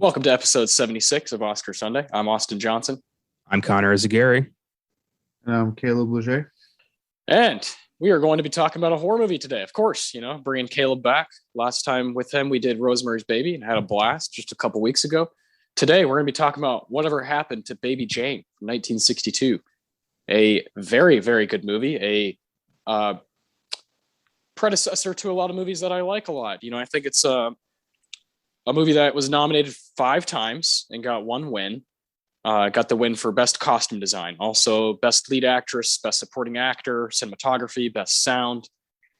Welcome to episode 76 of Oscar Sunday. I'm Austin Johnson. I'm Connor Eyzaguirre. And I'm Caleb Leger. And we are going to be talking about a horror movie today. Of course, bringing Caleb back. Last time with him, we did Rosemary's Baby and had a blast just a couple weeks ago. Today, we're going to be talking about Whatever Happened to Baby Jane from 1962. A very, very good movie. A predecessor to a lot of movies that I like a lot. I think it's a movie that was nominated 5 times and got 1 win. Got the win for Best Costume Design. Also, Best Lead Actress, Best Supporting Actor, Cinematography, Best Sound.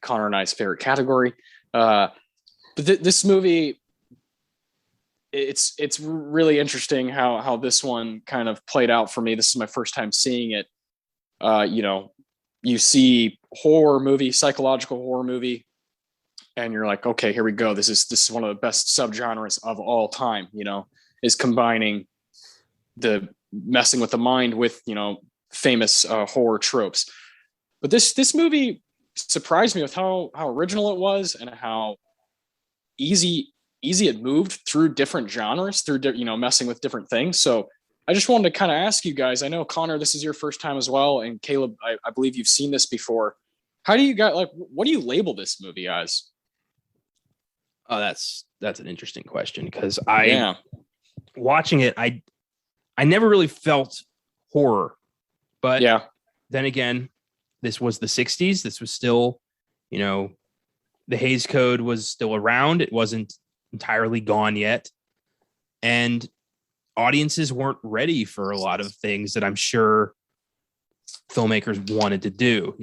Connor and I's favorite category. But this movie, it's really interesting how this one kind of played out for me. This is my first time seeing it. You see horror movie, psychological horror movie, and you're like, okay, here we go. This is one of the best subgenres of all time, is combining the messing with the mind with, famous horror tropes. But this movie surprised me with how original it was and how easy it moved through different genres, through, messing with different things. So I just wanted to kind of ask you guys, I know, Connor, this is your first time as well. And Caleb, I believe you've seen this before. How do you guys, what do you label this movie as? Oh, that's an interesting question because watching it, I never really felt horror, but then again, this was the 60s. This was still, the Hays Code was still around. It wasn't entirely gone yet. And audiences weren't ready for a lot of things that I'm sure filmmakers wanted to do,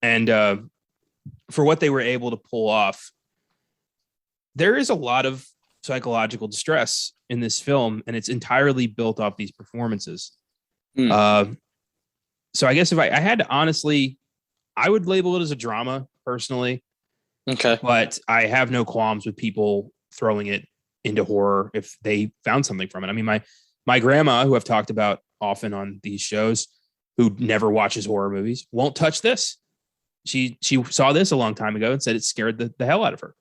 and for what they were able to pull off. There is a lot of psychological distress in this film, and it's entirely built off these performances. So I guess if I had to honestly, I would label it as a drama personally. Okay. But I have no qualms with people throwing it into horror if they found something from it. I mean, my grandma, who I've talked about often on these shows, who never watches horror movies, won't touch this. She saw this a long time ago and said it scared the hell out of her.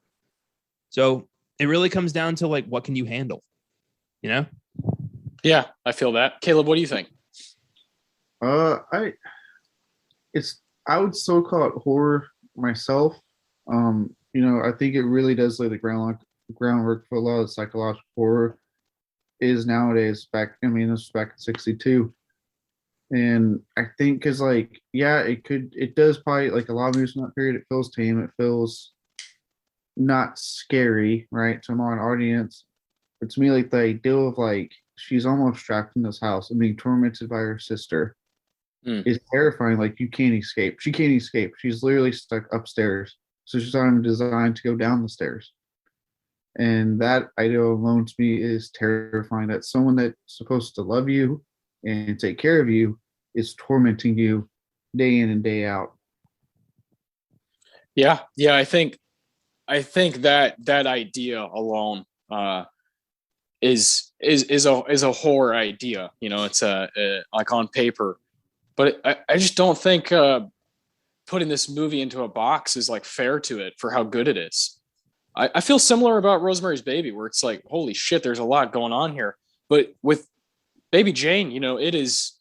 So it really comes down to what can you handle? Yeah, I feel that. Caleb, what do you think? I would still call it horror myself. I think it really does lay the groundwork for a lot of psychological horror is nowadays this was back in 62. And I think because it does probably, a lot of movies in that period, it feels tame, it feels not scary, right, to a modern audience. But to me, the idea of she's almost trapped in this house and being tormented by her sister is terrifying. You can't escape. She can't escape. She's literally stuck upstairs. So she's not even designed to go down the stairs. And that idea alone to me is terrifying, that someone that's supposed to love you and take care of you is tormenting you day in and day out. Yeah. I think that idea alone is a horror idea. It's on paper, but I just don't think putting this movie into a box is fair to it for how good it is. I feel similar about Rosemary's Baby, where it's holy shit, there's a lot going on here. But with Baby Jane, it is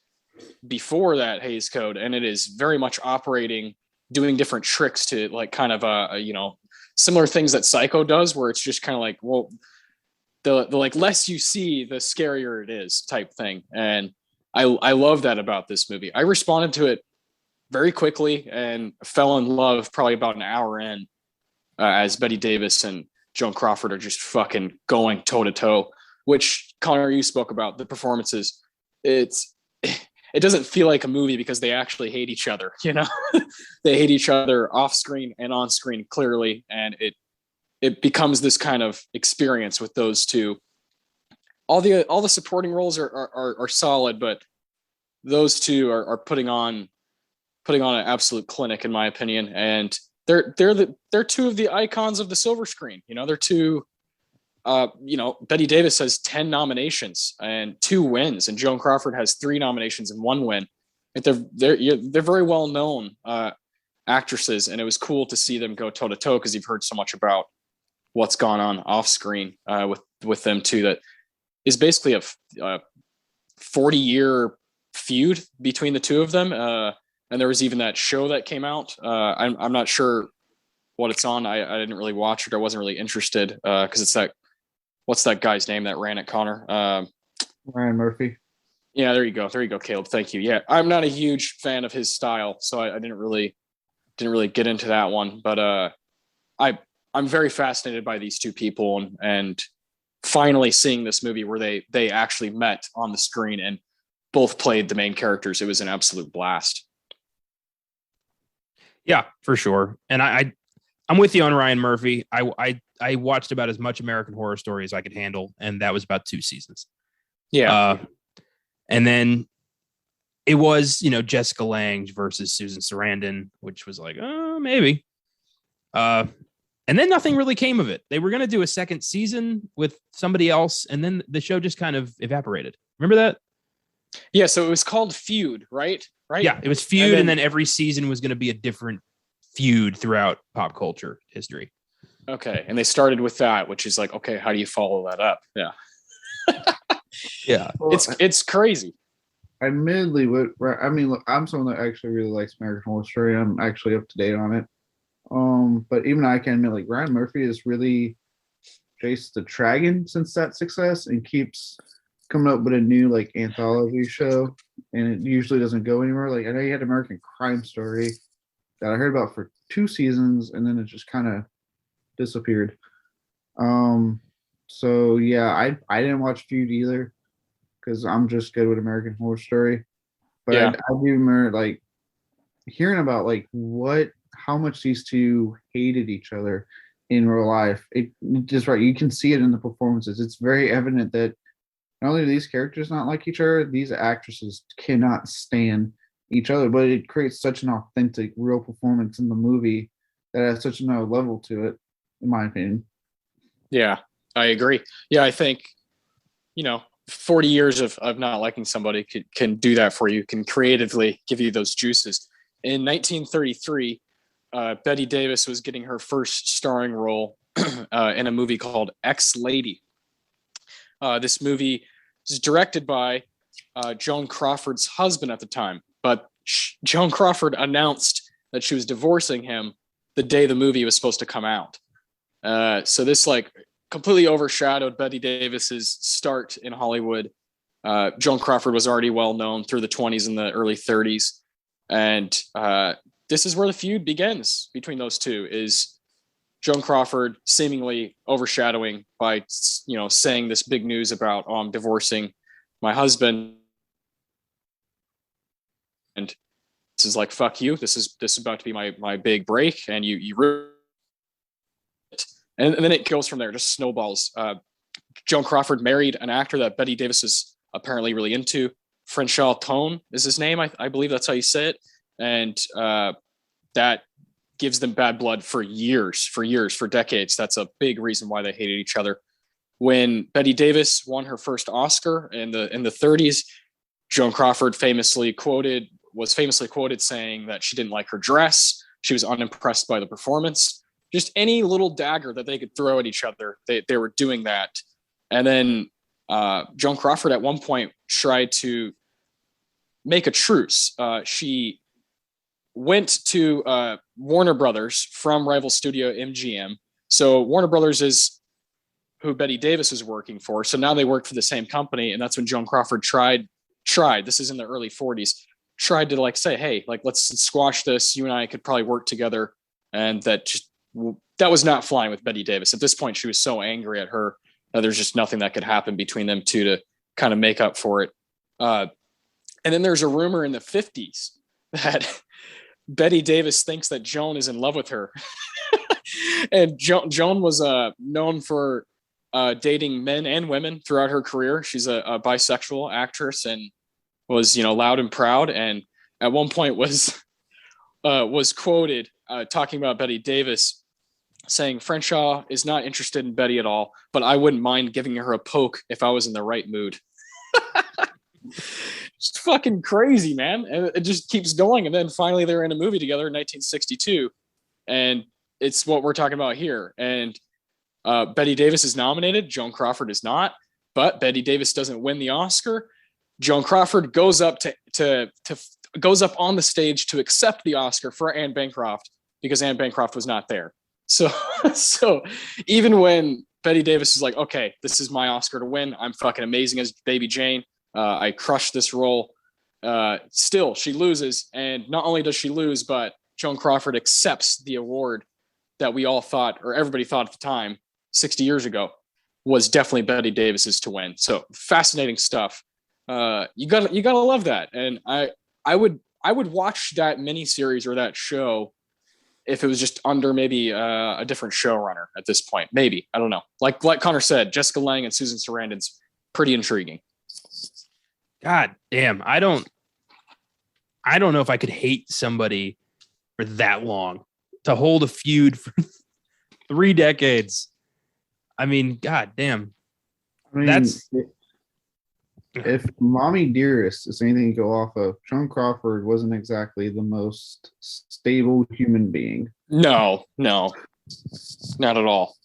before that Hays Code, and it is very much operating, doing different tricks to similar things that Psycho does, where it's just kind of the less you see, the scarier it is type thing. And I love that about this movie. I responded to it very quickly and fell in love probably about an hour in, as Bette Davis and Joan Crawford are just fucking going toe to toe, which Connor, you spoke about the performances. It doesn't feel like a movie because they actually hate each other. They hate each other off screen and on screen clearly. And it becomes this kind of experience with those two. All the supporting roles are solid, but those two are putting on an absolute clinic, in my opinion. And they're two of the icons of the silver screen. They're two. Bette Davis has 10 nominations and 2 wins, and Joan Crawford has 3 nominations and 1 win. They're very well known actresses, and it was cool to see them go toe to toe because you've heard so much about what's gone on off screen with with them too that is basically a 40-year feud between the two of them. And there was even that show that came out. I'm not sure what it's on. I didn't really watch it. I wasn't really interested because it's what's that guy's name that ran it, Connor? Ryan Murphy. Yeah, there you go, Caleb. Thank you. Yeah, I'm not a huge fan of his style, so I didn't really get into that one. But I'm very fascinated by these two people and finally seeing this movie where they actually met on the screen and both played the main characters. It was an absolute blast. Yeah, for sure. And I'm with you on Ryan Murphy. I watched about as much American Horror Story as I could handle, and that was about 2 seasons. Yeah. And then it was, Jessica Lange versus Susan Sarandon, which was like, oh, maybe. And then nothing really came of it. They were going to do a second season with somebody else, and then the show just kind of evaporated. Remember that? Yeah, so it was called Feud, right? Yeah, it was Feud, and then every season was going to be a different feud throughout pop culture history. Okay, and they started with that, which is like, okay, how do you follow that up? Yeah. Yeah. Well, it's crazy. Admittedly, look, I'm someone that actually really likes American Horror Story. I'm actually up to date on it. But even I can admit, like, Ryan Murphy is really chased the dragon since that success and keeps coming up with a new like anthology show, and it usually doesn't go anywhere. Like, I know he had American Crime Story that I heard about for 2 seasons, and then it just kind of disappeared. So yeah, I didn't watch Feud either because I'm just good with American Horror Story. But Yeah. I do remember like hearing about like how much these two hated each other in real life. It just right, you can see it in the performances. It's very evident that not only do these characters not like each other, these actresses cannot stand each other. But it creates such an authentic, real performance in the movie that has such another level to it, in my opinion. Yeah, I agree. Yeah, I think 40 years of not liking somebody can do that for you, can creatively give you those juices. In 1933, Bette Davis was getting her first starring role in a movie called Ex-Lady. This movie is directed by Joan Crawford's husband at the time, but Joan Crawford announced that she was divorcing him the day the movie was supposed to come out. So this like completely overshadowed Bette Davis's start in Hollywood. Joan Crawford was already well known through the 20s and the early 30s. And this is where the feud begins between those two, is Joan Crawford seemingly overshadowing by, saying this big news about, oh, I'm divorcing my husband. And this is like, fuck you. This is about to be my big break. And you ruined it. And then it goes from there, just snowballs. Joan Crawford married an actor that Bette Davis is apparently really into. Crenshaw Tone is his name. I believe that's how you say it. And that gives them bad blood for years, for decades. That's a big reason why they hated each other. When Bette Davis won her first Oscar in the 30s, Joan Crawford was famously quoted saying that she didn't like her dress. She was unimpressed by the performance. Just any little dagger that they could throw at each other, they were doing that. And then Joan Crawford at one point tried to make a truce. She went to Warner Brothers from rival studio MGM. So Warner Brothers is who Bette Davis was working for. So now they work for the same company. And that's when Joan Crawford tried, this is in the early 40s, tried to like say, hey, like, let's squash this. You and I could probably work together. And that was not flying with Bette Davis. At this point, she was so angry at her that there's just nothing that could happen between them two to kind of make up for it. And then there's a rumor in the 50s that Bette Davis thinks that Joan is in love with her. And Joan was known for dating men and women throughout her career. She's a bisexual actress and was, loud and proud. And at one point was quoted talking about Bette Davis saying, Crenshaw is not interested in Bette at all, but I wouldn't mind giving her a poke if I was in the right mood. Just fucking crazy, man. And it just keeps going. And then finally they're in a movie together in 1962. And it's what we're talking about here. And Betty Davis is nominated. Joan Crawford is not, but Betty Davis doesn't win the Oscar. Joan Crawford goes up goes up on the stage to accept the Oscar for Anne Bancroft because Anne Bancroft was not there. So even when Betty Davis is like, okay, this is my Oscar to win. I'm fucking amazing as Baby Jane. I crushed this role. Still, she loses. And not only does she lose, but Joan Crawford accepts the award that we all thought, or everybody thought at the time, 60 years ago, was definitely Betty Davis's to win. So fascinating stuff. You gotta love that. And I would watch that miniseries or that show if it was just under maybe a different showrunner at this point. Maybe, I don't know. Like Connor said, Jessica Lange and Susan Sarandon's pretty intriguing. God damn, I don't know if I could hate somebody for that long, to hold a feud for 3 decades. I mean, god damn. I mean, if Mommy Dearest is anything to go off of, Joan Crawford wasn't exactly the most stable human being. No, not at all.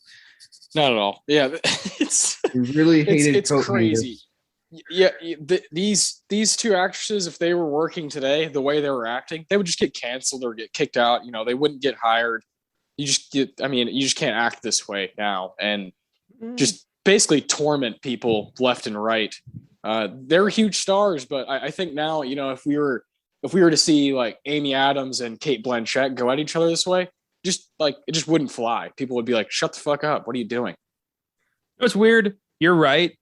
Not at all. Yeah, it's really hated. It's crazy. Yeah, these two actresses, if they were working today, the way they were acting, they would just get canceled or get kicked out. You know, they wouldn't get hired. You just can't act this way now, and just basically torment people left and right. They're huge stars, but I think now, you know, if we were to see like Amy Adams and Cate Blanchett go at each other this way, it just wouldn't fly. People would be like, "Shut the fuck up! What are you doing?" It's weird. You're right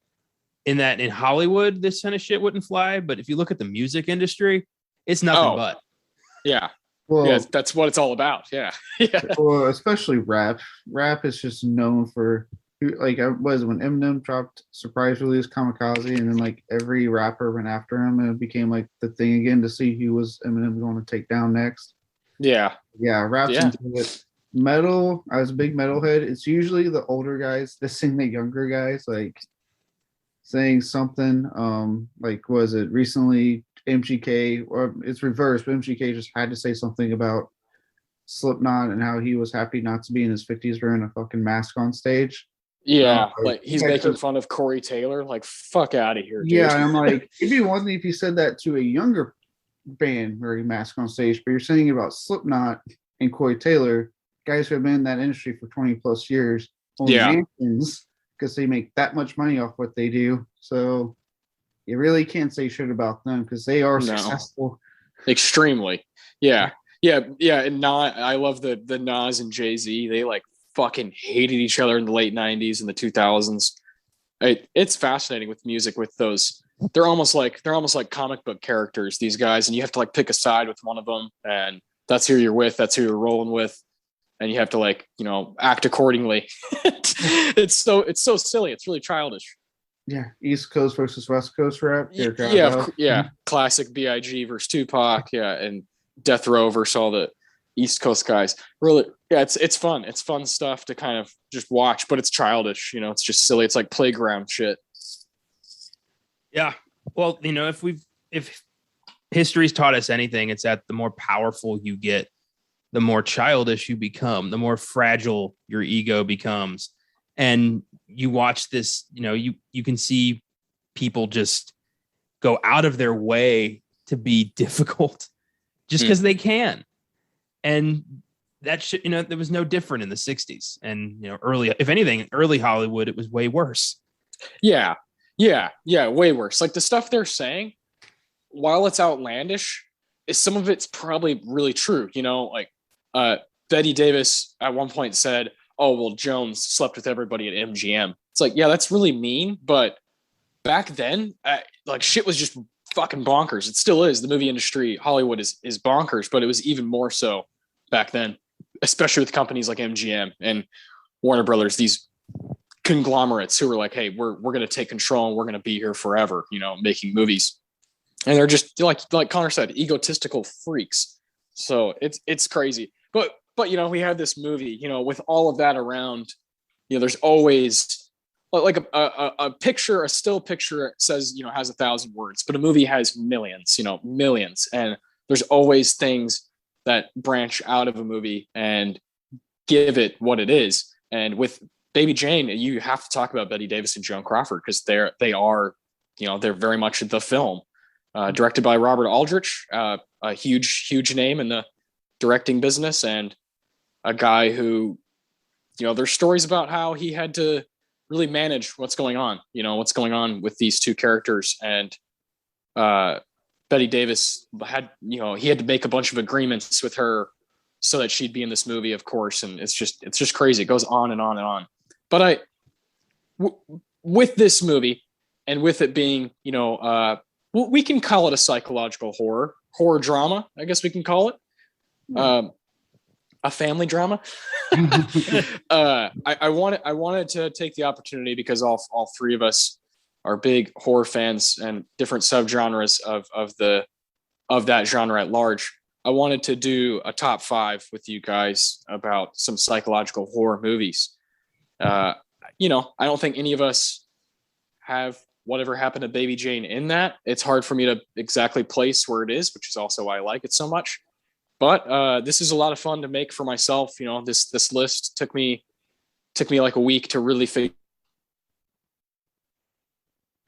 in that in Hollywood this kind of shit wouldn't fly, but if you look at the music industry, it's nothing but. Yeah. Well, yeah, that's what it's all about. Yeah. Yeah. Well, especially rap. Rap is just known for, like, I was when Eminem dropped surprise release Kamikaze, and then like every rapper went after him, and it became like the thing again to see who was Eminem going to take down next. Yeah. Yeah, rap's into it. Metal, I was a big metalhead. It's usually the older guys that sing the younger guys, like saying something. Like, was it recently MGK, or it's reversed, but MGK just had to say something about Slipknot and how he was happy not to be in his 50s wearing a fucking mask on stage. Yeah, like he's making fun of Corey Taylor. Like, fuck out of here, dude. Yeah, I'm like, it'd be one thing if you said that to a younger band wearing a mask on stage, but you're saying about Slipknot and Corey Taylor, guys who have been in that industry for 20 plus years, only mansions because they make that much money off what they do. So you really can't say shit about them because they are successful. Extremely. Yeah. And I love the Nas and Jay-Z. They like fucking hated each other in the late 90s and the 2000s. It's fascinating with music with those. They're almost like comic book characters, these guys, and you have to like pick a side with one of them, and that's who you're with, that's who you're rolling with, and you have to like, you know, act accordingly. It's so silly. It's really childish. Yeah, East Coast versus West Coast rap. Yeah. Classic B.I.G. versus Tupac. Yeah, and Death Row versus all the East Coast guys. Really, yeah, it's fun. It's fun stuff to kind of just watch, but it's childish. You know, it's just silly. It's like playground shit. Yeah. Well, you know, if history's taught us anything, it's that the more powerful you get, the more childish you become, the more fragile your ego becomes. And you watch this, you know, you can see people just go out of their way to be difficult just because they can. And that shit, you know, there was no different in the 60s. And, you know, if anything, early Hollywood, it was way worse. Yeah, way worse. Like the stuff they're saying, while it's outlandish, some of it's probably really true. You know, like Betty Davis at one point said, "Oh, well, Jones slept with everybody at MGM." It's like, yeah, that's really mean. But back then, like shit was just fucking bonkers. It still is. The movie industry, Hollywood is bonkers, but it was even more so back then, especially with companies like MGM and Warner Brothers, these conglomerates who were like, hey, we're going to take control and we're going to be here forever, you know, making movies. And they're just like Connor said, egotistical freaks. So it's crazy. But, you know, we had this movie, you know, with all of that around, you know, there's always like a picture, a still picture says, you know, has 1,000 words, but a movie has millions. And there's always things that branch out of a movie and give it what it is. And with Baby Jane, you have to talk about Bette Davis and Joan Crawford because they're very much the film. Directed by Robert Aldrich, a huge name in the directing business, and a guy who, there's stories about how he had to really manage what's going on with these two characters. And Bette Davis he had to make a bunch of agreements with her so that she'd be in this movie, of course. And it's just crazy. It goes on and on and on. But with this movie, and with it being, we can call it a psychological horror drama, I guess we can call it. A family drama. I wanted to take the opportunity, because all three of us are big horror fans and different subgenres of that genre at large. I wanted to do a top 5 with you guys about some psychological horror movies. I don't think any of us have Whatever Happened to Baby Jane in that. It's hard for me to exactly place where it is, which is also why I like it so much. But this is a lot of fun to make for myself. This list took me like a week to really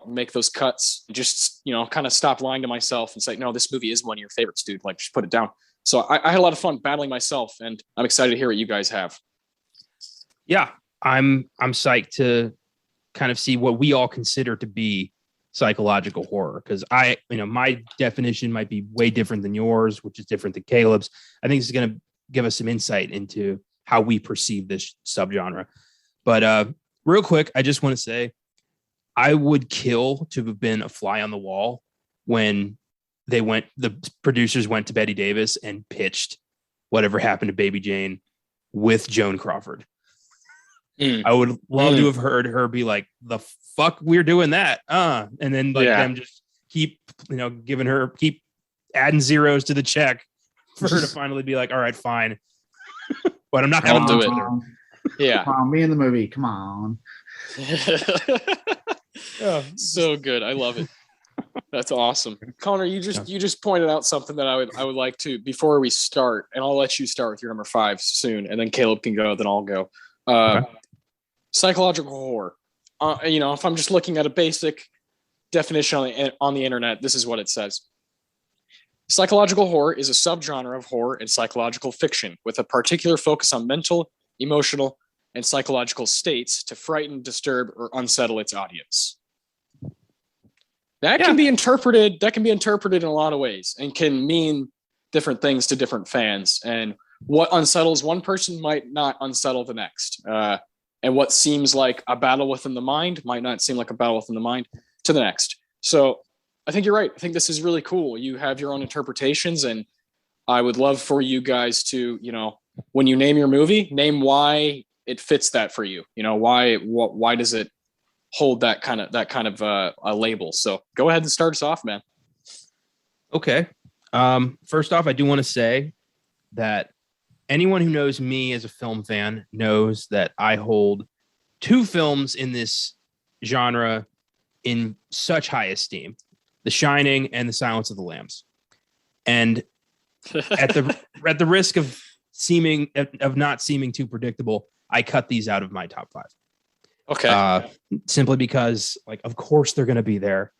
make those cuts. Just kind of stop lying to myself and say, no, this movie is one of your favorites, dude. Like, just put it down. So I had a lot of fun battling myself, and I'm excited to hear what you guys have. Yeah, I'm psyched to kind of see what we all consider to be psychological horror, because my definition might be way different than yours, which is different than Caleb's. I think this is going to give us some insight into how we perceive this subgenre. But real quick, I just want to say I would kill to have been a fly on the wall when the producers went to Bette Davis and pitched Whatever Happened to Baby Jane with Joan Crawford. I would love to have heard her be like, the fuck, we're doing that. And then them just keep adding zeros to the check for her to finally be like, all right, fine. But I'm not going to do it. Yeah. Come on, me in the movie. Come on. So good. I love it. That's awesome. Connor, you just pointed out something that I would like to, before we start, and I'll let you start with your number 5 soon, and then Caleb can go, then I'll go. Okay. Psychological horror. If I'm just looking at a basic definition on the internet, this is what it says. Psychological horror is a subgenre of horror and psychological fiction with a particular focus on mental, emotional, and psychological states to frighten, disturb, or unsettle its audience. That can be interpreted in a lot of ways and can mean different things to different fans. And what unsettles one person might not unsettle the next. And what seems like a battle within the mind might not seem like a battle within the mind to the next. So I think you're right. I think this is really cool. You have your own interpretations, and I would love for you guys to, when you name your movie, name why it fits that for you. Why does it hold that kind of a label? So go ahead and start us off, man. Okay. First off, I do want to say that anyone who knows me as a film fan knows that I hold 2 films in this genre in such high esteem: The Shining and The Silence of the Lambs. And at the risk of not seeming too predictable, I cut these out of my top 5. Okay. Simply because, of course they're going to be there.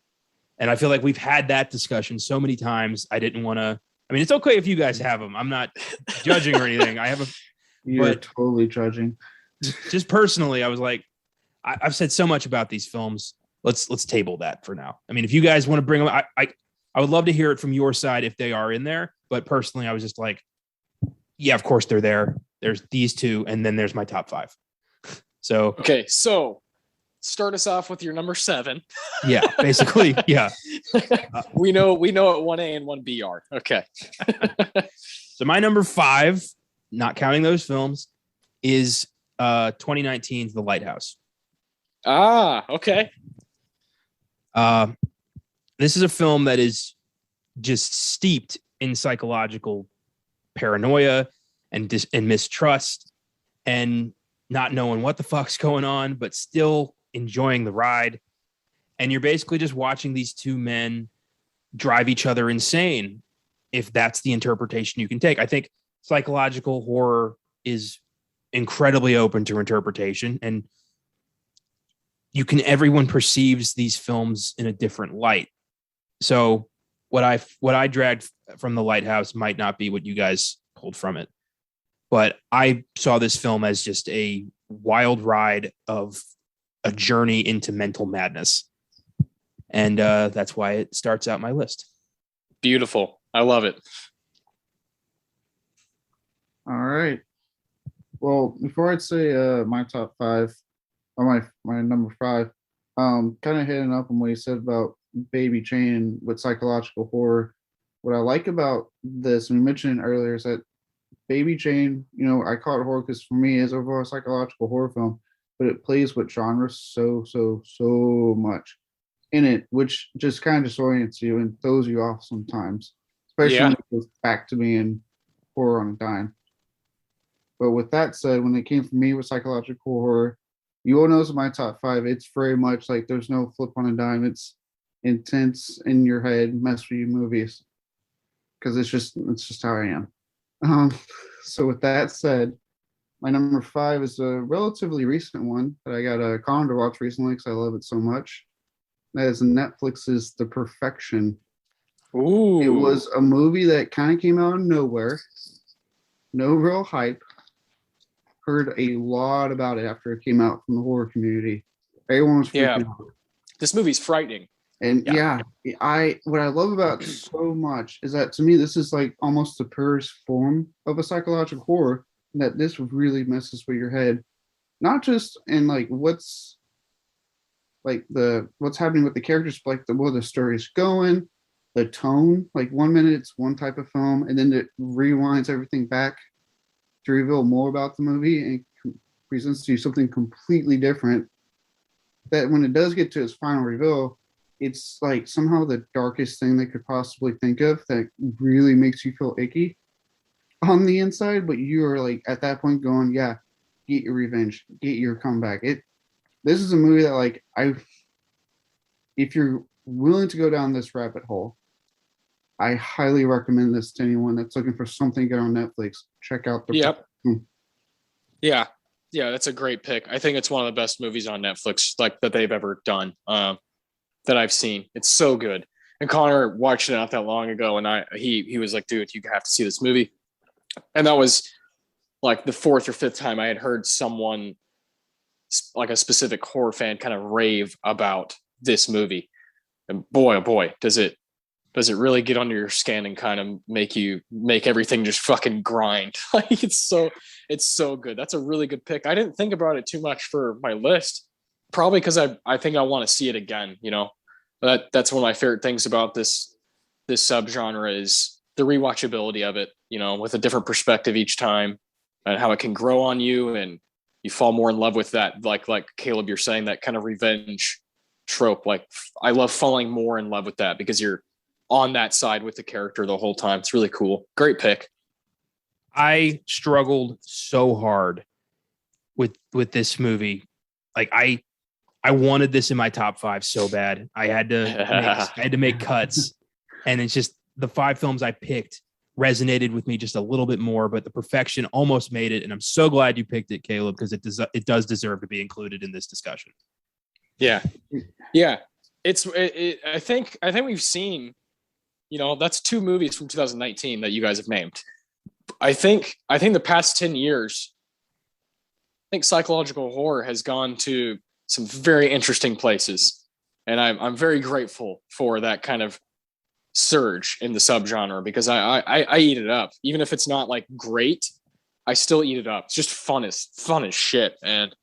And I feel like we've had that discussion so many times. I didn't want to. I mean, it's okay if you guys have them. I'm not judging or anything. You're totally judging. Just personally, I was like, I've said so much about these films. Let's table that for now. I mean, if you guys want to bring them, I would love to hear it from your side if they are in there. But personally, I was just like, yeah, of course they're there. There's these 2, and then there's my top 5. So okay, so start us off with your number 7. Yeah, basically, yeah. We know what 1A and 1B are. Okay. So my number 5, not counting those films, is 2019's The Lighthouse. Okay. This is a film that is just steeped in psychological paranoia and mistrust and not knowing what the fuck's going on, but still enjoying the ride. And you're basically just watching these 2 men drive each other insane, if that's the interpretation you can take. I think psychological horror is incredibly open to interpretation, and everyone perceives these films in a different light. So what I dragged from The Lighthouse might not be what you guys pulled from it, but I saw this film as just a wild ride of a journey into mental madness. And that's why it starts out my list. Beautiful. I love it. All right. Well, before I'd say my top 5 or my number 5, kind of hitting up on what you said about Baby Jane with psychological horror. What I like about this, and we mentioned it earlier, is that Baby Jane, I call it horror because for me it's overall a psychological horror film, but it plays with genre so much in it, which just kind of disorients you and throws you off sometimes, especially when it goes back to being horror on a dime. But with that said, when it came from me with psychological horror, you all know it's my top 5. It's very much like there's no flip on a dime. It's intense in your head, mess with you movies, because it's just how I am. So with that said, my number 5 is a relatively recent one that I got a Connor to watch recently because I love it so much. That is Netflix's The Perfection. Ooh. It was a movie that kind of came out of nowhere, no real hype. Heard a lot about it after it came out from the horror community. Everyone was freaking out. This movie's frightening. And what I love about it so much is that to me this is like almost the purest form of a psychological horror, that this really messes with your head, not just in like what's happening with the characters, but like where the story is going, the tone. Like 1 minute it's one type of film, and then it rewinds everything back to reveal more about the movie and presents to you something completely different. That when it does get to its final reveal, it's like somehow the darkest thing they could possibly think of, that really makes you feel icky on the inside. But you are like at that point going, yeah, get your revenge, get your comeback. This is a movie that like if you're willing to go down this rabbit hole, I highly recommend this to anyone that's looking for something good on Netflix. Check out the Yeah, that's a great pick. I think it's one of the best movies on Netflix like that they've ever done, that I've seen. It's so good. And Connor watched it not that long ago, and he was like, dude, you have to see this movie. And that was like the 4th or 5th time I had heard someone, like a specific horror fan, kind of rave about this movie. And boy, oh boy, does it really get under your skin and kind of make everything just fucking grind. Like it's so good. That's a really good pick. I didn't think about it too much for my list, probably because I think I want to see it again. That's one of my favorite things about this subgenre is the rewatchability of it, with a different perspective each time, and how it can grow on you, and you fall more in love with that. Like Caleb, you're saying, that kind of revenge trope. Like I love falling more in love with that because you're on that side with the character the whole time. It's really cool. Great pick. I struggled so hard with this movie. Like I wanted this in my top 5 so bad. I had to make cuts, and it's just the 5 films I picked resonated with me just a little bit more, but The Perfection almost made it. And I'm so glad you picked it, Caleb, because it does deserve to be included in this discussion. Yeah. I think we've seen, that's 2 movies from 2019 that you guys have named. I think the past 10 years, I think psychological horror has gone to some very interesting places. And I'm very grateful for that kind of surge in the subgenre, because I eat it up. Even if it's not like great, I still eat it up. It's just fun as shit. And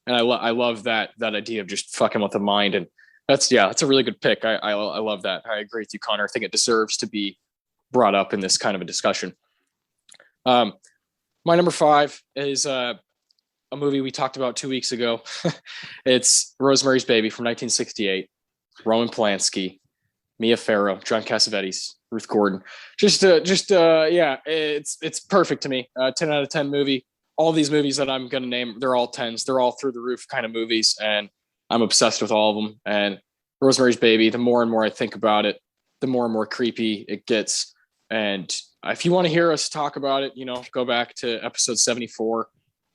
I love that idea of just fucking with the mind. And that's a really good pick. I love that. I agree with you, Connor. I think it deserves to be brought up in this kind of a discussion. My number 5 is a movie we talked about 2 weeks ago. It's Rosemary's Baby from 1968. Roman Polanski, Mia Farrow, John Cassavetes, Ruth Gordon. It's perfect to me. 10 out of 10 movie. All these movies that I'm going to name, they're all 10s. They're all through the roof kind of movies, and I'm obsessed with all of them. And Rosemary's Baby, the more and more I think about it, the more and more creepy it gets. And if you want to hear us talk about it, go back to episode 74.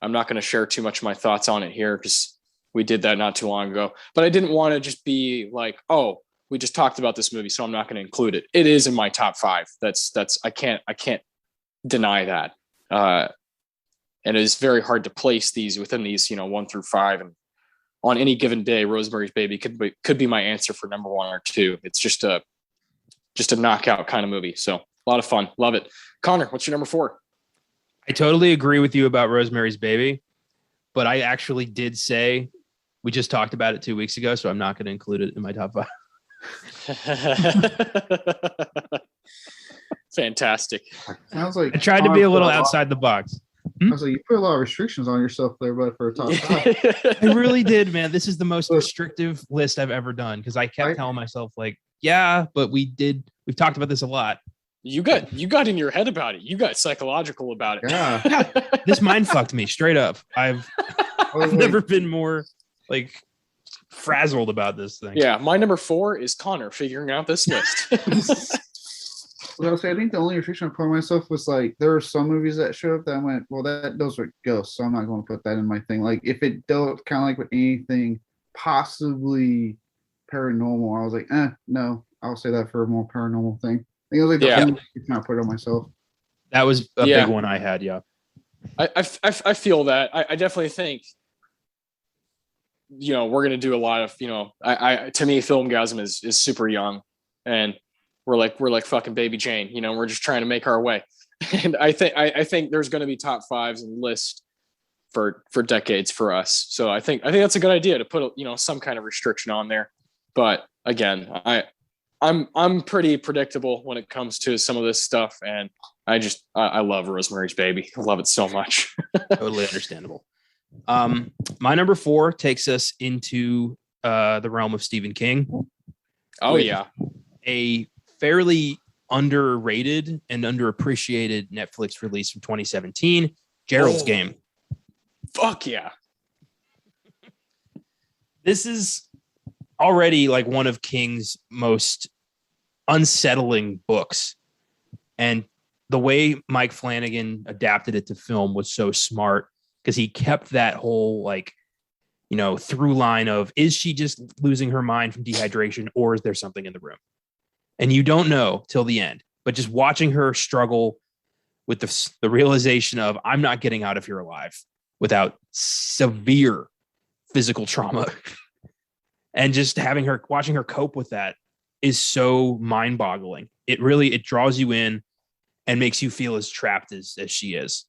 I'm not going to share too much of my thoughts on it here because we did that not too long ago. But I didn't want to just be like, oh, we just talked about this movie, so I'm not going to include it. It is in my top 5. That's I can't deny that. And it is very hard to place these within these, 1 through 5. And on any given day, Rosemary's Baby could be my answer for number 1 or 2. It's just a knockout kind of movie. So a lot of fun. Love it. Connor, what's your number 4? I totally agree with you about Rosemary's Baby, but I actually did say we just talked about it 2 weeks ago, so I'm not going to include it in my top 5. Fantastic. Sounds like I tried to be a little outside the box. I was like, you put a lot of restrictions on yourself there, but for a top 5. I really did, man. This is the most restrictive list I've ever done because I kept telling myself, like, yeah, but we've talked about this a lot. You got in your head about it. You got psychological about it. Yeah. This mind fucked me straight up. I've never been more like frazzled about this thing. Yeah, my number 4 is Connor figuring out this list. Well, I think the only restriction I put on myself was like there are some movies that showed up that I went, well, those are ghosts, so I'm not going to put that in my thing. Like if it dealt kind of like with anything possibly paranormal, I was like, no, I'll say that for a more paranormal thing. I think it was like the only restriction I put on myself. That was a big one I had. Yeah, I feel that. I definitely think. We're gonna do a lot of. To me, FILMGAZM is super young, and we're like fucking Baby Jane. We're just trying to make our way, and I think there's going to be top 5s and lists for decades for us. So I think that's a good idea to put some kind of restriction on there. But again, I'm pretty predictable when it comes to some of this stuff, and I love Rosemary's Baby. I love it so much. Totally understandable. My number 4 takes us into the realm of Stephen King. Oh yeah, a fairly underrated and underappreciated Netflix release from 2017, Gerald's Game. Fuck yeah. This is already like one of King's most unsettling books. And the way Mike Flanagan adapted it to film was so smart because he kept that whole through line of, is she just losing her mind from dehydration or is there something in the room? And you don't know till the end, but just watching her struggle with the realization of I'm not getting out of here alive without severe physical trauma and just watching her cope with that is so mind boggling. It draws you in and makes you feel as trapped as she is.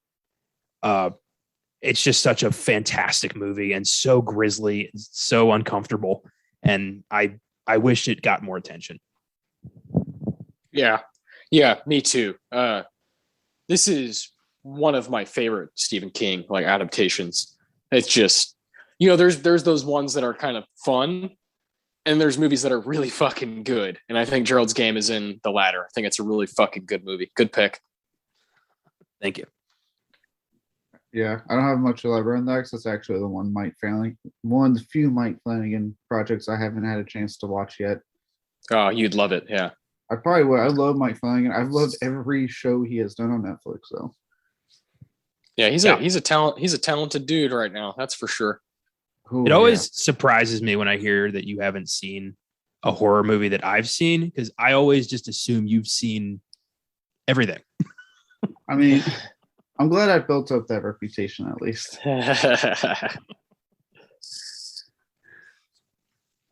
It's just such a fantastic movie and so grisly, and so uncomfortable. And I wish it got more attention. Yeah, me too. This is one of my favorite Stephen King adaptations. It's just, there's those ones that are kind of fun, and there's movies that are really fucking good. And I think Gerald's Game is in the latter. I think it's a really fucking good movie. Good pick. Thank you. Yeah, I don't have much to elaborate on that because that's actually one of the few Mike Flanagan projects I haven't had a chance to watch yet. Oh, you'd love it. Yeah. I probably would. I love Mike Flanagan. I've loved every show he has done on Netflix. So, yeah, he's a talented dude right now. That's for sure. It always surprises me when I hear that you haven't seen a horror movie that I've seen because I always just assume you've seen everything. I mean, I'm glad I built up that reputation at least.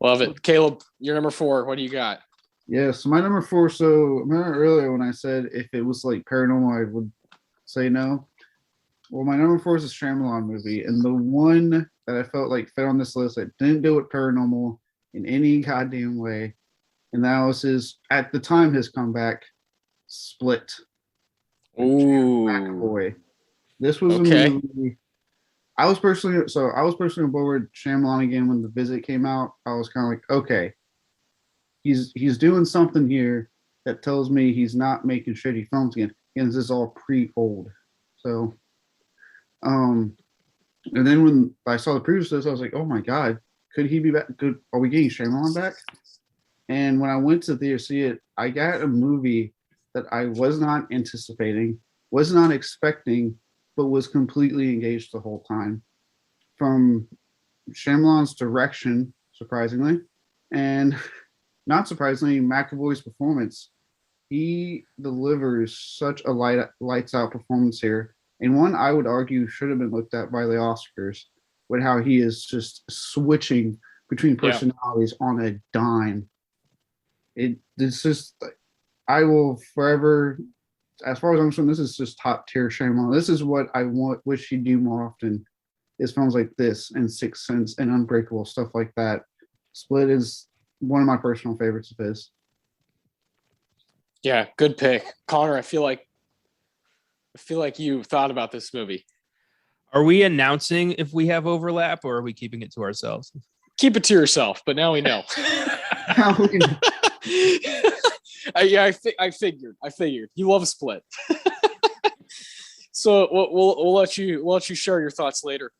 Love it. Caleb, you're number 4. What do you got? Yeah, so my number 4. So remember earlier when I said if it was like paranormal, I would say no. Well, my number 4 is a Shyamalan movie, and the one that I felt like fit on this list that didn't do it paranormal in any goddamn way, and that was at the time his comeback, Split. Ooh, Mcavoy. This was a movie. I was personally on board with Shyamalan again when The Visit came out. I was kind of like, okay, he's doing something here that tells me he's not making shitty films again. And this is all pre-old. So, and then when I saw the previews of this, I was like, oh my God, could he be back? Are we getting Shyamalan back? And when I went to the theater to see it, I got a movie that I was not anticipating, was not expecting, but was completely engaged the whole time. From Shyamalan's direction, surprisingly, and not surprisingly, McAvoy's performance. He delivers such a lights out performance here, and one I would argue should have been looked at by the Oscars, with how he is just switching between personalities on a dime. It's just, I will forever, as far as I'm concerned, this is just top tier Shyamalan. This is what I wish he'd do more often. Is films like this and Sixth Sense and Unbreakable, stuff like that. Split is one of my personal favorites of his. Yeah, good pick, Connor. I feel like you thought about this movie. Are we announcing if we have overlap, or are we keeping it to ourselves? Keep it to yourself, but now we know. I figured. You love a Split. So we'll let you share your thoughts later.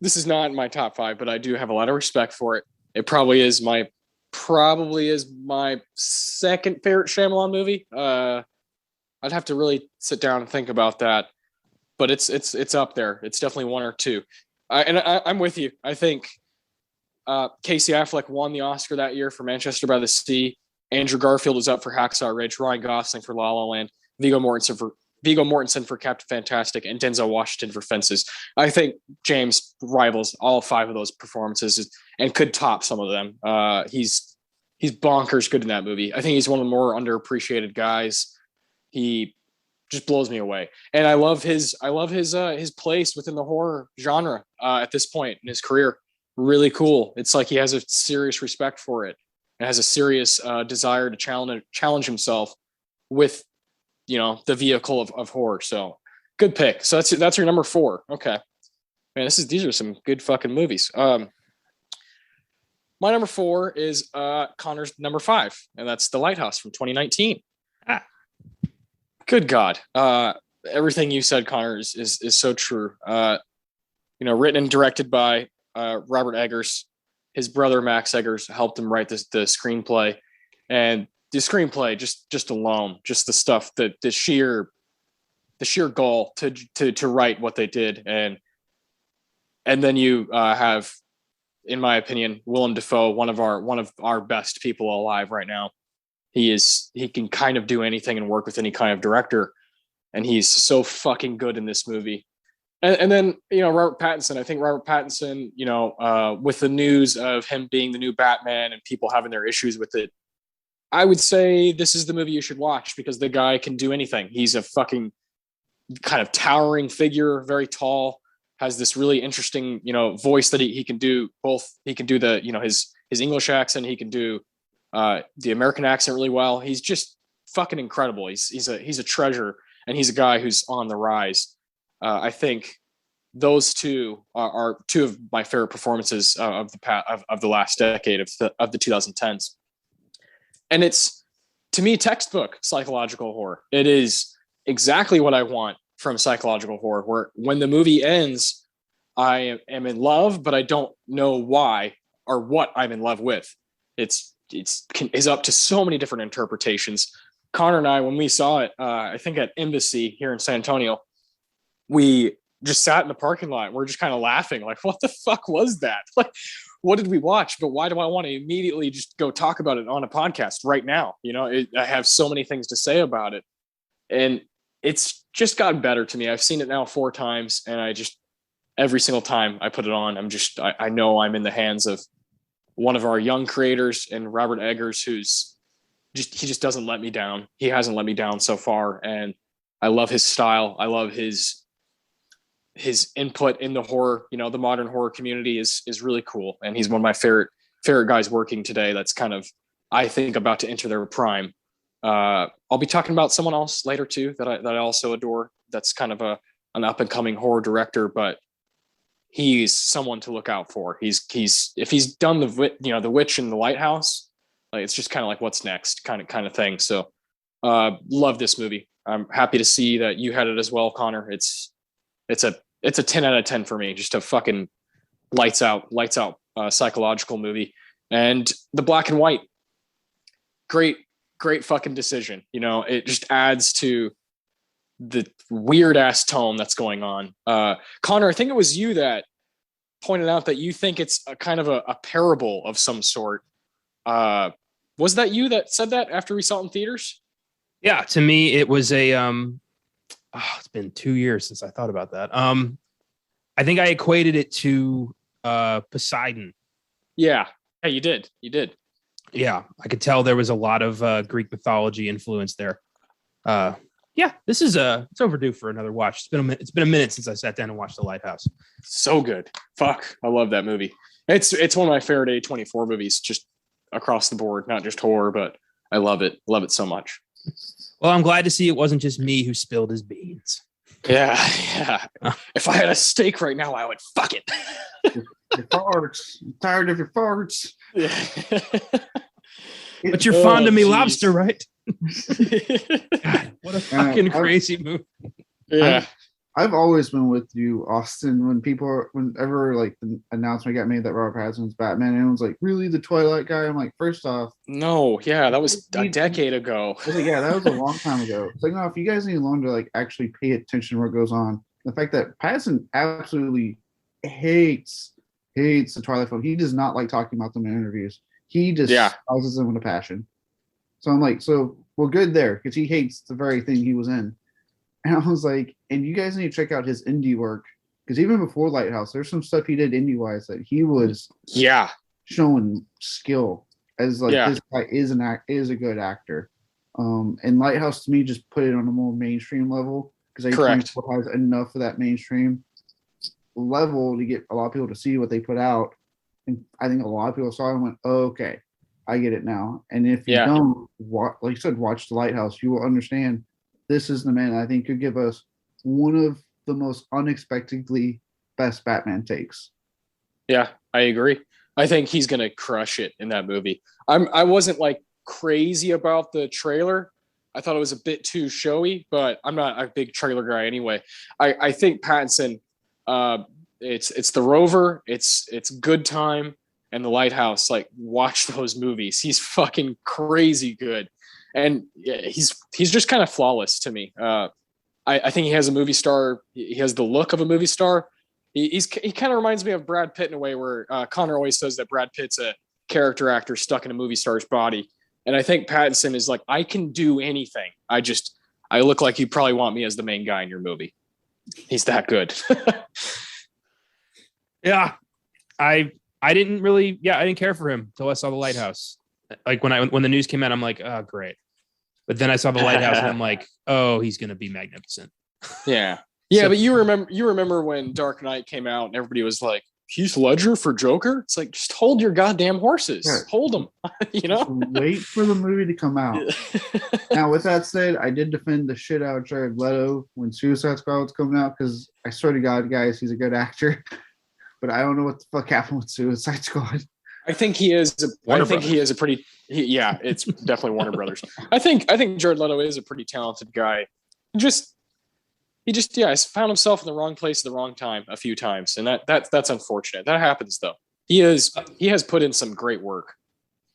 This is not in my top 5, but I do have a lot of respect for it. It probably is my second favorite Shyamalan movie. I'd have to really sit down and think about that, but it's up there. It's definitely 1 or 2. I'm with you. I think Casey Affleck won the Oscar that year for Manchester by the Sea. Andrew Garfield was up for Hacksaw Ridge. Ryan Gosling for La La Land. Viggo Mortensen for Captain Fantastic, and Denzel Washington for Fences. I think James rivals all 5 of those performances and could top some of them. He's bonkers good in that movie. I think he's one of the more underappreciated guys. He just blows me away, and I love his place within the horror genre at this point in his career. Really cool. It's like he has a serious respect for it and has a serious desire to challenge himself with, the vehicle of horror. So good pick. So that's your number 4. Okay, man, these are some good fucking movies. My number 4 is Connor's number 5, and that's The Lighthouse from 2019. Good God. Everything you said, Connor, is so true. Written and directed by Robert Eggers. His brother Max Eggers helped him write the screenplay, and the screenplay just alone, just the stuff, that the sheer goal to write what they did, and then you have, in my opinion, Willem Dafoe, one of our best people alive right now. He can kind of do anything and work with any kind of director, and he's so fucking good in this movie. And then, Robert Pattinson. I think Robert Pattinson, with the news of him being the new Batman and people having their issues with it, I would say this is the movie you should watch, because the guy can do anything. He's a fucking kind of towering figure, very tall, has this really interesting, voice that he can do both. He can do the, his English accent. He can do the American accent really well. He's just fucking incredible. He's a treasure, and he's a guy who's on the rise. I think those two are 2 of my favorite performances of the last decade of the 2010s. And it's, to me, textbook psychological horror. It is exactly what I want from psychological horror, where when the movie ends, I am in love, but I don't know why or what I'm in love with. It's up to so many different interpretations. Connor and I, when we saw it, I think at Embassy here in San Antonio, we just sat in the parking lot. We're just kind of laughing, like, what the fuck was that? Like, what did we watch? But why do I want to immediately just go talk about it on a podcast right now? I have so many things to say about it, and it's just gotten better to me. I've seen it now 4 times, and every single time I put it on, I know I'm in the hands of one of our young creators, and Robert Eggers, he just doesn't let me down. He hasn't let me down so far, and I love his style. I love his input in the horror. The modern horror community is really cool, and he's one of my favorite guys working today. That's kind of, I think, about to enter their prime. I'll be talking about someone else later too that I also adore. That's kind of an up and coming horror director, but he's someone to look out for. If he's done the Witch and the Lighthouse, like, it's just kind of like, what's next kind of thing. So love this movie. I'm happy to see that you had it as well, Connor. It's a 10 out of 10 for me. Just a fucking lights out psychological movie. And the black and white, great fucking decision. It just adds to the weird ass tone that's going on. Connor, I think it was you that pointed out that you think it's a kind of a parable of some sort. Was that you that said that after we saw it in theaters? Yeah, to me, it was it's been 2 years since I thought about that. I think I equated it to Poseidon. Yeah, you did. Yeah, I could tell there was a lot of Greek mythology influence there. Yeah, this is it's overdue for another watch. It's been a minute since I sat down and watched The Lighthouse. So good. Fuck, I love that movie. It's one of my favorite A24 movies, just across the board, not just horror, but I love it. Love it so much. Well, I'm glad to see it wasn't just me who spilled his beans. Yeah. If I had a steak right now, I would fuck it. Your farts. I'm tired of your farts. Yeah. But you're fond of me, lobster, right? God, what a fucking crazy movie. Yeah. I've always been with you, Austin, whenever like the announcement got made that Robert Pattinson's Batman, and everyone's like, really, the Twilight guy? I'm like, first off, no, yeah, that was a decade ago. I was like, yeah, that was a long time ago. It's like, no, if you guys need longer to like actually pay attention to what goes on, the fact that Pattinson absolutely hates the Twilight film. He does not like talking about them in interviews. He just spouses them with a passion. So I'm like, well, good there, because he hates the very thing he was in. And I was like, and you guys need to check out his indie work, because even before Lighthouse, there's some stuff he did indie wise that he was showing skill as like this guy is a good actor. And Lighthouse to me just put it on a more mainstream level, because I think has enough of that mainstream level to get a lot of people to see what they put out. And I think a lot of people saw it and went, oh, okay, I get it now. And if you don't, like you said, watch The Lighthouse, you will understand this is the man I think could give us one of the most unexpectedly best Batman takes. Yeah, I agree. I think he's going to crush it in that movie. I wasn't like crazy about the trailer. I thought it was a bit too showy, but I'm not a big trailer guy anyway. I think Pattinson, it's The Rover, it's Good Time, and The Lighthouse. Like, watch those movies. He's fucking crazy good. And he's just kind of flawless to me. I think he has a movie star. He has the look of a movie star. He kind of reminds me of Brad Pitt in a way where Connor always says that Brad Pitt's a character actor stuck in a movie star's body. And I think Pattinson is like, I can do anything. I look like you probably want me as the main guy in your movie. He's that good. Yeah. I didn't care for him until I saw The Lighthouse. Like when the news came out, I'm like, oh, great. But then I saw The Lighthouse and I'm like, oh, he's going to be magnificent. Yeah. Yeah. But you remember when Dark Knight came out and everybody was like, Heath Ledger for Joker? It's like, just hold your goddamn horses. Yeah. Hold them. Just wait for the movie to come out. Now, with that said, I did defend the shit out of Jared Leto when Suicide Squad was coming out, because I swear to God, guys, he's a good actor. But I don't know what the fuck happened with Suicide Squad. I think he is. It's definitely Warner Brothers. I think Jared Leto is a pretty talented guy. He just has found himself in the wrong place at the wrong time a few times, and that's unfortunate. That happens though. He has put in some great work.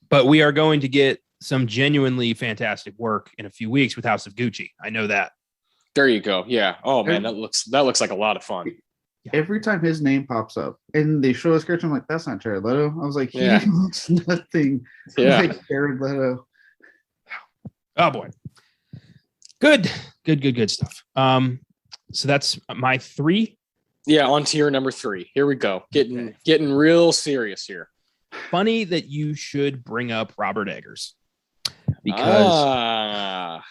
But we are going to get some genuinely fantastic work in a few weeks with House of Gucci. I know that. There you go. Yeah. Oh man, that looks like a lot of fun. Every time his name pops up and they show his character, I'm like, that's not Jared Leto. I was like, he looks nothing like Jared Leto. Oh boy. Good stuff. So that's my 3. Yeah, on to your number 3. Here we go. Getting real serious here. Funny that you should bring up Robert Eggers, because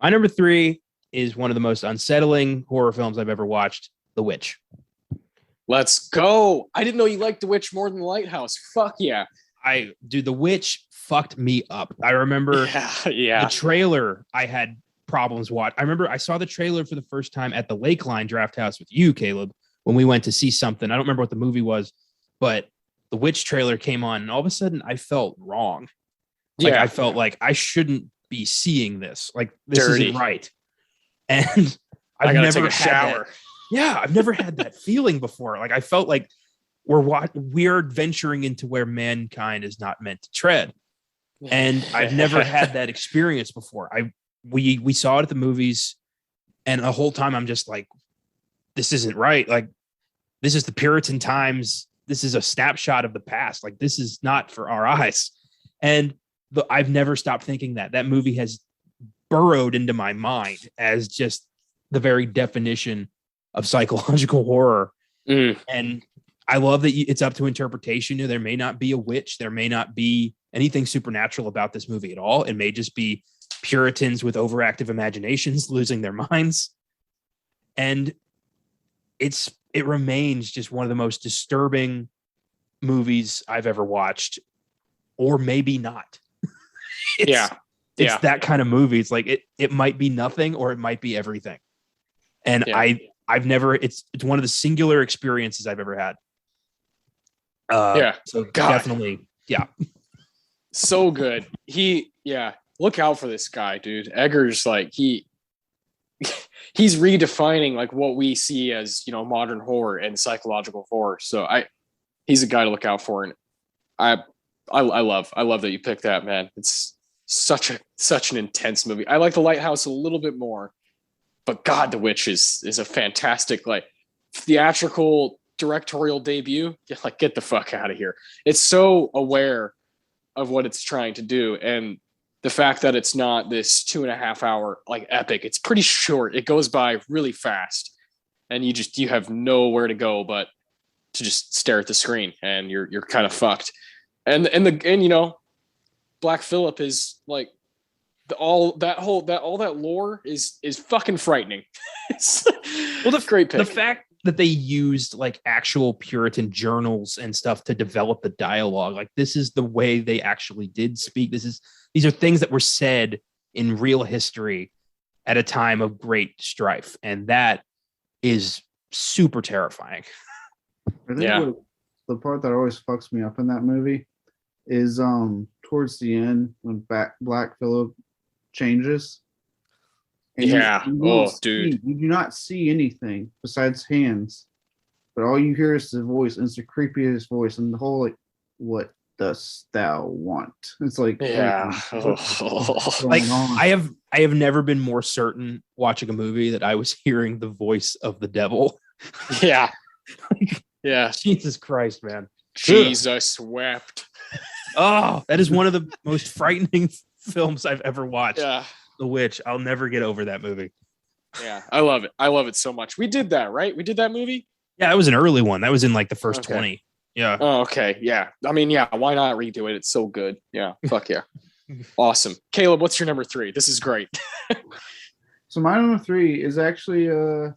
my number 3 is one of the most unsettling horror films I've ever watched, The Witch. Let's go. I didn't know you liked The Witch more than The Lighthouse. Fuck yeah. The Witch fucked me up. I remember the trailer I had problems watching. I remember I saw the trailer for the first time at the Lakeline Draft House with you, Caleb, when we went to see something. I don't remember what the movie was, but the Witch trailer came on, and all of a sudden I felt wrong. Like, I felt like I shouldn't be seeing this. Like, this isn't right. And I've never take a shower. I've never had that feeling before. Like, I felt like we're venturing into where mankind is not meant to tread. And I've never had that experience before. We saw it at the movies. And the whole time I'm just like, this isn't right. Like, this is the Puritan times. This is a snapshot of the past. Like, this is not for our eyes. And I've never stopped thinking that movie has burrowed into my mind as just the very definition of psychological horror. And I love that it's up to interpretation. There may not be a witch. There may not be anything supernatural about this movie at all. It may just be Puritans with overactive imaginations losing their minds. And it remains just one of the most disturbing movies I've ever watched, or maybe not. It's that kind of movie. It's like it might be nothing or it might be everything. And I've never, it's one of the singular experiences I've ever had. So definitely, so good. Look out for this guy, dude. Eggers, like he's redefining like what we see as, you know, modern horror and psychological horror. So he's a guy to look out for. And I love that you picked that, man. It's such an intense movie. I like The Lighthouse a little bit more, but God, The Witch is a fantastic, like, theatrical directorial debut. Like, get the fuck out of here. It's so aware of what it's trying to do, and the fact that it's not this 2.5 hour like epic. It's pretty short. It goes by really fast, and you have nowhere to go but to just stare at the screen, and you're kind of fucked. And you know, Black Phillip is like all that lore is fucking frightening. Well, great pick. The fact that they used like actual Puritan journals and stuff to develop the dialogue, like this is the way they actually did speak. These are things that were said in real history at a time of great strife, and that is super terrifying. I think the part that always fucks me up in that movie is towards the end when Black Phillip changes. And dude, you do not see anything besides hands, but all you hear is the voice, and it's the creepiest voice, and the whole like, what dost thou want? It's like, like I have never been more certain watching a movie that I was hearing the voice of the devil. Jesus Christ, man. Jesus wept. Oh, that is one of the most frightening films I've ever watched. Yeah. The Witch. I'll never get over that movie. Yeah, I love it. I love it so much. We did that, right? We did that movie? Yeah, that was an early one. That was in like the first 20. Yeah. Oh, okay. Yeah. I mean, yeah, why not redo it? It's so good. Yeah. Fuck yeah. Awesome. Caleb, what's your number 3? This is great. So my number 3 is actually I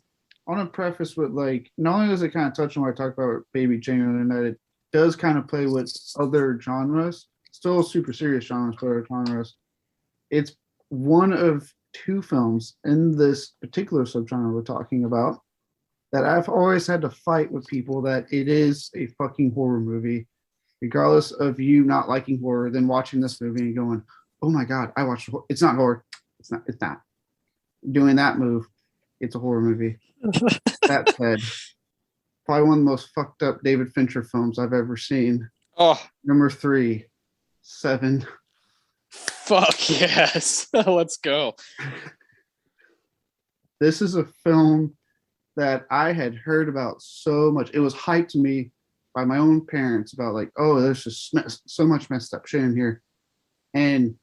want to preface with, like, not only does it kind of touch on what I talked about Baby Jane, and that it does kind of play with other genres, still super serious genres, but other genres. It's one of 2 films in this particular subgenre we're talking about that I've always had to fight with people that it is a fucking horror movie, regardless of you not liking horror, then watching this movie and going, oh my God, I watched horror. It's not horror. It's not. Doing that move, it's a horror movie. That said, probably one of the most fucked up David Fincher films I've ever seen. Oh, number 3, Seven. Fuck yes. Let's go. This is a film that I had heard about so much. It was hyped to me by my own parents about, like, oh, there's just so much messed up shit in here. And,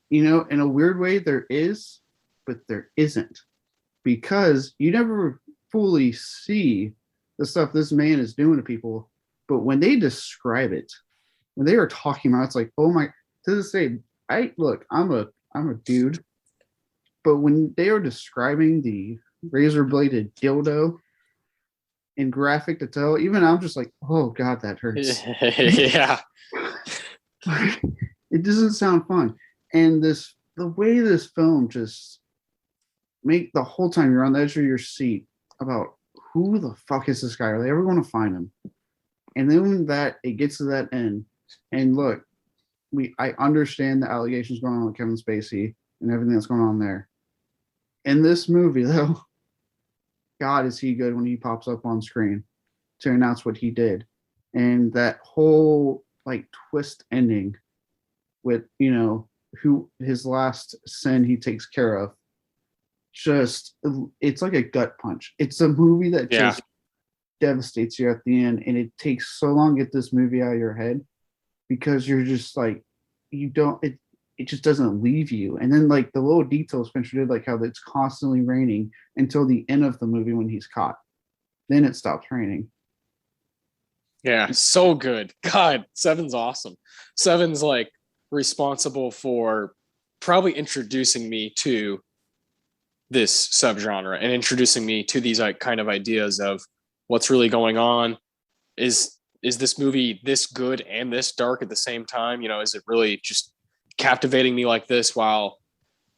you know, in a weird way, there is, but there isn't. Because you never fully see the stuff this man is doing to people. But when they describe it, when they are talking about it, it's like, oh my, to this day, I'm a dude. But when they are describing the razor bladed dildo in graphic detail, even I'm just like, oh God, that hurts. Yeah. It doesn't sound fun. And the way this film just make the whole time you're on the edge of your seat about who the fuck is this guy? Are they ever going to find him? And then when it gets to that end, and look, I understand the allegations going on with Kevin Spacey and everything that's going on there. In this movie, though, God, is he good when he pops up on screen to announce what he did. And that whole, like, twist ending with, you know, who his last sin he takes care of. just, it's like a gut punch. It's a movie that just devastates you at the end, and it takes so long to get this movie out of your head because you're just like, you don't, it just doesn't leave you. And then like the little details Fincher did, like how it's constantly raining until the end of the movie when he's caught. Then it stops raining. Yeah, so good. God, Seven's awesome. Seven's like responsible for probably introducing me to this subgenre and introducing me to these like kind of ideas of what's really going on. Is this movie this good and this dark at the same time? You know, is it really just captivating me like this while,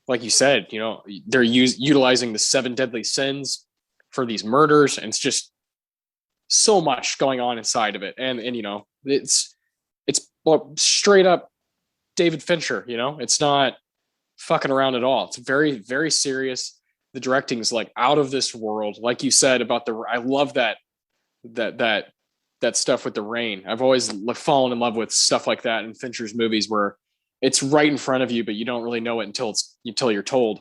like you said, you know, they're utilizing the 7 deadly sins for these murders, and it's just so much going on inside of it. And you know, it's straight up David Fincher, you know, it's not fucking around at all. It's very, very serious. The directing is like out of this world. Like you said about I love that stuff with the rain. I've always fallen in love with stuff like that in Fincher's movies where it's right in front of you, but you don't really know it until you're told.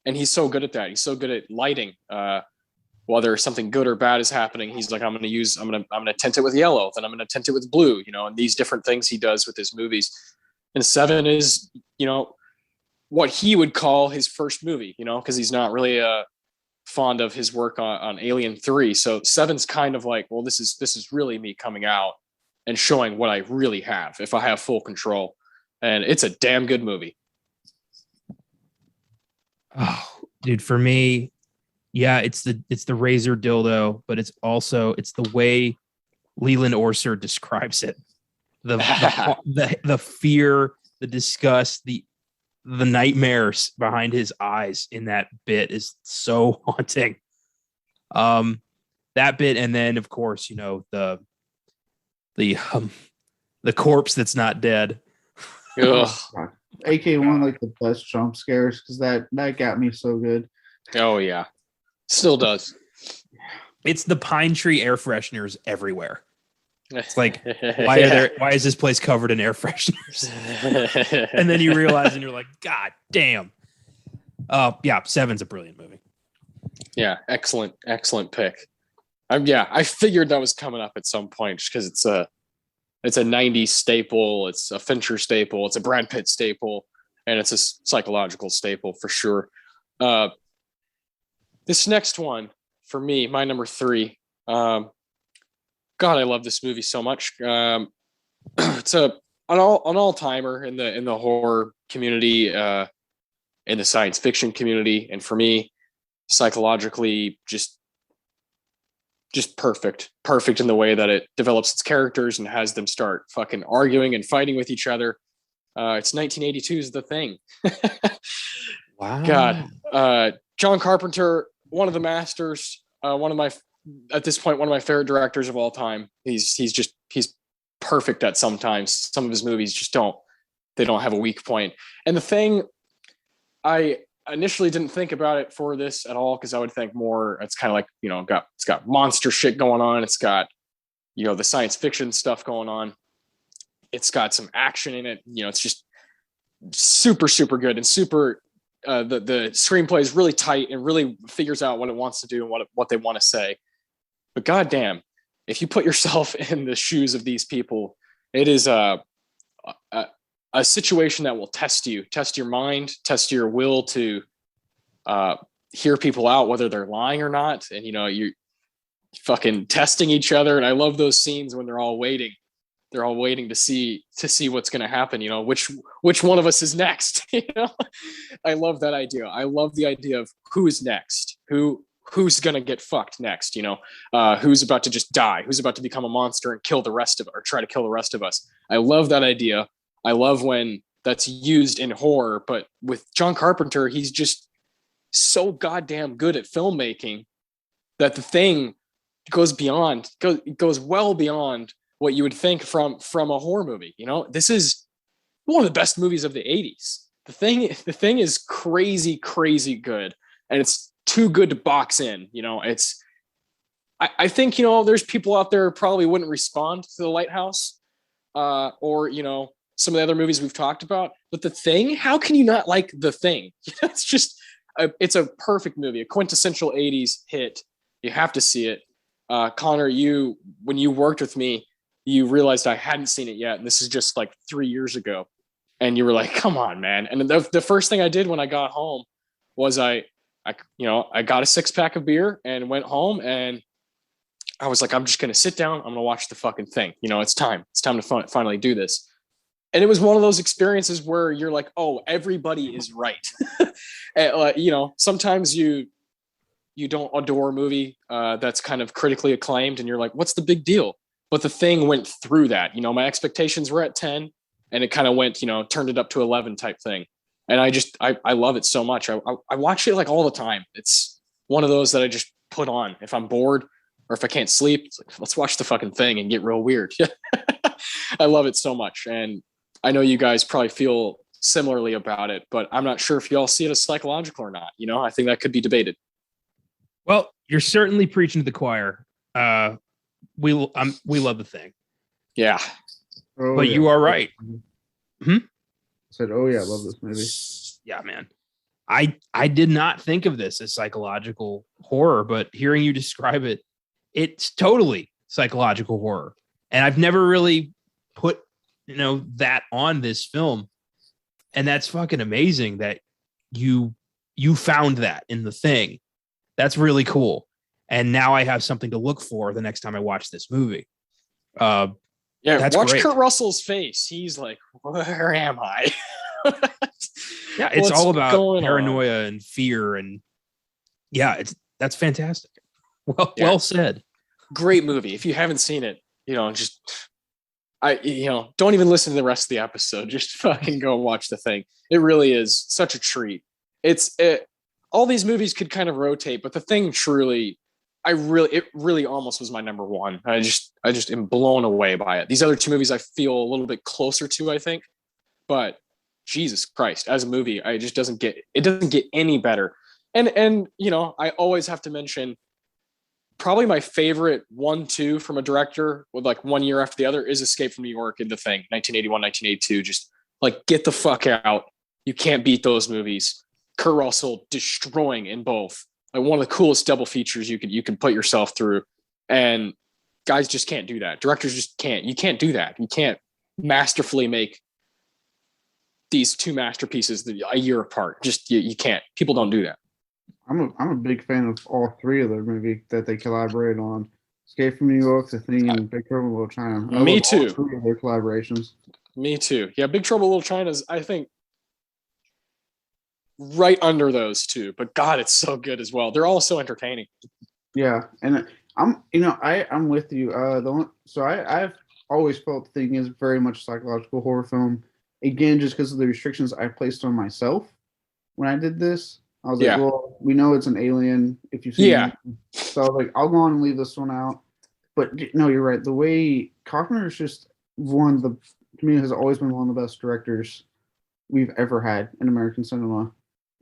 And he's so good at that. He's so good at lighting. Whether something good or bad is happening, he's like, I'm going to tint it with yellow, then I'm going to tint it with blue, you know, and these different things he does with his movies. And Seven is, you know, what he would call his first movie, you know, because he's not really fond of his work on Alien 3. So Seven's kind of like, well, this is really me coming out and showing what I really have if I have full control. And it's a damn good movie. Oh, dude, for me, yeah, it's the razor dildo, but it's the way Leland Orser describes it. The fear, the disgust, the nightmares behind his eyes in that bit is so haunting. That bit, and then of course, you know, the corpse that's not dead. AK1, like the best jump scares, because that got me so good. Oh yeah, still does. It's the pine tree air fresheners everywhere. It's like, why is this place covered in air fresheners? And then you realize, and you're like, God damn. Yeah, Seven's a brilliant movie. Yeah, excellent pick. I figured that was coming up at some point just because it's a 90s staple, it's a Fincher staple, it's a Brad Pitt staple, and it's a psychological staple for sure. This next one for me, my number 3. God, I love this movie so much. It's an all-timer in the horror community, in the science fiction community, and for me, psychologically, just perfect in the way that it develops its characters and has them start fucking arguing and fighting with each other. It's 1982's The Thing. Wow. God, John Carpenter, one of the masters, at this point, one of my favorite directors of all time. He's perfect at sometimes. Some of his movies just don't have a weak point. And The Thing, I initially didn't think about it for this at all, because I would think more, it's kind of like, you know, it's got monster shit going on. It's got, you know, the science fiction stuff going on. It's got some action in it. You know, it's just super, super good and super, the screenplay is really tight and really figures out what it wants to do and what they want to say. But goddamn, if you put yourself in the shoes of these people, it is a situation that will test your mind, test your will to hear people out, whether they're lying or not. And, you know, you're fucking testing each other. And I love those scenes when they're all waiting to see what's going to happen. You know, which one of us is next. You know, I love that idea. I love the idea of who's next, who's going to get fucked next, you know, who's about to just die, who's about to become a monster and kill the rest of, or try to kill the rest of us. I love that idea. I love when that's used in horror, but with John Carpenter, he's just so goddamn good at filmmaking that The Thing goes well beyond what you would think from a horror movie. You know, this is one of the best movies of the 80s. The Thing is crazy good, and it's too good to box in. You know, I think, you know, there's people out there who probably wouldn't respond to The Lighthouse, or, you know, some of the other movies we've talked about, but The Thing, how can you not like The Thing? It's just it's a perfect movie, a quintessential 80s hit. You have to see it. Connor, when you worked with me, you realized I hadn't seen it yet. And this is just like 3 years ago. And you were like, come on, man. And the first thing I did when I got home was I got a 6-pack of beer and went home, and I was like, I'm just going to sit down. I'm going to watch the fucking thing. It's time. It's time to finally do this. And it was one of those experiences where you're like, oh, everybody is right. And, sometimes you don't adore a movie that's kind of critically acclaimed, and you're like, what's the big deal? But the thing went through that. My expectations were at 10, and it kind of went, turned it up to 11 type thing. And I love it so much. I watch it like all the time. It's one of those that I just put on if I'm bored or if I can't sleep. It's like, let's watch the fucking thing and get real weird. I love it so much. And I know you guys probably feel similarly about it, but I'm not sure if you all see it as psychological or not. I think that could be debated. Well, you're certainly preaching to the choir. We love the thing. Yeah. Oh, but yeah. You are right. I said, oh yeah, I love this movie. Yeah, man. I did not think of this as psychological horror, but hearing you describe it, it's totally psychological horror. And I've never really put, that on this film. And that's fucking amazing that you found that in the thing. That's really cool. And now I have something to look for the next time I watch this movie. Yeah, that's watch great. Kurt Russell's face. He's like, where am I? Yeah, it's all about paranoia and fear, and that's fantastic. Well said. Great movie. If you haven't seen it, don't even listen to the rest of the episode. Just fucking go watch the thing. It really is such a treat. All these movies could kind of rotate, but the thing truly, it really almost was my number one. I just am blown away by it. These other two movies I feel a little bit closer to, I think, but Jesus Christ, as a movie, it doesn't get any better. And I always have to mention probably my favorite 1-2 from a director with like 1 year after the other is Escape from New York and The Thing, 1981, 1982. Just like, get the fuck out. You can't beat those movies. Kurt Russell destroying in both. Like one of the coolest double features you can put yourself through. And guys just can't do that. Directors just can't. You can't do that. You can't masterfully make these two masterpieces a year apart. Just you can't. People don't do that. I'm a big fan of all three of their movies that they collaborate on. Escape from New York, The Thing, and Big Trouble in Little China. Me too. All three of their collaborations. Me too. Yeah, Big Trouble in Little China is, I think, right under those two. But God, it's so good as well. They're all so entertaining. Yeah, and I'm with you. I've always felt The Thing is very much a psychological horror film. Again, just because of the restrictions I placed on myself when I did this. I was like, well, we know it's an alien if you've seen it. So I was like, I'll go on and leave this one out. But no, you're right. The way Carpenter is just to me, has always been one of the best directors we've ever had in American cinema.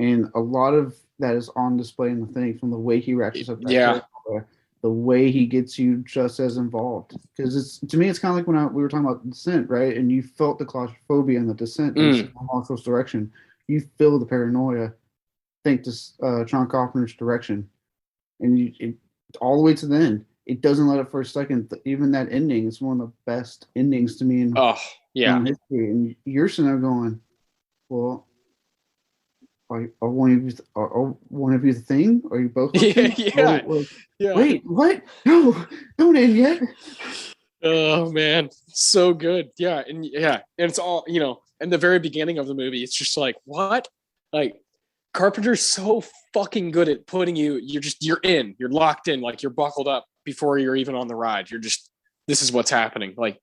And a lot of that is on display in The Thing, from the way he ratchets up that character, the way he gets you just as involved. Because to me, it's kind of like when we were talking about Descent, right? And you felt the claustrophobia and the descent in Marshall's direction. You feel the paranoia. Think to John Carpenter's direction, and all the way to the end, it doesn't let it for a second. Even that ending is one of the best endings to me in history. And you're sitting there going, "Well, are one of you the Thing? Are you both? Wait, what? No, don't end yet." Oh man, so good. Yeah, and it's all in the very beginning of the movie. It's just like, what, like. Carpenter's so fucking good at putting you're locked in, like you're buckled up before you're even on the ride. This is what's happening. Like,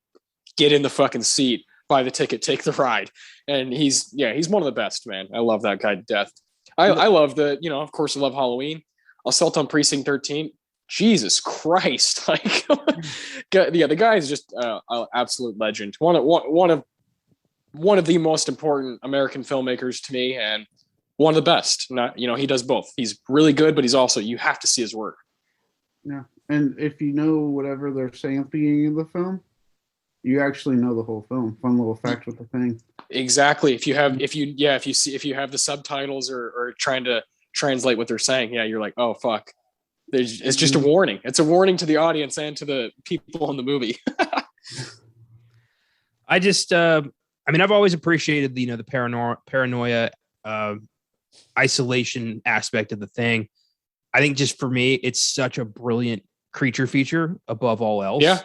get in the fucking seat, buy the ticket, take the ride. And he's one of the best, man. I love that guy to death. I love of course I love Halloween. Assault on Precinct 13. Jesus Christ. Like, the guy is just an absolute legend. One of the most important American filmmakers to me, and one of the best. He does both. He's really good, but he's also, you have to see his work. Yeah, and if you know whatever they're saying at the beginning of the film, you actually know the whole film. Fun little fact with The Thing. Exactly. If you have the subtitles or trying to translate what they're saying, yeah, you're like, oh fuck. It's just a warning. It's a warning to the audience and to the people in the movie. I just, I mean, I've always appreciated the paranoia, isolation aspect of the thing. I think just for me, it's such a brilliant creature feature above all else. Yeah.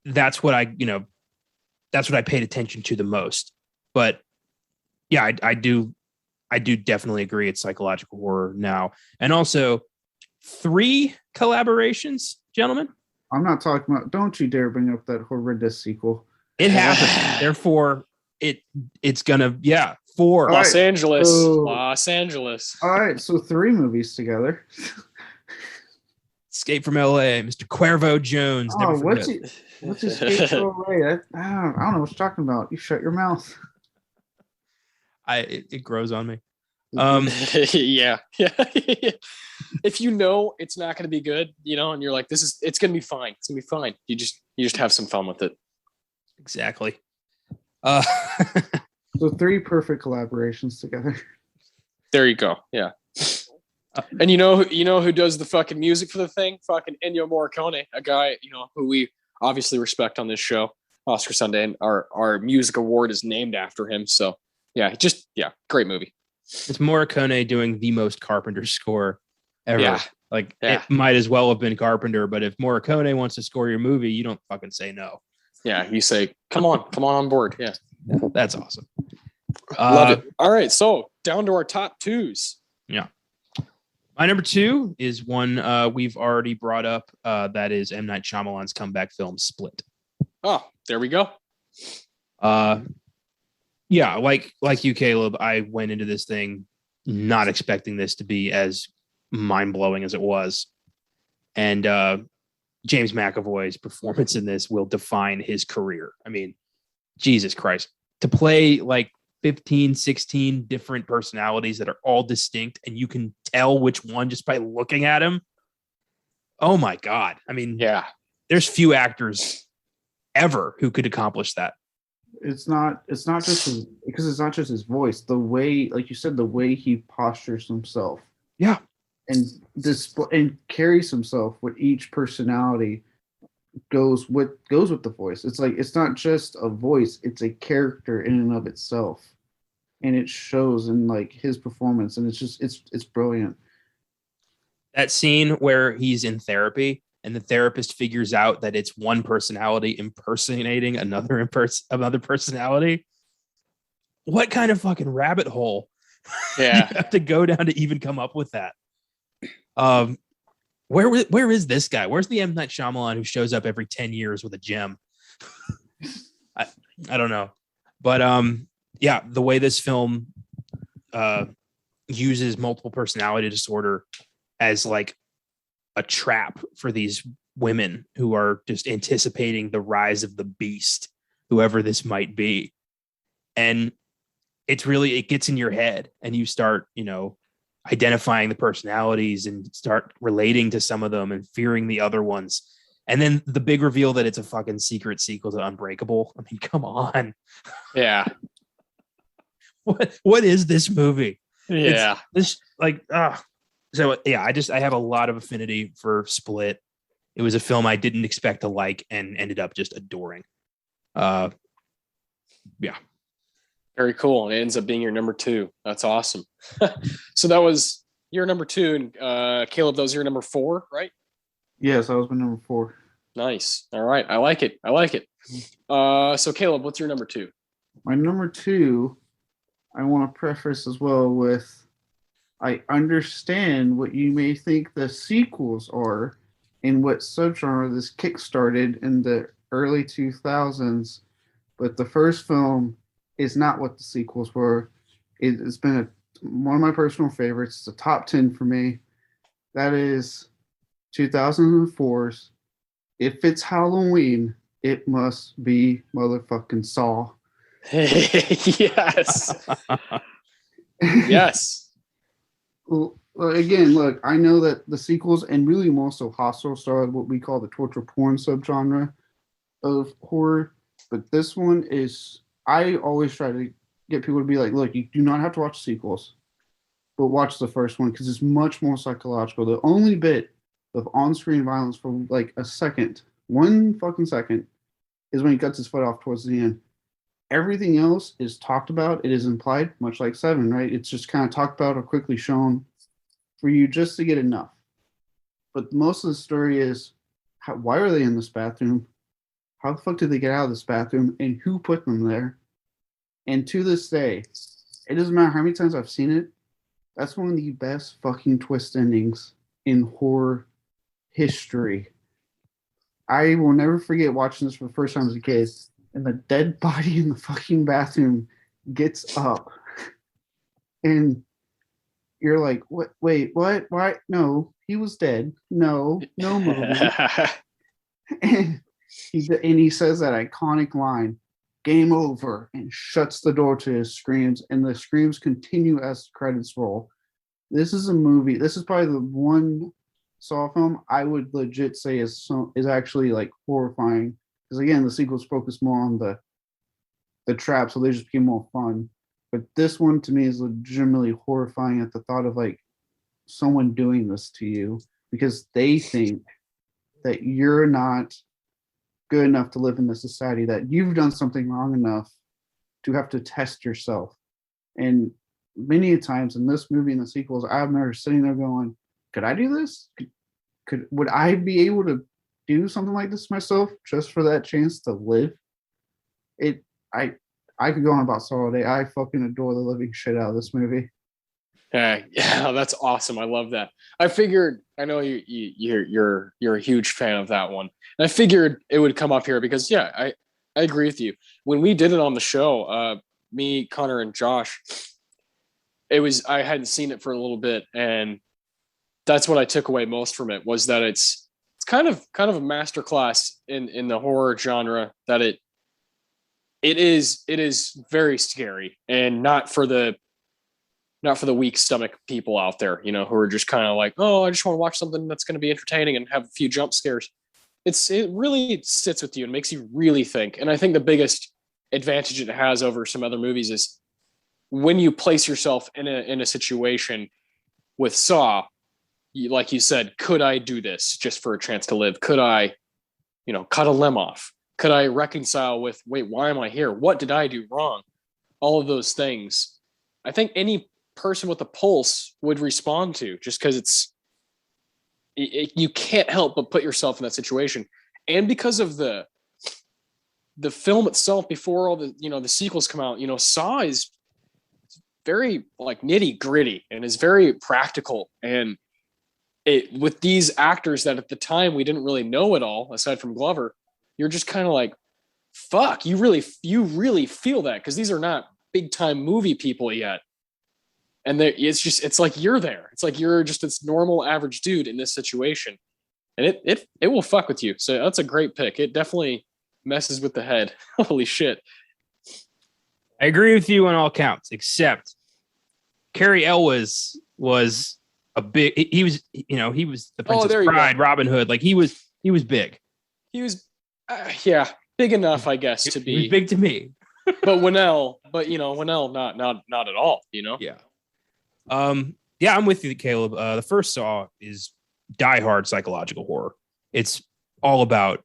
That's what I paid attention to the most. But yeah, I do definitely agree. It's psychological horror now. And also 3 collaborations, gentlemen. I'm not talking about, don't you dare bring up that horrendous sequel. It happened. Therefore, it's gonna, 4. Los Angeles. All right, so 3 movies together. Escape from LA, Mr. Cuervo Jones. Oh, what's Escape from LA? I don't know what you're talking about. You shut your mouth. It grows on me. Yeah. If you know it's not going to be good, and you're like, it's going to be fine. It's going to be fine. You just have some fun with it. Exactly. So 3 perfect collaborations together. There you go. Yeah. And you know who does the fucking music for the thing? Fucking Ennio Morricone, a guy, who we obviously respect on this show, Oscar Sunday, and our music award is named after him. So great movie. It's Morricone doing the most Carpenter score ever. Yeah. It might as well have been Carpenter, but if Morricone wants to score your movie, you don't fucking say no. Yeah, you say, come on board. Yeah. That's awesome. Love it. All right, so down to our top 2s. Yeah. My number 2 is one we've already brought up. That is M. Night Shyamalan's comeback film, Split. Oh, there we go. Yeah, like you, Caleb, I went into this thing not expecting this to be as mind-blowing as it was. And James McAvoy's performance in this will define his career. I mean, Jesus Christ. To play like 15, 16 different personalities that are all distinct and you can tell which one just by looking at him. Oh my God. I mean, there's few actors ever who could accomplish that. It's not just because it's not just his voice, the way, like you said, the way he postures himself. Yeah. And carries himself with each personality goes with the voice. It's like, it's not just a voice, it's a character in and of itself. And it shows in like his performance, and it's brilliant. That scene where he's in therapy and the therapist figures out that it's one personality impersonating another personality. What kind of fucking rabbit hole you have to go down to even come up with that? Where is this guy? Where's the M. Night Shyamalan who shows up every 10 years with a gem? I don't know. But the way this film uses multiple personality disorder as like a trap for these women who are just anticipating the rise of the beast, whoever this might be. And it gets in your head and you start, identifying the personalities and start relating to some of them and fearing the other ones. And then the big reveal that it's a fucking secret sequel to Unbreakable. I mean, come on. Yeah. What is this movie? Yeah. I have a lot of affinity for Split. It was a film I didn't expect to like and ended up just adoring. Yeah. Very cool. It ends up being your number 2. That's awesome. So that was your number 2, and Caleb, that was your number 4, right? Yes, that was my number 4. Nice. All right. I like it. So Caleb, what's your number 2? My number 2, I want to preface as well with, I understand what you may think the sequels are and what subgenre this kickstarted in the early 2000s, but the first film is not what the sequels were. It's been one of my personal favorites. It's a top 10 for me. That is 2004's If It's Halloween, It Must Be Motherfucking Saw. Yes. Yes. Well, again, look, I know that the sequels and really more so Hostel started what we call the torture porn subgenre of horror, but this one is, I always try to get people to be like, look, you do not have to watch sequels. but watch the first one because it's much more psychological. The only bit of on-screen violence for like a second, 1 fucking second, is when he cuts his foot off towards the end. Everything else is talked about. It is implied, much like Seven, right? It's just kind of talked about or quickly shown for you just to get enough. But most of the story is, why are they in this bathroom? How the fuck did they get out of this bathroom? And who put them there? And to this day, it doesn't matter how many times I've seen it, that's one of the best fucking twist endings in horror history. I will never forget watching this for the first time as a kid, and the dead body in the fucking bathroom gets up. And you're like, what? Wait, what? Why? No, he was dead. No movie. And he says that iconic line, "Game over," and shuts the door to his screams, and the screams continue as the credits roll. This is a movie. This is probably the one Saw film I would legit say is actually like horrifying, because again, the sequels focus more on the trap, so they just became more fun. But this one to me is legitimately horrifying at the thought of like someone doing this to you because they think that you're not good enough to live in this society, that you've done something wrong enough to have to test yourself. And many times in this movie and the sequels, I remember sitting there going, could I do this? Would I be able to do something like this myself just for that chance to live? I could go on about Saw all day. I fucking adore the living shit out of this movie. Yeah, that's awesome. I love that. I figured, I know you're a huge fan of that one. And I figured it would come up here because I agree with you. When we did it on the show, me, Connor, and Josh, I hadn't seen it for a little bit, and that's what I took away most from it, was that it's kind of a masterclass in the horror genre, that it is very scary, and not for the weak stomach people out there, who are just kind of like, oh, I just want to watch something that's going to be entertaining and have a few jump scares. It really sits with you and makes you really think. And I think the biggest advantage it has over some other movies is when you place yourself in a situation with Saw, like you said, could I do this just for a chance to live? Could I, cut a limb off? Could I reconcile with, wait, why am I here? What did I do wrong? All of those things. I think any person with a pulse would respond to, just because you can't help but put yourself in that situation. And because of the film itself, before all the, the sequels come out, Saw is very like nitty gritty and is very practical. And with these actors that at the time we didn't really know at all, aside from Glover, you're just kind of like, fuck, you really feel that, because these are not big time movie people yet. And it's like you're there. It's like you're just this normal average dude in this situation. And it will fuck with you. So that's a great pick. It definitely messes with the head. Holy shit. I agree with you on all counts, except Cary Elwes was a big, he was the Princess Bride, Robin Hood. Like he was big. He was, big enough, I guess, to be. He was big to me. But Winnell, not at all, Yeah. I'm with you, Caleb. The first Saw is diehard psychological horror. It's all about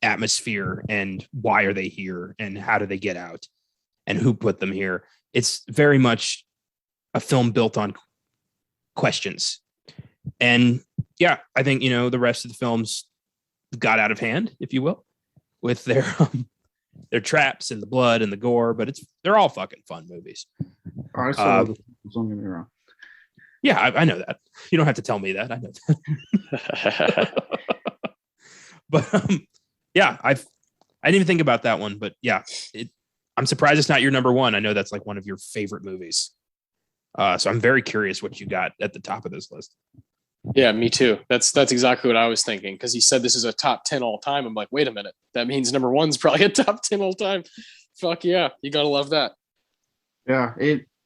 atmosphere and why are they here and how do they get out and who put them here. It's very much a film built on questions. And I think, the rest of the films got out of hand, if you will, with their traps and the blood and the gore, but they're all fucking fun movies. I saw the films, don't get me wrong. Yeah, I know that. You don't have to tell me that. I know that. But I didn't even think about that one. But I'm surprised it's not your number one. I know that's like one of your favorite movies. So I'm very curious what you got at the top of this list. Yeah, me too. That's exactly what I was thinking, because he said this is a top 10 all time. I'm like, wait a minute. That means number one's probably a top 10 all time. Fuck yeah. You got to love that. Yeah,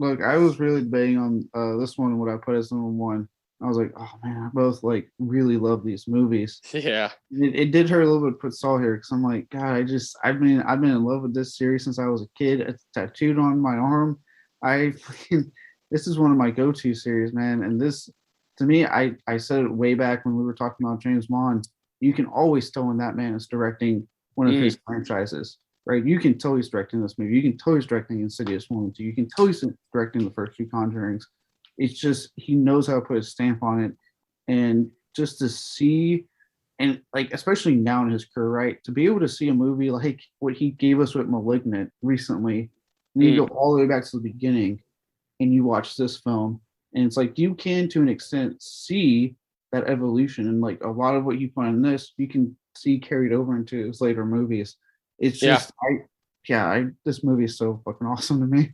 look, I was really debating on this one, what I put as number one. I was like, oh man, I both like really love these movies. Yeah. It did hurt a little bit to put Saw here, because I'm like, God, I've been in love with this series since I was a kid. It's tattooed on my arm. this is one of my go-to series, man. And this, to me, I said it way back when we were talking about James Wan. You can always tell when that man is directing one of his franchises, right? You can tell he's directing this movie. You can tell he's directing Insidious 1 and 2. You can tell he's directing the first two Conjurings. It's just, he knows how to put his stamp on it. And just to see, and like, especially now in his career, right? To be able to see a movie like what he gave us with Malignant recently, and you go all the way back to the beginning and you watch this film, and it's like you can, to an extent, see that evolution. And like a lot of what you find in this, you can see carried over into his later movies. It's just, this movie is so fucking awesome to me.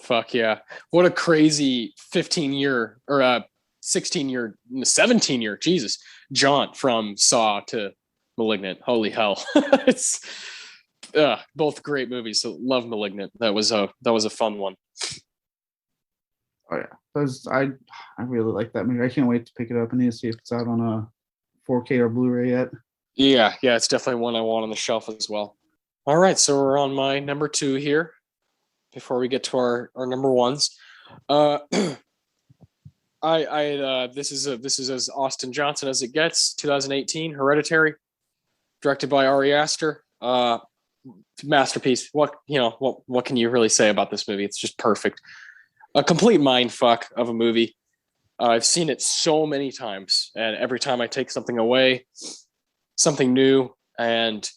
Fuck yeah. What a crazy 15-year or 16-year, 17-year, Jesus, jaunt from Saw to Malignant. Holy hell. It's both great movies. So love Malignant. That was a fun one. Oh yeah. Because I really like that movie. I can't wait to pick it up. I need to see if it's out on a 4K or Blu-ray yet. Yeah, it's definitely one I want on the shelf as well. All right, so we're on my number 2 here before we get to our number ones. This is as Austin Johnson as it gets. 2018, Hereditary, directed by Ari Aster. Masterpiece. What can you really say about this movie? It's just perfect. A complete mind fuck of a movie. I've seen it so many times, and every time I take something away, something new, and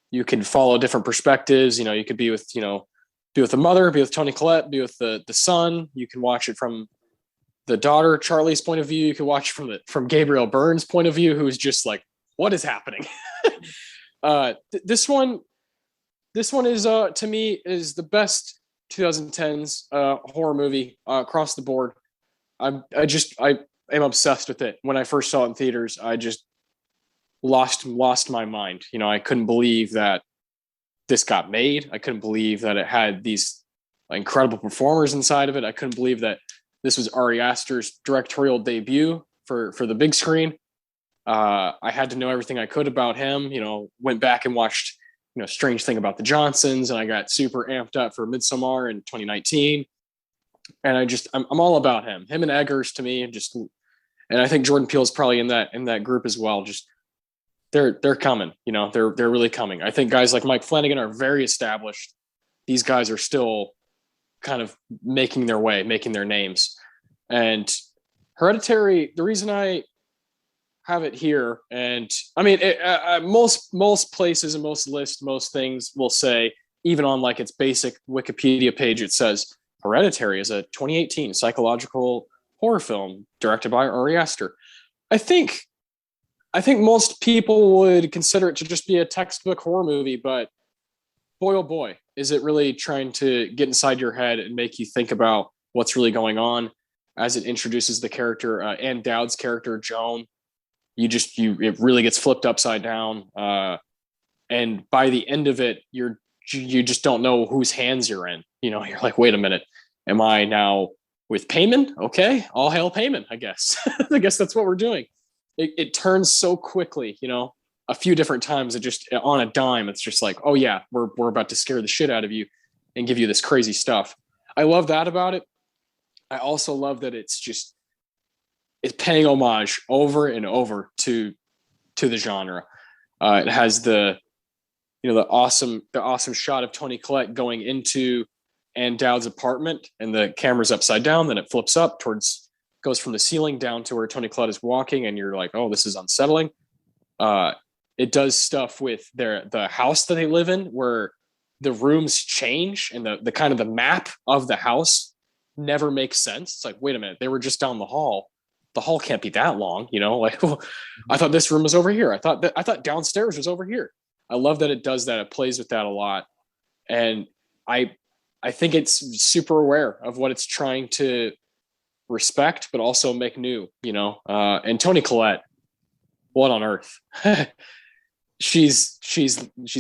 you can follow different perspectives. You could be with the mother, be with Toni Collette, be with the son. You can watch it from the daughter Charlie's point of view. You can watch from Gabriel Byrne's point of view, who's just like, what is happening? This one is to me is the best 2010s horror movie across the board. I am obsessed with it. When I first saw it in theaters, I just lost my mind. I couldn't believe that this got made. I couldn't believe that it had these incredible performers inside of it. I couldn't believe that this was Ari Aster's directorial debut for the big screen. I had to know everything I could about him. Went back and watched Strange Thing About the Johnsons, and I got super amped up for Midsommar in 2019. And I'm all about him and Eggers to me, and I think Jordan Peele's probably in that group as well. Just they're coming, they're really coming. I think guys like Mike Flanagan are very established. These guys are still kind of making their way, making their names. And Hereditary, the reason I have it here, and I mean, most places and most lists, most things will say, even on like its basic Wikipedia page, it says Hereditary is a 2018 psychological horror film directed by Ari Aster. I think most people would consider it to just be a textbook horror movie, but boy, oh boy, is it really trying to get inside your head and make you think about what's really going on as it introduces the character, Ann Dowd's character, Joan. It really gets flipped upside down. And by the end of it, you just don't know whose hands you're in. You're like, wait a minute, am I now with Payman? Okay, all hail Payman, I guess. I guess that's what we're doing. It turns so quickly, a few different times. It just on a dime. It's just like, oh yeah, we're about to scare the shit out of you and give you this crazy stuff. I love that about it. I also love that it's paying homage over and over to the genre. It has the awesome shot of Toni Collette going into Ann Dowd's apartment, and the camera's upside down. Then it flips up goes from the ceiling down to where Toni Collette is walking, and you're like, oh, this is unsettling. It does stuff with the house that they live in, where the rooms change, and the kind of the map of the house never makes sense. It's like, wait a minute, they were just down the hall. The hall can't be that long, like, I thought this room was over here. I thought downstairs was over here. I love that it does that. It plays with that a lot. And I think it's super aware of what it's trying to respect, but also make new, and Toni Collette, what on earth? she's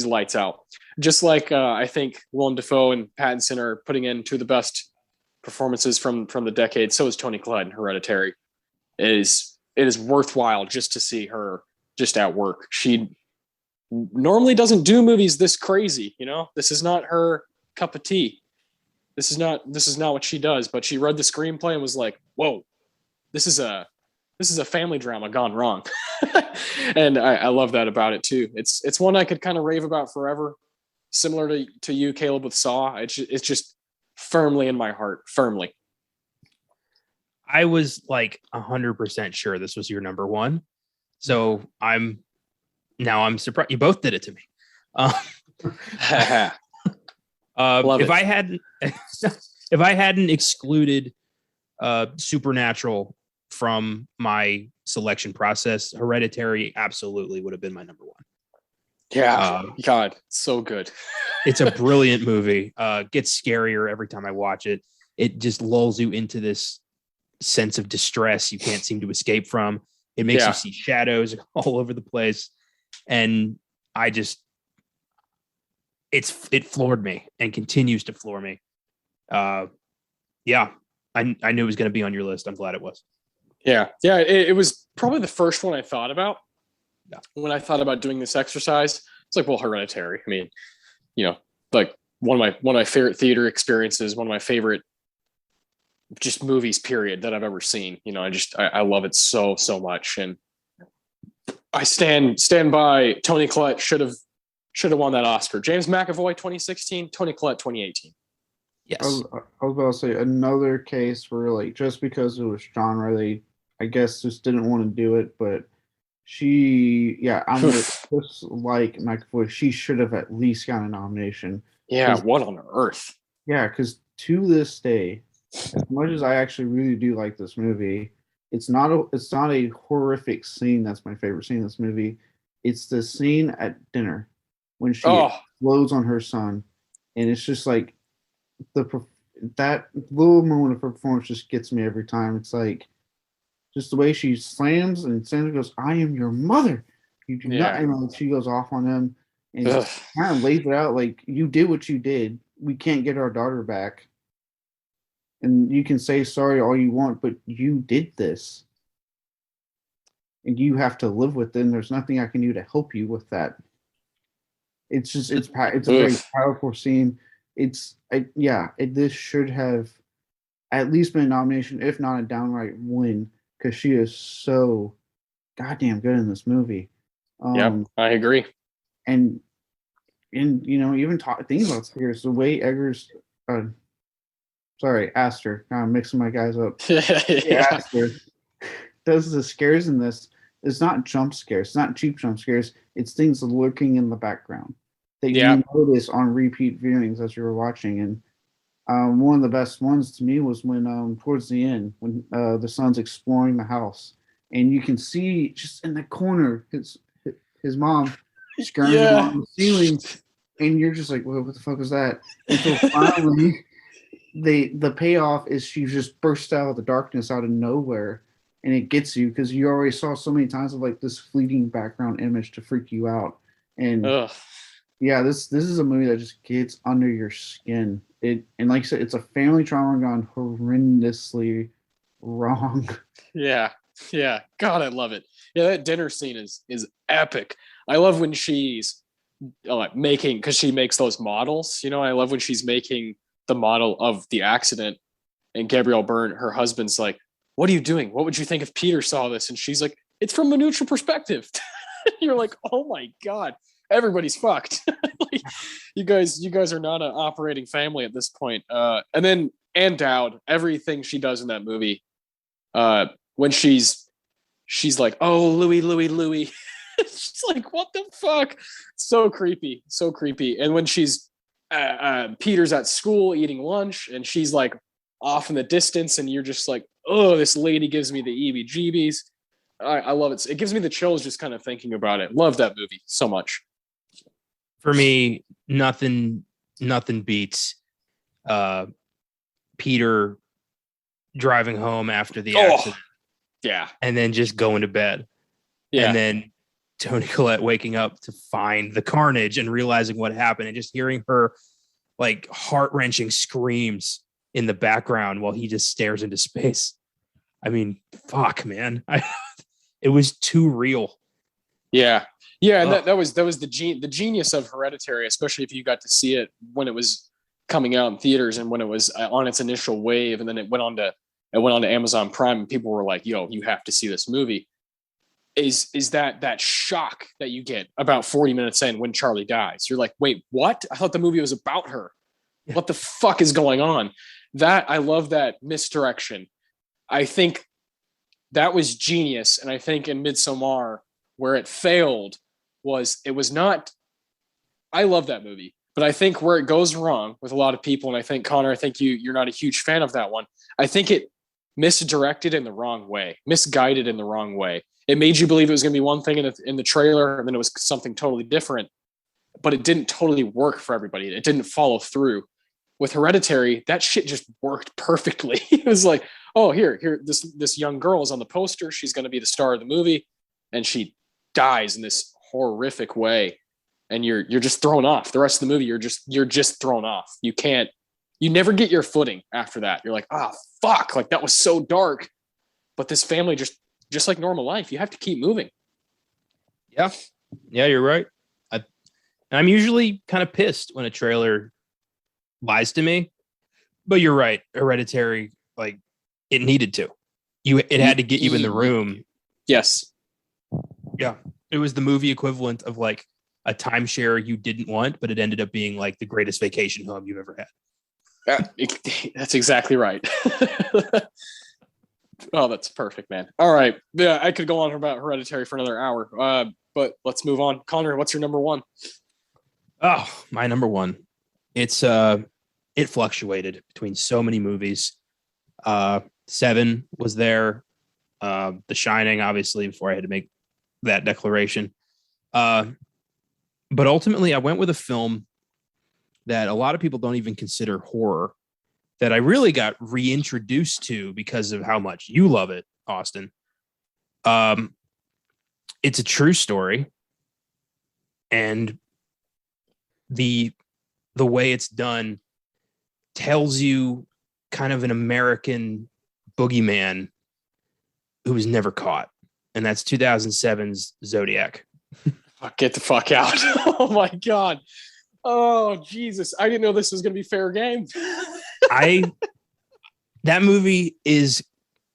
lights out. Just like I think Willem Dafoe and Pattinson are putting in two of the best performances from the decade. So is Toni Collette in Hereditary. It is worthwhile just to see her just at work. She normally doesn't do movies this crazy, This is not her cup of tea. this is not what she does. But she read the screenplay and was like, whoa, this is a family drama gone wrong. And I love that about it too. It's one I could kind of rave about forever. Similar to you, Caleb, with Saw. It's just firmly in my heart, firmly. I was like 100% sure this was your number one. So I'm surprised you both did it to me. If I hadn't excluded Supernatural from my selection process, Hereditary absolutely would have been my number one. Yeah, God, so good. It's a brilliant movie. Gets scarier every time I watch it. It just lulls you into this sense of distress you can't seem to escape from. It makes you see shadows all over the place, and it floored me and continues to floor me. I knew it was going to be on your list. I'm glad it was. It was probably the first one I thought about when I thought about doing this exercise. It's like, well, Hereditary. I mean, like one of my favorite theater experiences, one of my favorite just movies, period, that I've ever seen. I love it so much, and I stand by. Toni Collette should have won that Oscar. James McAvoy 2016, Toni Collette 2018. Yes. I was about to say another case where, like, just because it was genre, they, I guess, just didn't want to do it. But I'm just like McAvoy. She should have at least gotten a nomination. Yeah, what on earth? Yeah, because to this day, as much as I actually really do like this movie, it's not a horrific scene that's my favorite scene in this movie. It's the scene at dinner when she explodes on her son, and it's just like that little moment of her performance just gets me every time. It's like just the way she slams, and Sandra goes, "I am your mother. You do not." And she goes off on him and kind of lays it out like, "You did what you did. We can't get our daughter back. And you can say sorry all you want, but you did this. And you have to live with it, and there's nothing I can do to help you with that." It's a very powerful scene. This should have at least been a nomination, if not a downright win, because she is so goddamn good in this movie. I agree. And even thinking about scares, the way Eggers, Aster. Now I'm mixing my guys up. Aster does the scares in this. It's not jump scares. It's not cheap jump scares. It's things lurking in the background that you notice on repeat viewings as you were watching. And one of the best ones to me was when towards the end, when the son's exploring the house, and you can see just in the corner his mom scurrying on the ceiling, and you're just like, well, what the fuck was that? Until finally the payoff is she just bursts out of the darkness out of nowhere, and it gets you because you already saw so many times of like this fleeting background image to freak you out. And this is a movie that just gets under your skin. And like I said, it's a family trauma gone horrendously wrong. Yeah. God, I love it. Yeah, that dinner scene is epic. I love when she's making, because she makes those models. I love when she's making the model of the accident, and Gabrielle Byrne, her husband's like, "What are you doing? What would you think if Peter saw this?" And she's like, "It's from a neutral perspective." You're like, oh my God, everybody's fucked. Like, you guys are not an operating family at this point. And then Ann Dowd, everything she does in that movie, when she's like, "Oh, Louie." She's like, what the fuck? So creepy. And when she's Peter's at school eating lunch, and she's like off in the distance, and you're just like, oh, this lady gives me the EBGBs. I love it. It gives me the chills just kind of thinking about it. Love that movie so much. For me, nothing beats Peter driving home after the accident. Yeah. And then just going to bed. Yeah. And then Toni Collette waking up to find the carnage and realizing what happened, and just hearing her like heart-wrenching screams in the background while he just stares into space. I mean, fuck, man. It was too real. Yeah. And that was the genius of Hereditary, especially if you got to see it when it was coming out in theaters and when it was on its initial wave, and then it went on to Amazon Prime, and people were like, "Yo, you have to see this movie." Is that shock that you get about 40 minutes in when Charlie dies? You're like, "Wait, what? I thought the movie was about her. Yeah. What the fuck is going on?" That I love that misdirection. I think that was genius, and I think in Midsommar where it failed was it was not. I love that movie, but I think where it goes wrong with a lot of people, and I think Connor, I think you're not a huge fan of that one. I think it misdirected in the wrong way, misguided in the wrong way. It made you believe it was going to be one thing in the trailer, and then it was something totally different. But it didn't totally work for everybody. It didn't follow through. With Hereditary, that shit just worked perfectly. It was like, oh, here, this young girl is on the poster. She's going to be the star of the movie, and she dies in this horrific way, and you're just thrown off. The rest of the movie, you're just thrown off. You never get your footing after that. You're like, fuck, like that was so dark. But this family just like normal life, you have to keep moving. Yeah, you're right. I'm usually kind of pissed when a trailer lies to me, but you're right. Hereditary, like it needed to. It had to get you in the room. Yes. Yeah, it was the movie equivalent of like a timeshare you didn't want, but it ended up being like the greatest vacation home you've ever had. That's exactly right. Oh, that's perfect, man. All right. Yeah, I could go on about Hereditary for another hour, but let's move on. Connor, what's your number one? Oh, my number one. It fluctuated between so many movies. Seven was there. The Shining, obviously, before I had to make that declaration. But ultimately, I went with a film that a lot of people don't even consider horror, that I really got reintroduced to because of how much you love it, Austin. It's a true story, and the way it's done tells you kind of an American boogeyman who was never caught, and that's 2007's Zodiac. Get the fuck out. Oh my God. Oh Jesus. I didn't know this was going to be fair game. That movie is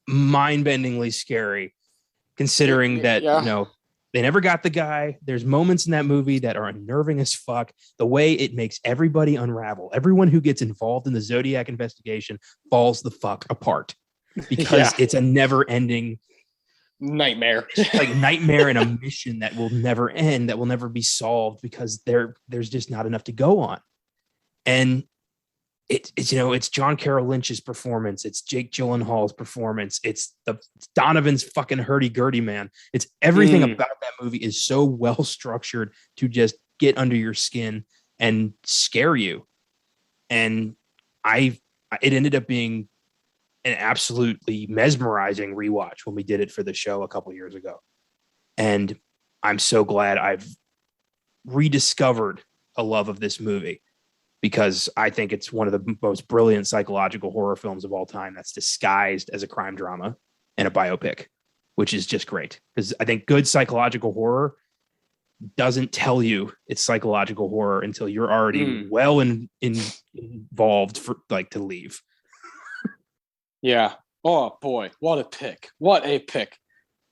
mind-bendingly scary, considering that, they never got the guy. There's moments in that movie that are unnerving as fuck. The way it makes everybody unravel. Everyone who gets involved in the Zodiac investigation falls the fuck apart because it's a never-ending nightmare. Like nightmare and a mission that will never end, that will never be solved because there's just not enough to go on. And it's John Carroll Lynch's performance. It's Jake Gyllenhaal's performance. It's Donovan's fucking hurdy-gurdy, man. It's everything about that movie is so well structured to just get under your skin and scare you. And it ended up being an absolutely mesmerizing rewatch when we did it for the show a couple years ago. And I'm so glad I've rediscovered a love of this movie, because I think it's one of the most brilliant psychological horror films of all time that's disguised as a crime drama and a biopic, which is just great. Because I think good psychological horror doesn't tell you it's psychological horror until you're already well involved for like to leave. Yeah. Oh boy, what a pick! What a pick!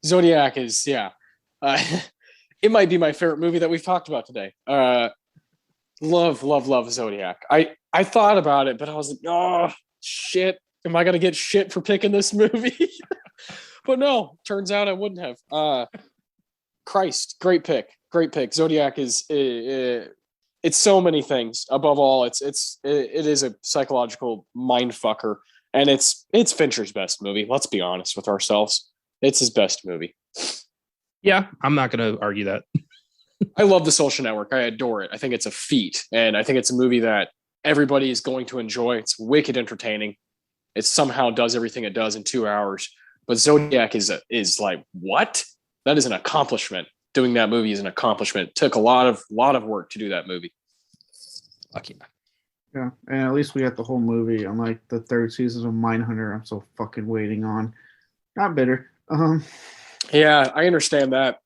Zodiac is it might be my favorite movie that we've talked about today. Love Zodiac. I thought about it, but I was like, oh shit, am I gonna get shit for picking this movie? But no, turns out I wouldn't have. Christ, great pick. Zodiac is it's so many things. Above all, it is a psychological mind fucker, and it's Fincher's best movie. Let's be honest with ourselves. It's his best movie. Yeah, I'm not gonna argue that. I love The Social Network. I adore it. I think it's a feat, and I think it's a movie that everybody is going to enjoy. It's wicked entertaining. It somehow does everything it does in 2 hours. But Zodiac is like, what? That is an accomplishment. Doing that movie is an accomplishment. It took a lot of work to do that movie. Lucky. Yeah, and at least we got the whole movie. Unlike the third season of Mindhunter, I'm so fucking waiting on. Not bitter. Yeah, I understand that.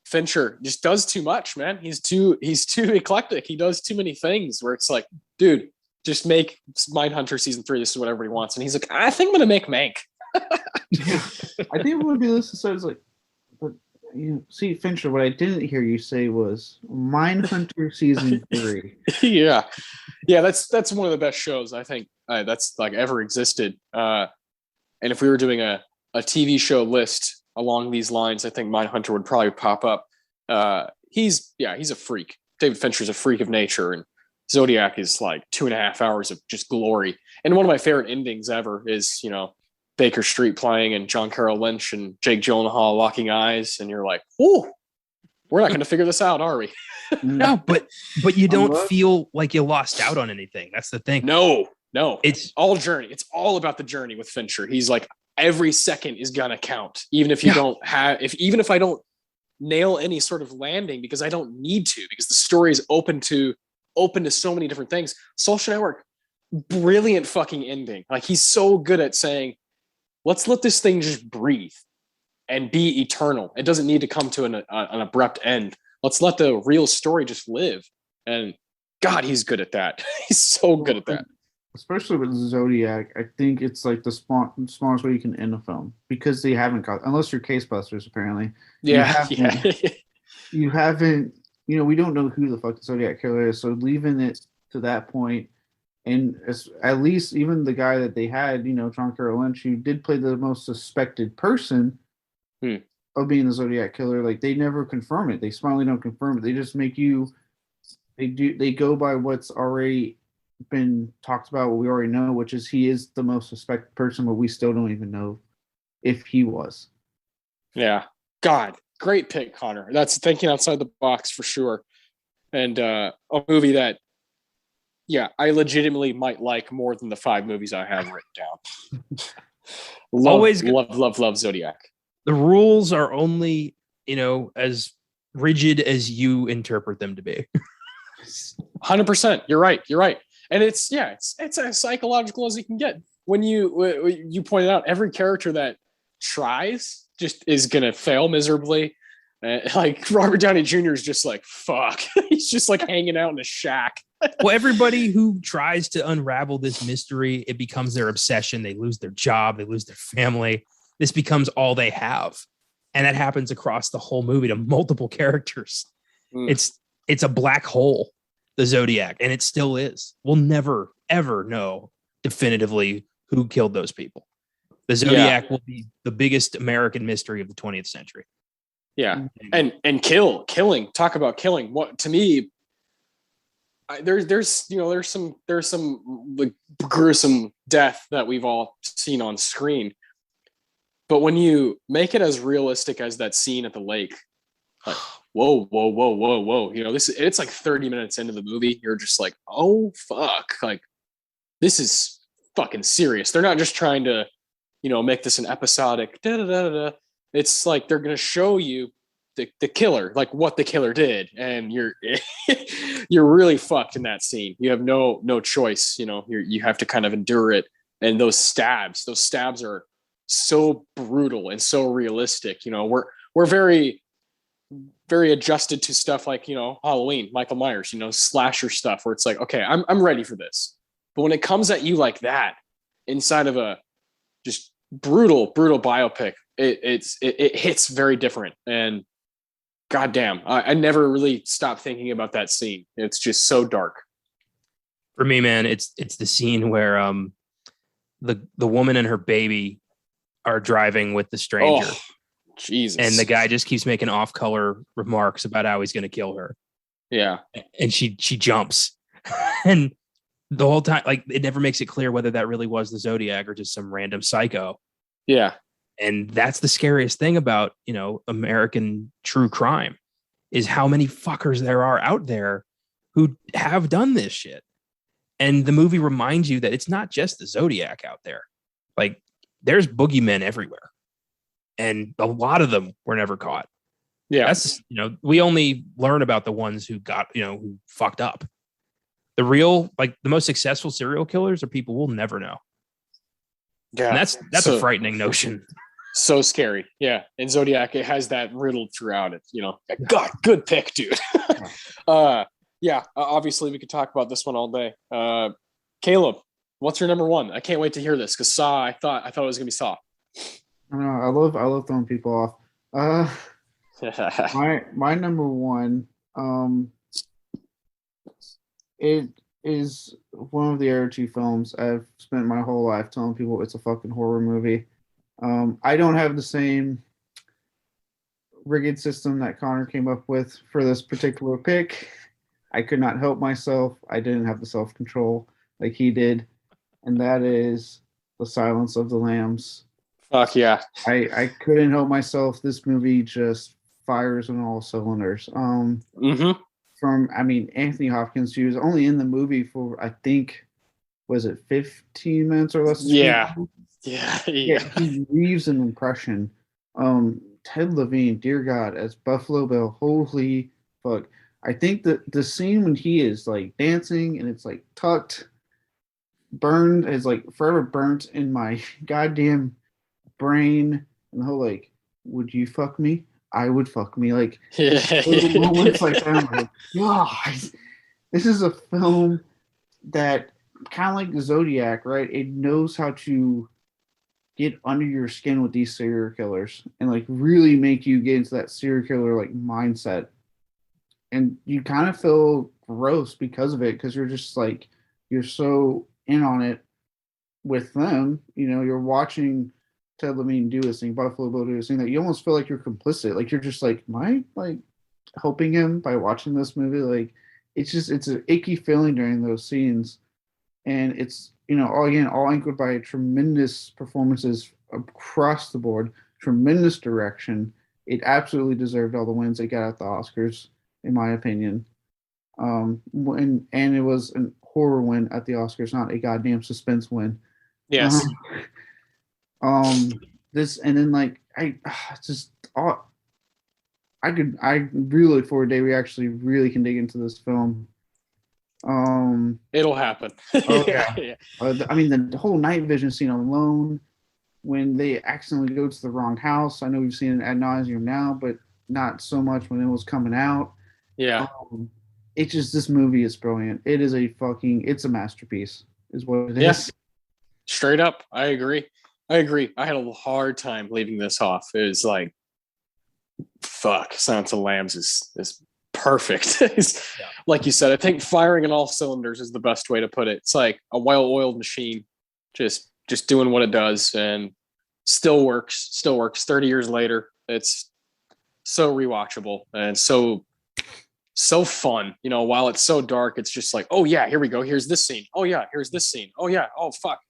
Fincher just does too much, man. He's too eclectic. He does too many things where it's like, dude, just make Mindhunter season 3. This is what everybody wants. And he's like, I think I'm gonna make Mank. I think it would be listening. So it's like, but see, Fincher, what I didn't hear you say was Mindhunter season 3. Yeah, that's one of the best shows I think that's like ever existed. And if we were doing a TV show list along these lines, I think Mindhunter would probably pop up. He's a freak. David Fincher's a freak of nature, and Zodiac is like 2.5 hours of just glory. And one of my favorite endings ever is, Baker Street playing and John Carroll Lynch and Jake Gyllenhaal locking eyes, and you're like, "Ooh, we're not going to figure this out, are we?" No, but you don't feel like you lost out on anything. That's the thing. No, it's all journey. It's all about the journey with Fincher. He's like, every second is gonna count, even if you don't have, even if I don't nail any sort of landing, because I don't need to, because the story is open to so many different things. Social Network, brilliant fucking ending. Like, he's so good at saying, let's let this thing just breathe and be eternal. It doesn't need to come to an abrupt end. Let's let the real story just live. And God, he's good at that. He's so good at that. Especially with Zodiac, I think it's like the smallest way you can end a film, because they haven't got, unless you're Case Busters, apparently. Yeah. You haven't, we don't know who the fuck the Zodiac killer is. So leaving it to that point, and at least even the guy that they had, John Carroll Lynch, who did play the most suspected person of being the Zodiac killer, like, they never confirm it. They smiley don't confirm it. They just make you, they go by what's already been talked about, what we already know, which is he is the most suspected person, but we still don't even know if he was. Yeah. God, great pick, Connor. That's thinking outside the box for sure. And a movie that, I legitimately might like more than the 5 movies I have written down. love Zodiac. The rules are only, as rigid as you interpret them to be. 100%. You're right. And it's as psychological as you can get. When you pointed out, every character that tries just is gonna fail miserably. Like, Robert Downey Jr. is just like, fuck. He's just like hanging out in a shack. Well, everybody who tries to unravel this mystery, it becomes their obsession. They lose their job. They lose their family. This becomes all they have. And that happens across the whole movie to multiple characters. It's a black hole, the Zodiac, and it still is. We'll never, ever know definitively who killed those people. The Zodiac will be the biggest American mystery of the 20th century. Yeah. And killing. Talk about killing. What, to me, there's some like gruesome death that we've all seen on screen. But when you make it as realistic as that scene at the lake, like, whoa. It's like 30 minutes into the movie. You're just like, oh, fuck. Like, this is fucking serious. They're not just trying to, make this an episodic da-da-da-da-da. It's like they're going to show you the killer, like what the killer did. And you're really fucked in that scene. You have no choice. You have to kind of endure it. And those stabs are so brutal and so realistic. We're very, very adjusted to stuff like, Halloween, Michael Myers, slasher stuff, where it's like, okay, I'm ready for this. But when it comes at you like that, inside of a just brutal biopic, it hits very different. And goddamn, I never really stopped thinking about that scene. It's just so dark. For me, man, it's the scene where the woman and her baby are driving with the stranger. Oh, Jesus. And the guy just keeps making off-color remarks about how he's going to kill her. Yeah. And she jumps. And the whole time, like, it never makes it clear whether that really was the Zodiac or just some random psycho. Yeah. And that's the scariest thing about, American true crime, is how many fuckers there are out there who have done this shit. And the movie reminds you that it's not just the Zodiac out there. Like, there's boogeymen everywhere. And a lot of them were never caught. Yeah. That's, we only learn about the ones who got, who fucked up. The real, like, the most successful serial killers are people we'll never know. Yeah. And that's a frightening notion. So scary. Yeah. And Zodiac, it has that riddled throughout it, God, good pick, dude. Obviously we could talk about this one all day. Caleb, what's your number one? I can't wait to hear this because Saw. I thought it was gonna be Saw. I don't know. I love throwing people off. My number one. It is one of the other two films I've spent my whole life telling people it's a fucking horror movie. I don't have the same rigged system that Connor came up with for this particular pick. I could not help myself. I didn't have the self-control like he did. And that is The Silence of the Lambs. Fuck yeah. I couldn't help myself. This movie just fires on all cylinders. Anthony Hopkins, he was only in the movie for, I think, was it 15 minutes or less? Yeah. He leaves an impression. Ted Levine, dear God, as Buffalo Bill, holy fuck. I think that the scene when he is like dancing and it's like tucked, burned, is like forever burnt in my goddamn brain, and the whole like, would you fuck me? I would fuck me. Like little moments like that. I'm like, God, this is a film that kind of like Zodiac, right? It knows how to get under your skin with these serial killers and like really make you get into that serial killer like mindset. And you kind of feel gross because of it, because you're just like, you're so in on it with them. You know, you're watching Ted Levine do this thing, Buffalo Bill do this thing, that you almost feel like you're complicit. Like you're just like, am I like helping him by watching this movie? Like it's an icky feeling during those scenes. And it's, you know, all anchored by tremendous performances across the board, tremendous direction. It absolutely deserved all the wins it got at the Oscars, in my opinion. And it was a horror win at the Oscars, not a goddamn suspense win. Yes. This, and then like I really look forward to a day we actually really can dig into this film. It'll happen. Yeah. The whole night vision scene alone, when they accidentally go to the wrong house. I know we've seen it ad nauseum now, but not so much when it was coming out. Yeah. It's just, this movie is brilliant. It's a masterpiece, is what it is. Straight up, I agree. I had a hard time leaving this off. It was like, fuck, Silence of the Lambs is perfect. Like you said, I think firing on all cylinders is the best way to put it. It's like a well-oiled machine, just doing what it does, and still works 30 years later. It's so rewatchable and so fun. You know, while it's so dark, it's just like, oh yeah, here we go, here's this scene, oh yeah, here's this scene, oh yeah, oh fuck.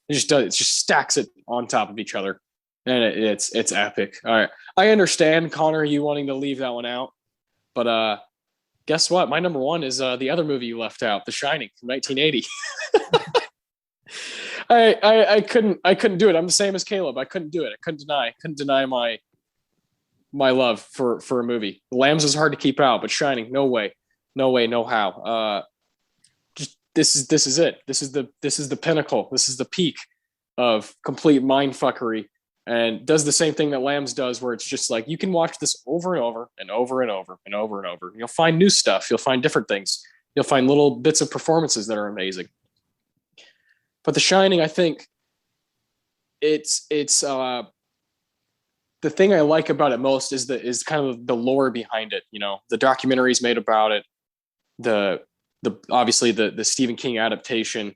It just stacks it on top of each other, and it's epic. All right, I understand, Connor, you wanting to leave that one out, but guess what? My number one is the other movie you left out, The Shining from 1980. I couldn't do it. I'm the same as Caleb. I couldn't do it. I couldn't deny my love for a movie. Lambs is hard to keep out, but Shining, no way, no how. This is it. This is the pinnacle. This is the peak of complete mind fuckery, and does the same thing that Lambs does, where it's just like, you can watch this over and over and over and over and over and over. You'll find new stuff. You'll find different things. You'll find little bits of performances that are amazing. But The Shining, I think it's the thing I like about it most is kind of the lore behind it. You know, the documentaries made about it, the obviously the Stephen King adaptation,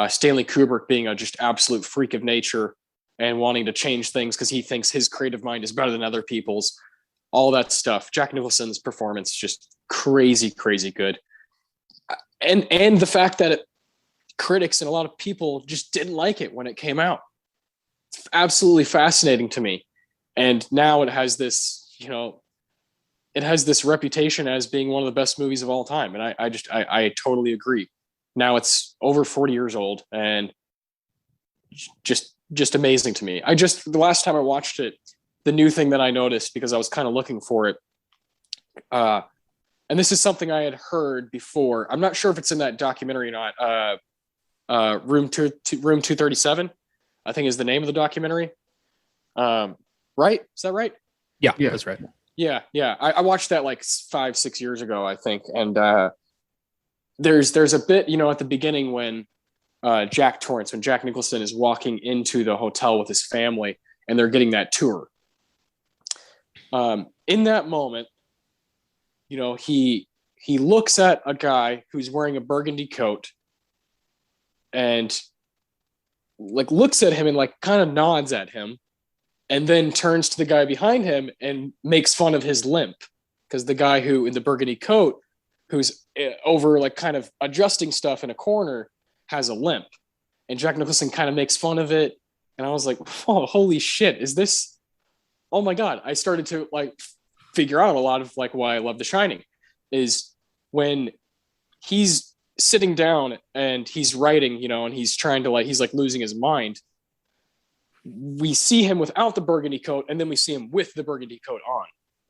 Stanley Kubrick being a just absolute freak of nature and wanting to change things because he thinks his creative mind is better than other people's, all that stuff. Jack Nicholson's performance, just crazy good. And the fact that critics and a lot of people just didn't like it when it came out. It's absolutely fascinating to me. And now it has this, you know, it has this reputation as being one of the best movies of all time. And I totally agree. Now it's over 40 years old and just amazing to me. The last time I watched it, the new thing that I noticed, because I was kind of looking for it, and this is something I had heard before. I'm not sure if it's in that documentary or not. Room 237, I think, is the name of the documentary. Right? Is that right? Yeah, that's right. Yeah. I watched that like 5-6 years ago, I think. And there's a bit, you know, at the beginning when Jack Torrance, when Jack Nicholson is walking into the hotel with his family and they're getting that tour. In that moment, you know, he looks at a guy who's wearing a burgundy coat and like looks at him and like kind of nods at him, and then turns to the guy behind him and makes fun of his limp, because the guy who in the burgundy coat, who's over like kind of adjusting stuff in a corner, has a limp, and Jack Nicholson kind of makes fun of it. And I was like, oh, holy shit, is this? Oh my God. I started to like figure out a lot of like why I love The Shining is when he's sitting down and he's writing, you know, and he's trying to like, he's like losing his mind. We see him without the burgundy coat, and then we see him with the burgundy coat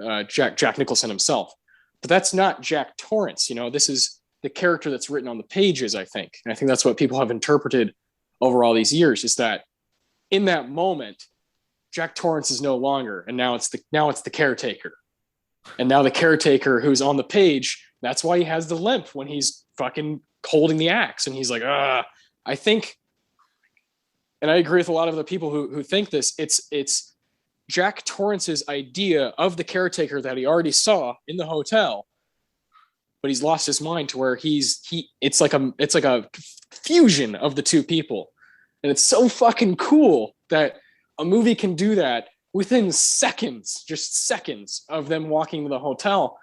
on, Jack Nicholson himself. But that's not Jack Torrance. You know, this is the character that's written on the pages, I think. And I think that's what people have interpreted over all these years, is that in that moment, Jack Torrance is no longer, and now it's the caretaker. And now the caretaker who's on the page, that's why he has the limp when he's fucking holding the axe. And he's like, I think, and I agree with a lot of the people who think this, it's Jack Torrance's idea of the caretaker that he already saw in the hotel, but he's lost his mind to where it's like a fusion of the two people. And it's so fucking cool that a movie can do that within seconds, just seconds of them walking to the hotel.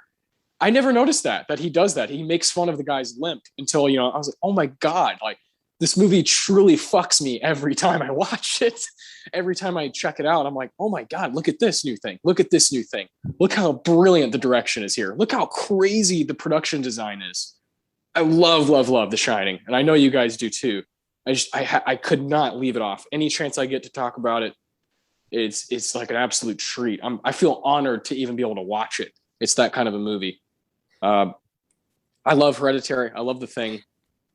I never noticed that he does that. He makes fun of the guy's limp until, you know, I was like, oh my God, like this movie truly fucks me every time I watch it. Every time I check it out, I'm like, oh my God, look at this new thing. Look at this new thing. Look how brilliant the direction is here. Look how crazy the production design is. I love The Shining. And I know you guys do too. I could not leave it off. Any chance I get to talk about it, it's like an absolute treat. I feel honored to even be able to watch it. It's that kind of a movie. I love Hereditary. I love The Thing.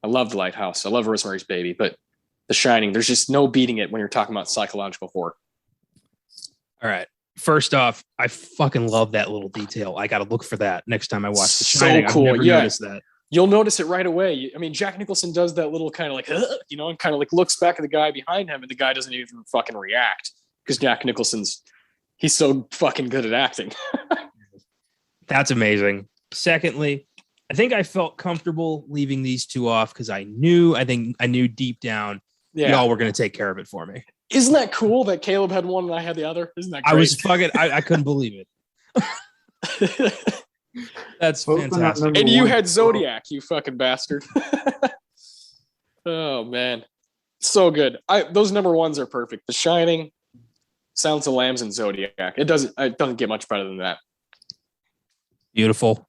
I love The Lighthouse. I love Rosemary's Baby, but The Shining, there's just no beating it when you're talking about psychological horror. All right. First off, I fucking love that little detail. I got to look for that next time I watch The Shining. So cool. I've never noticed that. You'll notice it right away. I mean, Jack Nicholson does that little kind of like, you know, and kind of like looks back at the guy behind him, and the guy doesn't even fucking react because Jack Nicholson's, he's so fucking good at acting. That's amazing. Secondly, I think I felt comfortable leaving these two off because I knew deep down y'all were going to take care of it for me. Isn't that cool that Caleb had one and I had the other? Isn't that great? I couldn't believe it. That's fantastic. And you had Zodiac, you fucking bastard. Oh man, so good. Those number ones are perfect. The Shining, Silence of the Lambs, and Zodiac. It doesn't get much better than that. Beautiful.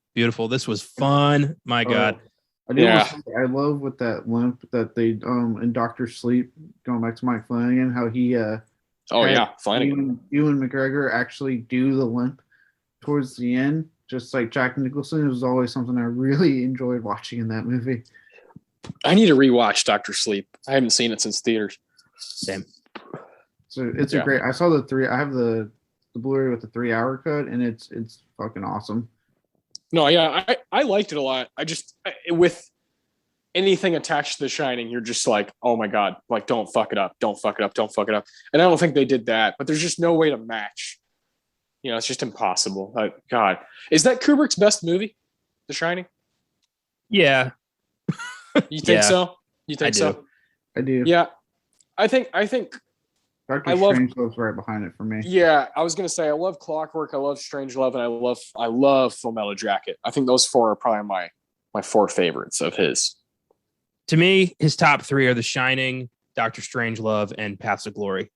This was fun. My God. I love with that limp that they in Doctor Sleep, going back to Mike Flanagan, how he Flanagan. Ewan McGregor actually do the limp towards the end, just like Jack Nicholson. It was always something I really enjoyed watching in that movie. I need to rewatch Doctor Sleep. I haven't seen it since theaters. Same. So it's a great. I saw the 3. I have the Blu-ray with the 3-hour cut, and it's fucking awesome. No, yeah, I liked it a lot. With anything attached to The Shining, you're just like, oh my God, like don't fuck it up. And I don't think they did that, but there's just no way to match. You know, it's just impossible. God, is that Kubrick's best movie, The Shining? Yeah. You think so? You think so? I do. Yeah, I think. Doctor Strangelove's right behind it for me. Yeah, I was gonna say I love Clockwork, I love Strangelove, and I love Full Metal Jacket. I think those 4 are probably my 4 favorites of his. To me, his top 3 are The Shining, Doctor Strangelove, and Paths of Glory.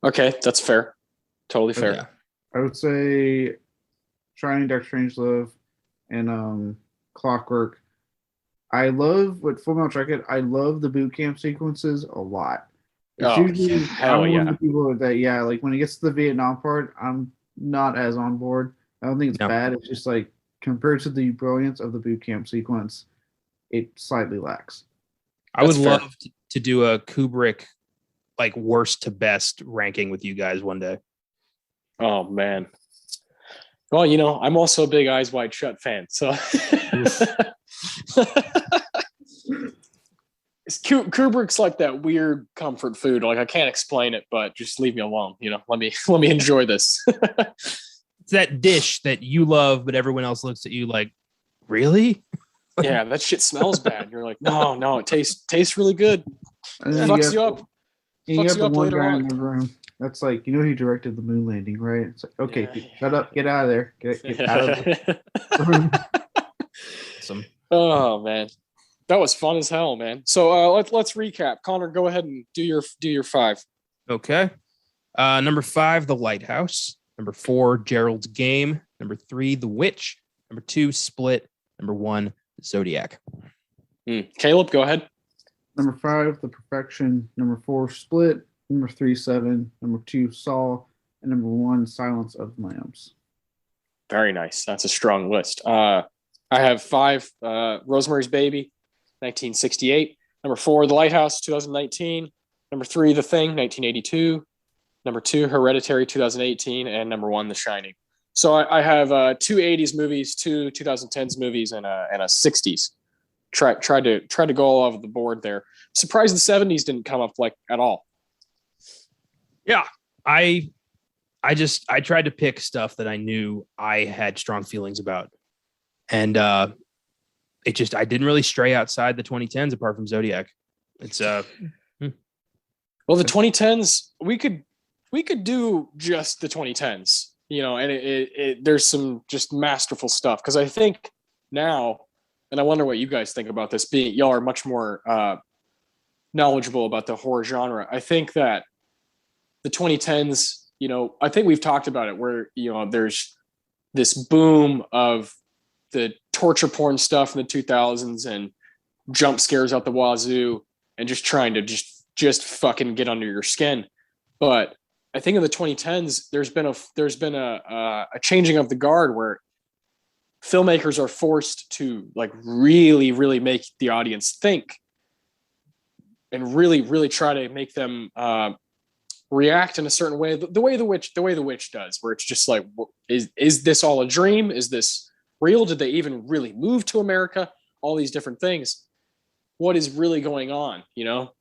Okay, that's fair. Totally fair. Yeah. I would say Shining, Doctor Strangelove, and Clockwork. I love Full Metal Jacket. I love the boot camp sequences a lot. It's usually one of the people that like when it gets to the Vietnam part, I'm not as on board. I don't think it's bad. It's just like compared to the brilliance of the boot camp sequence, it slightly lacks. I would love to do a Kubrick like worst to best ranking with you guys one day. Oh man. Well, you know, I'm also a big Eyes Wide Shut fan, so Kubrick's like that weird comfort food. Like I can't explain it, but just leave me alone. Let me enjoy this. It's that dish that you love, but everyone else looks at you like, really? Yeah, that shit smells bad. You're like, no, it tastes really good. And then Fucks you up. You have Fucks you the up one later guy on. in the room. That's like, who directed the moon landing, right? It's like, okay, dude, shut up, get out of there, get out of the room. Awesome. Oh man, that was fun as hell, man. So let's recap. Connor, go ahead and do your 5. Okay. Number 5, The Lighthouse. Number 4, Gerald's Game. Number 3, The Witch. Number 2, Split. Number 1, Zodiac. Caleb, go ahead. Number 5, The Perfection. Number 4, Split. Number 3, Seven. Number 2, Saw. And number 1, Silence of the Lambs. Very nice. That's a strong list. I have 5, Rosemary's Baby, 1968. Number 4, The Lighthouse, 2019. Number 3, The Thing, 1982. Number 2, Hereditary, 2018. And number 1, The Shining. So I have 2 80s movies, 2 2010s movies, and a 60s. Tried to go all over the board there. Surprised the 70s didn't come up like at all. Yeah, I tried to pick stuff that I knew I had strong feelings about, and I didn't really stray outside the 2010s apart from Zodiac. It's well, the 2010s we could do just the 2010s, and there's some just masterful stuff because I think now, and I wonder what you guys think about this. Being y'all are much more knowledgeable about the horror genre. I think that the 2010s. I think we've talked about it where, there's this boom of the torture porn stuff in the 2000s and jump scares out the wazoo and just trying to just fucking get under your skin. But I think in the 2010s, there's been a changing of the guard where filmmakers are forced to like really, really make the audience think and really, really try to make them, react in a certain way, the way the witch does, where it's just like, is this all a dream? Is this real? Did they even really move to America? All these different things. What is really going on?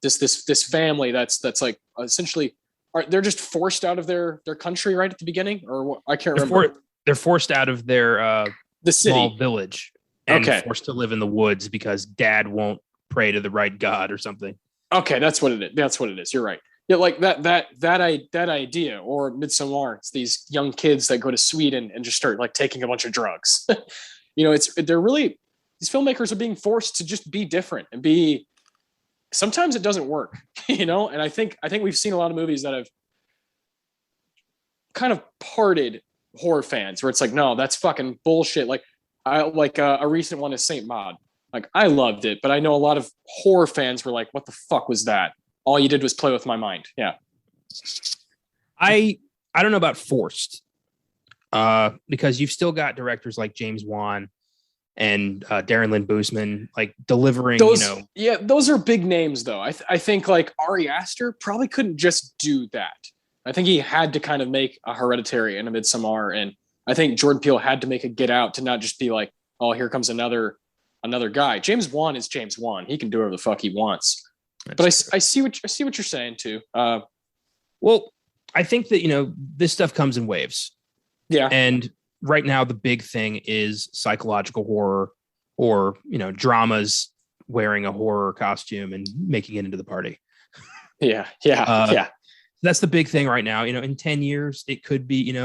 This family that's like essentially they're just forced out of their country right at the beginning, or what? I can't remember. They're forced out of their the city, small village, and forced to live in the woods because dad won't pray to the right god or something. Okay, that's what it is. You're right. Yeah, like that idea, or Midsommar. It's these young kids that go to Sweden and just start like taking a bunch of drugs. They're really, these filmmakers are being forced to just be different and be. Sometimes it doesn't work, and I think we've seen a lot of movies that have kind of parted horror fans, where it's like, no, that's fucking bullshit. Like a recent one is Saint Maud. Like I loved it, but I know a lot of horror fans were like, what the fuck was that? All you did was play with my mind. Yeah. I don't know about forced, because you've still got directors like James Wan and Darren Lynn Bousman like delivering. Yeah, those are big names though. I think like Ari Aster probably couldn't just do that. I think he had to kind of make a Hereditary and a Midsommar, and I think Jordan Peele had to make a Get Out to not just be like, oh, here comes another guy. James Wan is James Wan. He can do whatever the fuck he wants. But I see what you're saying too. Well, I think that this stuff comes in waves. Yeah. And right now the big thing is psychological horror, or dramas wearing a horror costume and making it into the party. Yeah. That's the big thing right now. In 10 years, it could be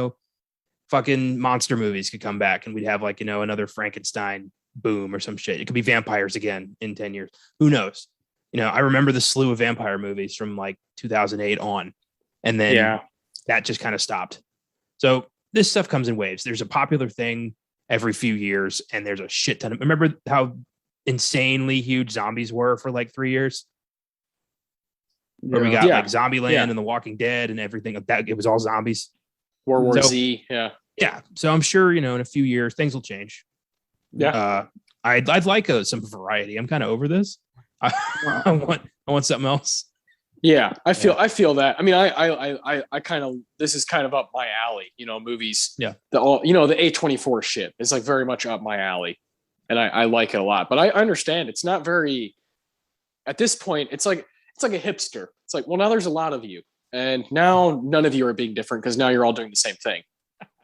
fucking monster movies could come back, and we'd have like another Frankenstein boom or some shit. It could be vampires again in 10 years. Who knows? I remember the slew of vampire movies from like 2008 on, and then that just kind of stopped. So this stuff comes in waves. There's a popular thing every few years, and there's a shit ton of. Remember how insanely huge zombies were for like 3 years? Where we got like Zombieland and The Walking Dead and everything like that. It was all zombies. World War Z. Yeah. Yeah. So I'm sure, in a few years things will change. Yeah. I'd like some variety. I'm kind of over this. I want something else. Yeah, I feel that. I mean, I kind of, this is kind of up my alley, movies. Yeah. The A24 shit is like very much up my alley, and I like it a lot. But I understand it's not very. at this point, it's like a hipster. It's like, well, now there's a lot of you, and now none of you are being different because now you're all doing the same thing,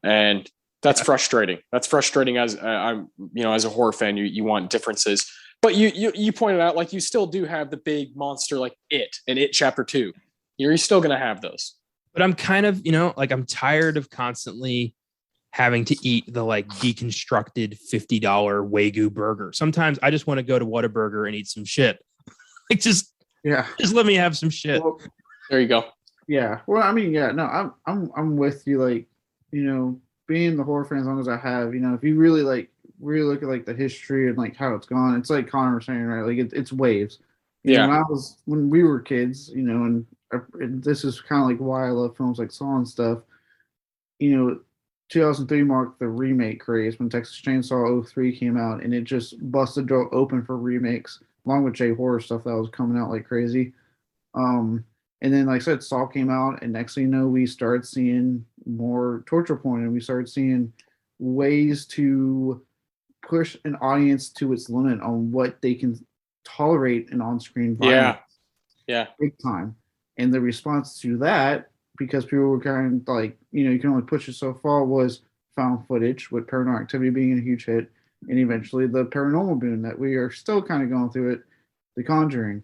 and that's frustrating. That's frustrating as I'm, as a horror fan, you want differences, but you pointed out, like, you still do have the big monster like It and It Chapter 2. You're still gonna have those. But I'm kind of, like, I'm tired of constantly having to eat the like deconstructed $50 Wagyu burger. Sometimes I just want to go to Whataburger and eat some shit. Like, just let me have some shit. Well, there you go. Yeah. Well, I mean, yeah, no, I'm with you. Like, being the horror fan as long as I have, if you really look at like the history and like how it's gone, it's like Connor was saying, right? Like it's waves. When we were kids, and this is kind of like why I love films like Saw and stuff. 2003 marked the remake craze when Texas Chainsaw 03 came out, and it just busted the door open for remakes, along with J-horror stuff that was coming out like crazy. And then, like I said, Saw came out, and next thing you know, we started seeing more torture porn, and we started seeing ways to push an audience to its limit on what they can tolerate in on-screen violence. Yeah. Big time. And the response to that, because people were kind of like, you can only push it so far, was found footage, with Paranormal Activity being a huge hit, and eventually the paranormal boom that we are still kind of going through it, The Conjuring.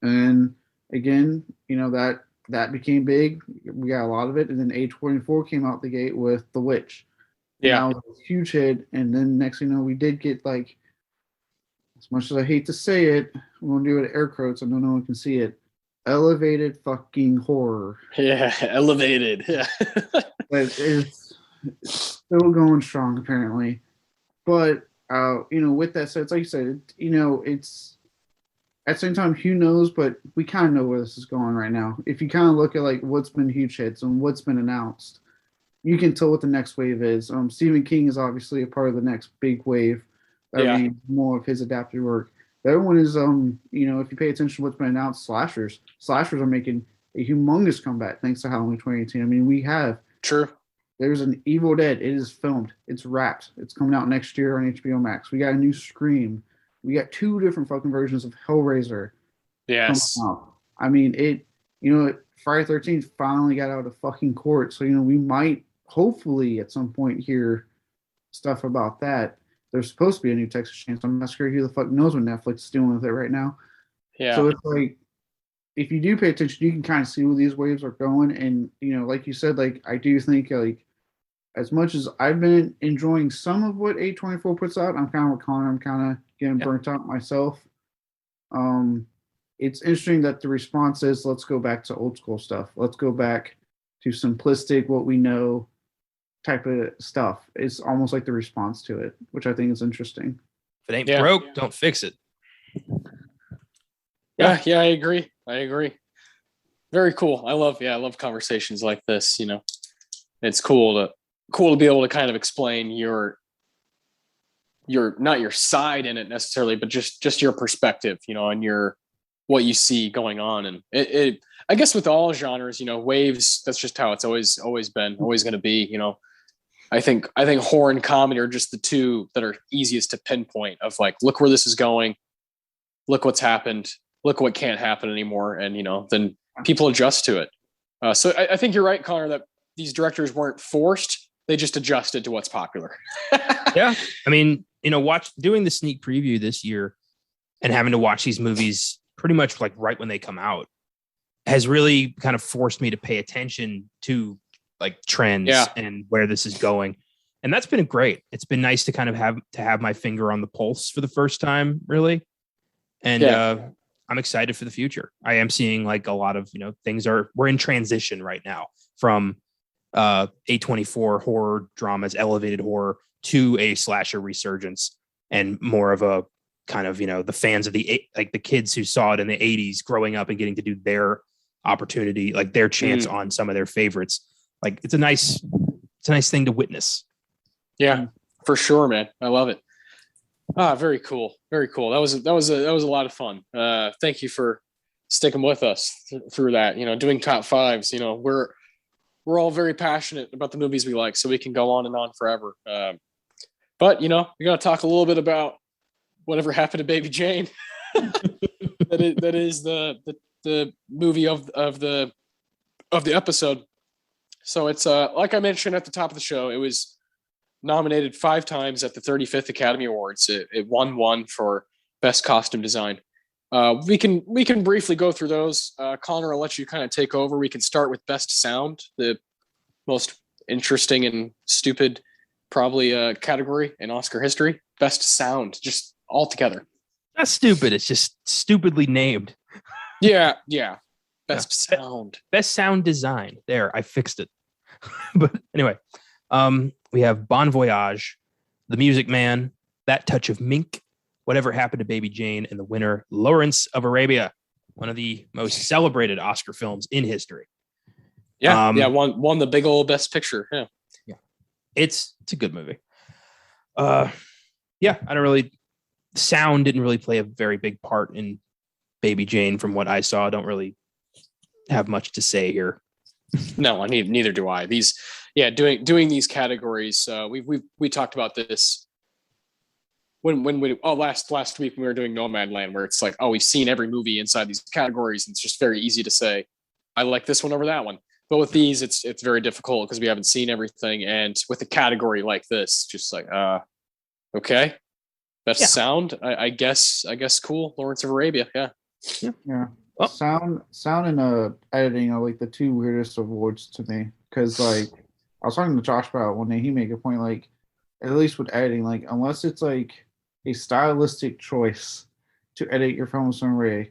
And again, that became big. We got a lot of it. And then A24 came out the gate with The Witch. Yeah. That was a huge hit. And then next thing you know, we did get, like, as much as I hate to say it, I'm going to do it air quotes. I know no one can see it. Elevated fucking horror. Yeah, elevated. Yeah. It's still going strong, apparently. But, with that said, it's like you said, it's at the same time, who knows, but we kind of know where this is going right now. If you kind of look at like what's been huge hits and what's been announced, you can tell what the next wave is. Stephen King is obviously a part of the next big wave. That means more of his adapted work. The other one is, if you pay attention to what's been announced, slashers. Slashers are making a humongous comeback thanks to Halloween 2018. I mean, we have. True. There's an Evil Dead. It is filmed. It's wrapped. It's coming out next year on HBO Max. We got a new Scream. We got 2 different fucking versions of Hellraiser. Yes. I mean, Friday 13th finally got out of fucking court. So, we might hopefully at some point hear stuff about that. There's supposed to be a new Texas Chainsaw. I'm not sure who the fuck knows what Netflix is doing with it right now. Yeah. So it's like, if you do pay attention, you can kind of see where these waves are going. And, like you said, like, I do think, like, as much as I've been enjoying some of what A24 puts out, I'm kind of with Connor. I'm kind of getting burnt out myself. It's interesting that the response is, let's go back to old school stuff. Let's go back to simplistic, what we know type of stuff. It's almost like the response to it, which I think is interesting. If it ain't broke, don't fix it. Yeah, I agree. Very cool. I love conversations like this. It's cool to be able to kind of explain your not your side in it necessarily, but just your perspective, and what you see going on. And it I guess with all genres, waves, that's just how it's always been, always going to be. I think horror and comedy are just the two that are easiest to pinpoint, of like, look where this is going, look what's happened, look what can't happen anymore. And, then people adjust to it. So I think you're right, Connor, that these directors weren't forced. They just adjusted to what's popular. Yeah. I mean, doing the sneak preview this year and having to watch these movies pretty much like right when they come out has really kind of forced me to pay attention to like trends and where this is going. And that's been great. It's been nice to kind of have my finger on the pulse for the first time, really. And I'm excited for the future. I am seeing like a lot of, we're in transition right now from A24 horror dramas, elevated horror, to a slasher resurgence, and more of a kind of, the fans of the kids who saw it in the 80s growing up and getting to do their opportunity, like their chance on some of their favorites. Like it's a nice thing to witness. Yeah, for sure, man. I love it. Very cool. Very cool. That was a lot of fun. Thank you for sticking with us through that, doing top fives. We're all very passionate about the movies we like, so we can go on and on forever. But, we're going to talk a little bit about whatever happened to Baby Jane. that is the movie of the episode. So it's like I mentioned at the top of the show, it was nominated 5 times at the 35th Academy Awards. It won 1 for Best Costume Design. We can briefly go through those. Connor, I'll let you kind of take over. We can start with Best Sound, the most interesting and stupid probably category in Oscar history. Best Sound, just all together. That's stupid. It's just stupidly named. Yeah. Best Sound. Best Sound Design. There, I fixed it. But anyway, we have Bon Voyage, The Music Man, That Touch of Mink, Whatever Happened to Baby Jane, and the winner, Lawrence of Arabia, one of the most celebrated Oscar films in history. Yeah, won the big old Best Picture. Yeah. It's a good movie. Sound didn't really play a very big part in Baby Jane from what I saw. I don't really have much to say here. No, neither do I. Doing these categories. We talked about this when we last week when we were doing Nomadland, where it's like, oh, we've seen every movie inside these categories, and it's just very easy to say, I like this one over that one. But with these, it's very difficult because we haven't seen everything, and with a category like this, just like, okay, Best Sound, I guess cool. Lawrence of Arabia, yeah. Oh. Sound and editing are like the 2 weirdest awards to me, because like I was talking to Josh about it one day. He made a point, like, at least with editing, like, unless it's like a stylistic choice to edit your film some way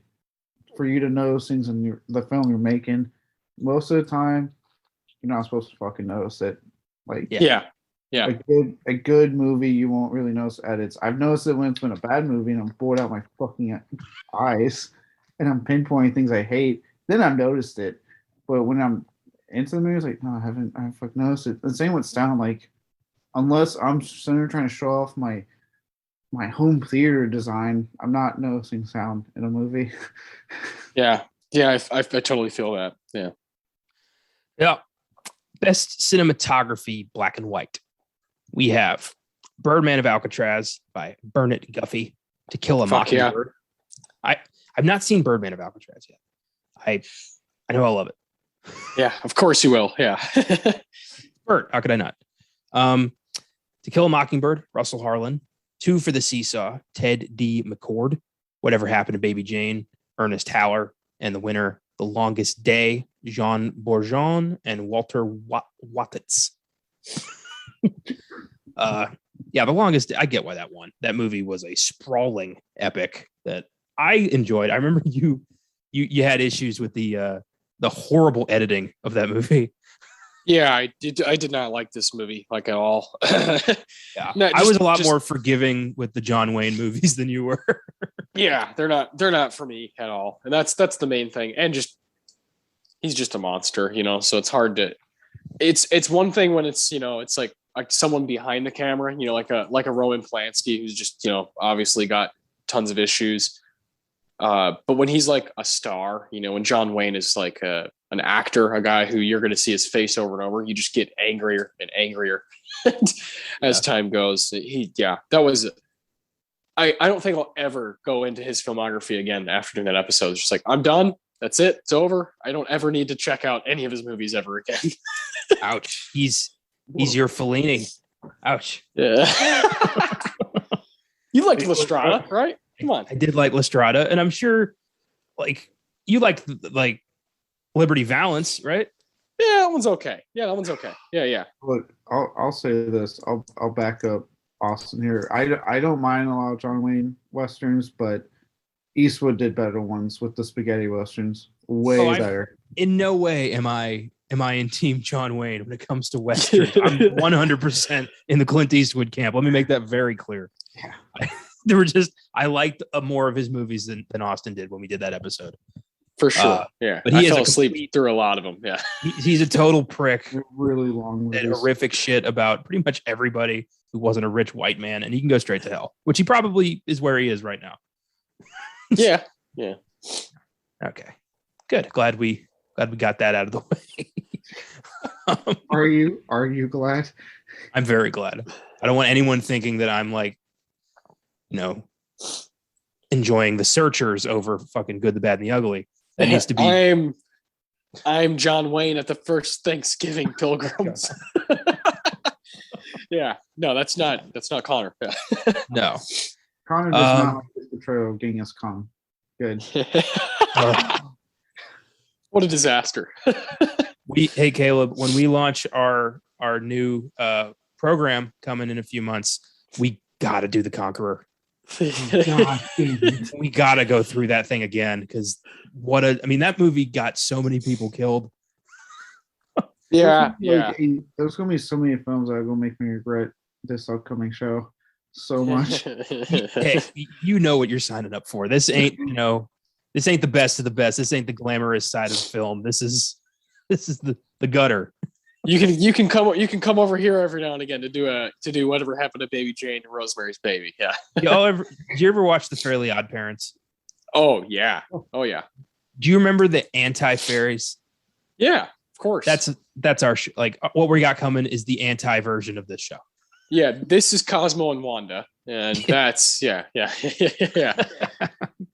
for you to notice things in the film you're making, most of the time you're not supposed to fucking notice it. Like, yeah. A good movie, you won't really notice edits. I've noticed it when it's been a bad movie and I'm bored out my fucking eyes and I'm pinpointing things I hate, then I've noticed it. But when I'm into the movie, it's like, no, I haven't fucking noticed it. The same with sound, like, unless I'm sitting there trying to show off my home theater design, I'm not noticing sound in a movie. Yeah, I totally feel that. Yeah. Best cinematography, black and white. We have Birdman of Alcatraz by Bernard Guffey, To Kill a Mockingbird. Yeah. I've not seen Birdman of Alcatraz yet. I know I love it. Yeah, of course you will. Yeah. Bert, how could I not? To Kill a Mockingbird, Russell Harlan. 2 for the Seesaw, Ted D. McCord. Whatever Happened to Baby Jane, Ernest Haller. And the winner, The Longest Day, Jean Bourgeon and Walter Wattitz. The Longest Day, I get why that won. That movie was a sprawling epic that I enjoyed. I remember you had issues with the horrible editing of that movie. Yeah, I did not like this movie like at all. Yeah, no, I was a lot more forgiving with the John Wayne movies than you were. Yeah, they're not for me at all, and that's the main thing. And he's just a monster, so it's hard to. It's one thing when it's it's like someone behind the camera, like a Roman Polanski who's just obviously got tons of issues. But when he's like a star, when John Wayne is like an actor, a guy who you're going to see his face over and over, you just get angrier and angrier as time goes. That was. I don't think I'll ever go into his filmography again after doing that episode. It's just like, I'm done. That's it. It's over. I don't ever need to check out any of his movies ever again. Ouch. He's your Fellini. Ouch. Yeah. You liked La Strada, right? Come on. I did like La Strada, and I'm sure like you liked like Liberty Valance, right? Yeah, that one's okay. Yeah. Look, I'll say this. I'll back up Austin here. I don't mind a lot of John Wayne westerns, but Eastwood did better ones with the spaghetti westerns. Way better. In no way am I in team John Wayne when it comes to westerns. I'm 100% in the Clint Eastwood camp. Let me make that very clear. Yeah. I liked more of his movies than Austin did when we did that episode. For sure. Yeah. But he fell asleep through a lot of them. Yeah. He's a total prick. Really long and horrific shit about pretty much everybody who wasn't a rich white man, and he can go straight to hell, which he probably is where he is right now. Yeah. Okay. Good. Glad we got that out of the way. Are you glad? I'm very glad. I don't want anyone thinking that I'm like, enjoying The Searchers over fucking Good, the Bad, and the Ugly. That needs to be. I'm John Wayne at the first Thanksgiving Pilgrims. Yeah, no, that's not Connor. No, Connor does not like this portrayal of Genghis Khan. Good. What a disaster. Hey Caleb, when we launch our new program coming in a few months, we got to do The Conqueror. God, we got to go through that thing again, because that movie got so many people killed. Yeah, there's gonna be so many films that are gonna make me regret this upcoming show so much. Hey, you know what you're signing up for. This ain't the best of the best. This ain't the glamorous side of film. This is the gutter. You can come over here every now and again to do Whatever Happened to Baby Jane and Rosemary's Baby. Yeah. Did you ever watch The Fairly Odd Parents? Oh yeah. Do you remember the anti-fairies? Yeah, of course. That's our what we got coming is the anti version of this show. Yeah, this is Cosmo and Wanda, and that's yeah.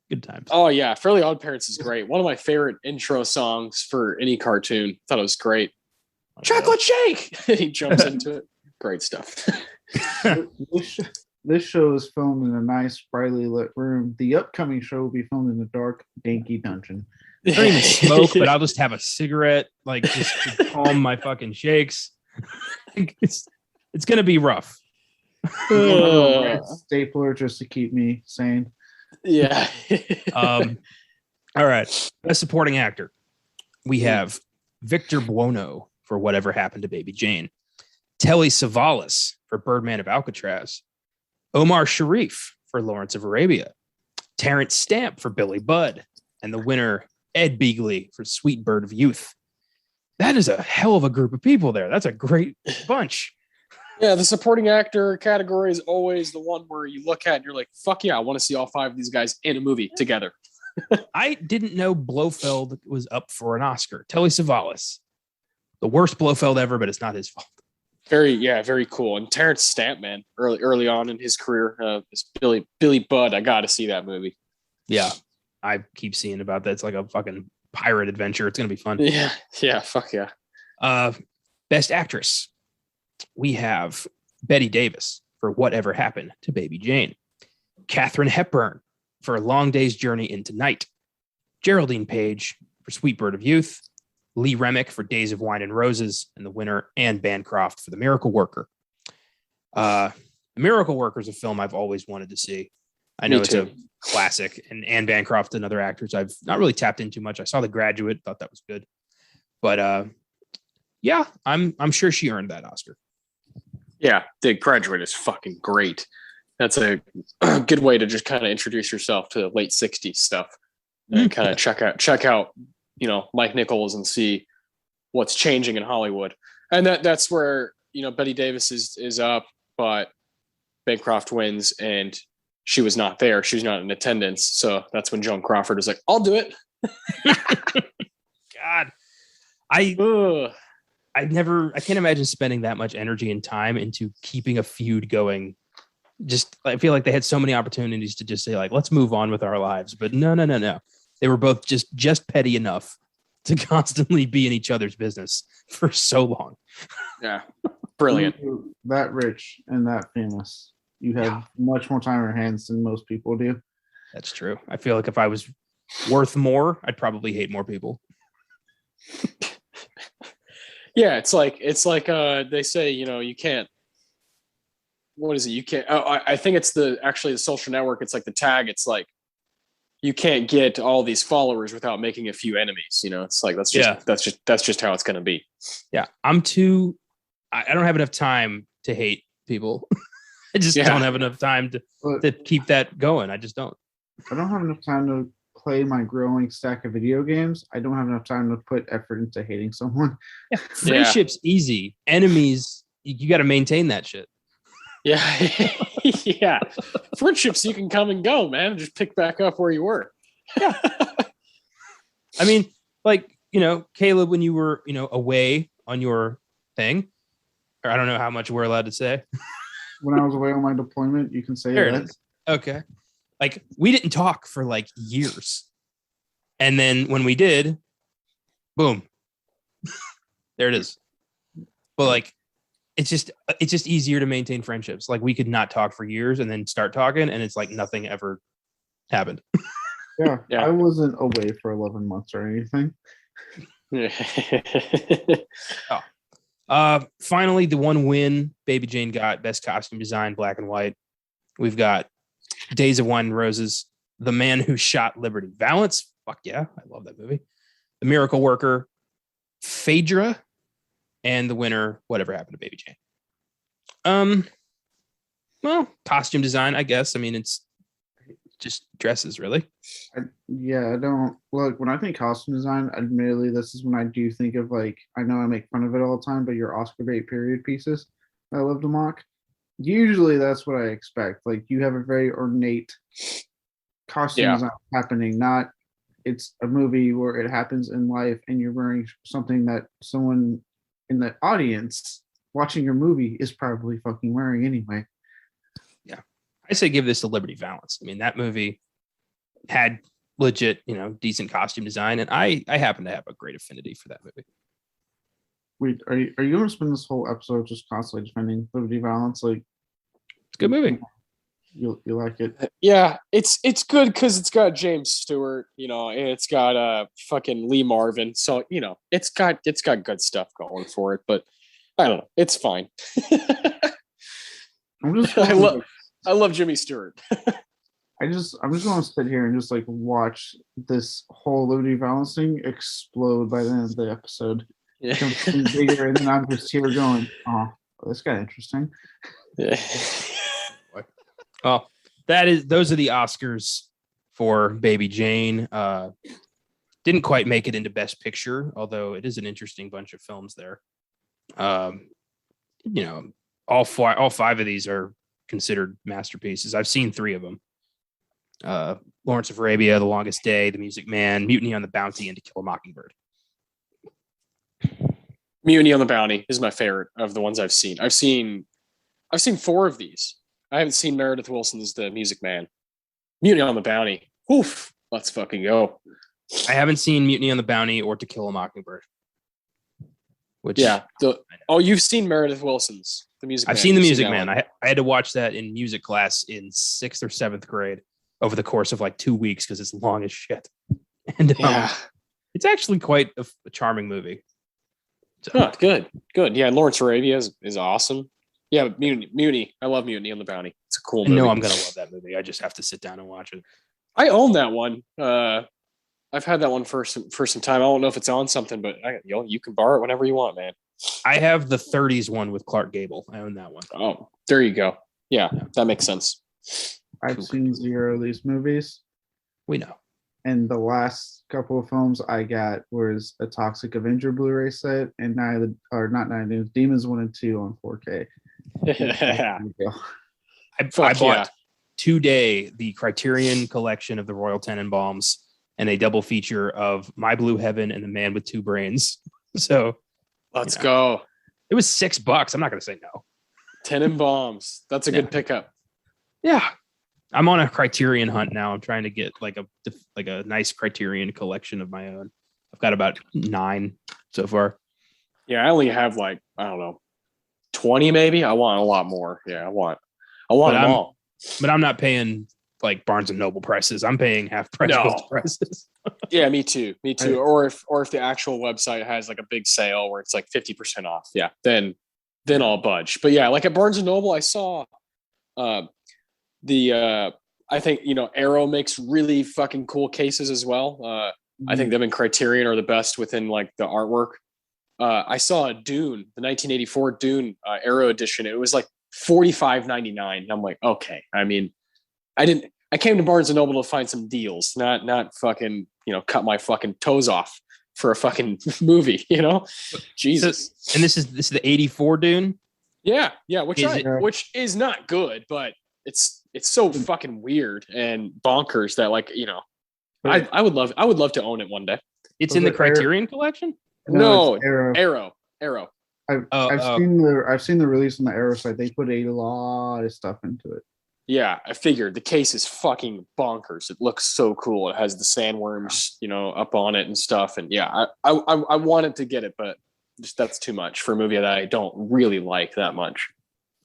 Good times. Oh yeah, Fairly Odd Parents is great. One of my favorite intro songs for any cartoon. Thought it was great. Chocolate shake. He jumps into it. Great stuff. This show is filmed in a nice, brightly lit room. The upcoming show will be filmed in a dark, danky dungeon. I don't even smoke, but I'll just have a cigarette, just to calm my fucking shakes. It's gonna be rough. Stapler just to keep me sane. Yeah. All right. Best supporting actor. We have Victor Buono for Whatever Happened to Baby Jane, Telly Savalas for Birdman of Alcatraz, Omar Sharif for Lawrence of Arabia, Terrence Stamp for Billy Budd, and the winner, Ed Beagley for Sweet Bird of Youth. That is a hell of a group of people there. That's a great bunch. Yeah, the supporting actor category is always the one where you look at and you're like, fuck yeah, I want to see all 5 of these guys in a movie together. I didn't know Blofeld was up for an Oscar. Telly Savalas. The worst Blofeld ever, but it's not his fault. Very cool. And Terrence Stamp, man, early on in his career, is Billy Budd. I got to see that movie. Yeah, I keep seeing about that. It's like a fucking pirate adventure. It's gonna be fun. Yeah, fuck yeah. Best actress. We have Betty Davis for Whatever Happened to Baby Jane, Katharine Hepburn for A Long Day's Journey into Night, Geraldine Page for Sweet Bird of Youth, Lee Remick for Days of Wine and Roses, and the winner, Anne Bancroft for The Miracle Worker. The Miracle Worker is a film I've always wanted to see. I know it's a classic, and Anne Bancroft and other actors I've not really tapped into much. I saw The Graduate, thought that was good. But yeah, I'm sure she earned that Oscar. Yeah, The Graduate is fucking great. That's a good way to just kind of introduce yourself to late 60s stuff and kind of check out, Mike Nichols and see what's changing in Hollywood. And that's where, Betty Davis is up, but Bancroft wins and she was not there. She was not in attendance. So that's when Joan Crawford was like, I'll do it. God, I can't imagine spending that much energy and time into keeping a feud going. I feel like they had so many opportunities to just say let's move on with our lives, but no. They were both just petty enough to constantly be in each other's business for so long. Yeah. Brilliant. That rich and that famous. You have much more time on your hands than most people do. That's true. I feel like if I was worth more, I'd probably hate more people. Yeah, it's like they say, you can't. What is it? You can't. Oh, I think it's the Social Network. It's like the tag. It's like you can't get all these followers without making a few enemies. It's like that's just how it's going to be. Yeah, I don't have enough time to hate people. I just don't have enough time to keep that going. I just don't. I don't have enough time to play my growing stack of video games. I don't have enough time to put effort into hating someone. Yeah. Friendship's easy. Enemies, you got to maintain that shit. Yeah. Yeah. Friendships, you can come and go, man. Just pick back up where you were. Yeah. I mean, Caleb, when you were, away on your thing, or I don't know how much we're allowed to say. When I was away on my deployment, you can say there that. It is. Okay. Like, we didn't talk for like years. And then when we did, boom, there it is. But like, it's just easier to maintain friendships. Like, we could not talk for years and then start talking, and it's like nothing ever happened. Yeah. I wasn't away for 11 months or anything. Finally, the one win Baby Jane got, best costume design, black and white. We've got Days of Wine and Roses, The Man Who Shot Liberty Valance. Fuck yeah, I love that movie. The Miracle Worker, Phaedra, and the winner, Whatever Happened to Baby Jane. Well, costume design, I guess. I mean, it's just dresses, really. I don't look when I think costume design. Admittedly, this is when I do think of, like, I know I make fun of it all the time, but your Oscar bait period pieces I love to mock. Usually, that's what I expect. Like, you have a very ornate costume design happening. Not it's a movie where it happens in life, and you're wearing something that someone in the audience watching your movie is probably fucking wearing anyway. Yeah, I say give this to Liberty Valance. I mean, that movie had legit, decent costume design, and I happen to have a great affinity for that movie. Wait, are you going to spend this whole episode just constantly defending Liberty Valance? Like, it's a good movie. You like it? Yeah, it's good because it's got James Stewart, and it's got fucking Lee Marvin. So it's got good stuff going for it. But I don't know, it's fine. I love Jimmy Stewart. I'm just going to sit here and just like watch this whole Liberty Valance thing explode by the end of the episode. Yeah. Bigger, and then I'm just here going, oh, this got interesting. Yeah. Well, those are the Oscars for Baby Jane. Didn't quite make it into Best Picture, although it is an interesting bunch of films there. All five of these are considered masterpieces. I've seen 3 of them. Lawrence of Arabia, The Longest Day, The Music Man, Mutiny on the Bounty, and To Kill a Mockingbird. Mutiny on the Bounty is my favorite of the ones I've seen. I've seen 4 of these. I haven't seen Meredith Willson's The Music Man. Mutiny on the Bounty. Oof. Let's fucking go. I haven't seen Mutiny on the Bounty or To Kill a Mockingbird. You've seen Meredith Willson's The Music Man. I've seen The Music Man. I had to watch that in music class in 6th or 7th grade over the course of like 2 weeks because it's long as shit. And it's actually quite a charming movie. So. Good. Yeah, Lawrence of Arabia is awesome. Yeah, Mutiny. I love Mutiny on the Bounty. It's a cool movie. No, I'm gonna love that movie. I just have to sit down and watch it. I own that one. I've had that one for some time. I don't know if it's on something, but you can borrow it whenever you want, man. I have the 30s one with Clark Gable. I own that one. Oh, there you go. Yeah. That makes sense. I've seen 0 of these movies. We know. And the last couple of films I got was a Toxic Avenger Blu-ray set and Demons 1 and 2 on 4K. I bought today the Criterion collection of the Royal Tenenbaums and a double feature of My Blue Heaven and The Man with Two Brains. So let's go. It was $6. I'm not going to say no. Tenenbaums. That's a good pickup. Yeah. I'm on a Criterion hunt now. I'm trying to get like a nice Criterion collection of my own. I've got about 9 so far. Yeah, I only have 20 maybe. I want a lot more. Yeah, I want them all. But I'm not paying like Barnes and Noble prices. I'm paying half price prices. Yeah, me too. Or if the actual website has like a big sale where it's like 50% off. Yeah, then I'll budge. But yeah, like at Barnes and Noble, I saw I think Arrow makes really fucking cool cases as well. I think them and Criterion are the best within like the artwork. I saw a Dune, the 1984 Dune Arrow edition. It was like $45.99. I'm like, okay. I mean, I came to Barnes and Noble to find some deals, not fucking cut my fucking toes off for a fucking movie. Jesus. And this is the 84 Dune. Yeah, which is not good, but it's so fucking weird and bonkers that I would love to own it one day. It's in the Criterion collection? No, Arrow. I've seen the release on the Arrow site. They put a lot of stuff into it. Yeah, I figured the case is fucking bonkers. It looks so cool. It has the sandworms, up on it and stuff. And yeah, I wanted to get it, but just that's too much for a movie that I don't really like that much.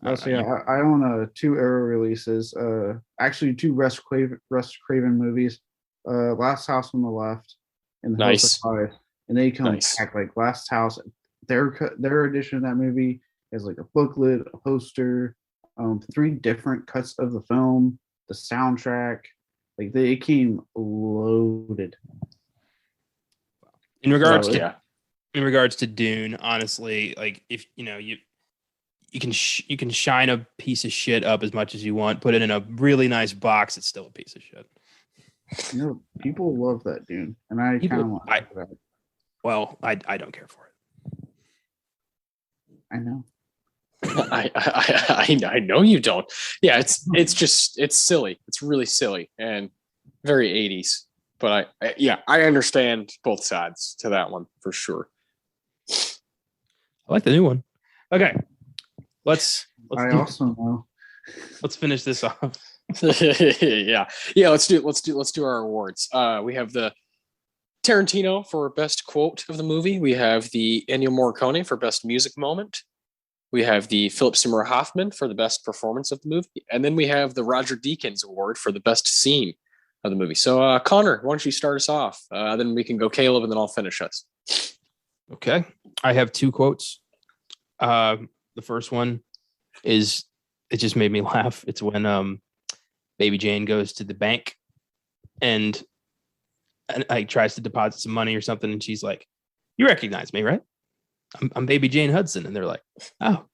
Also, yeah, I own 2 Arrow releases. Actually, 2 Russ Craven movies. Last House on the Left and The Hills Nice. Have Eyes, and they come Nice. back like Last House. Their edition of that movie has like a booklet, a poster, 3 different cuts of the film, the soundtrack. Like they came loaded. In regards to Dune, honestly, like if you can shine a piece of shit up as much as you want, put it in a really nice box, it's still a piece of shit. People love that Dune, and I kind of want that. Well, I don't care for it. I know. I know you don't. Yeah, it's silly. It's really silly and very 80s. But I understand both sides to that one for sure. I like the new one. Okay, let's also know. Let's finish this off. yeah. Let's do our awards. We have the Tarantino for best quote of the movie. We have the Ennio Morricone for best music moment. We have the Philip Seymour Hoffman for the best performance of the movie, and then we have the Roger Deakins Award for the best scene of the movie. So, Connor, why don't you start us off? Then we can go Caleb, and then I'll finish us. Okay, I have 2 quotes. The first one is, it just made me laugh. It's when Baby Jane goes to the bank and like tries to deposit some money or something, and she's like, "You recognize me, right? I'm Baby Jane Hudson." And they're like, "Oh,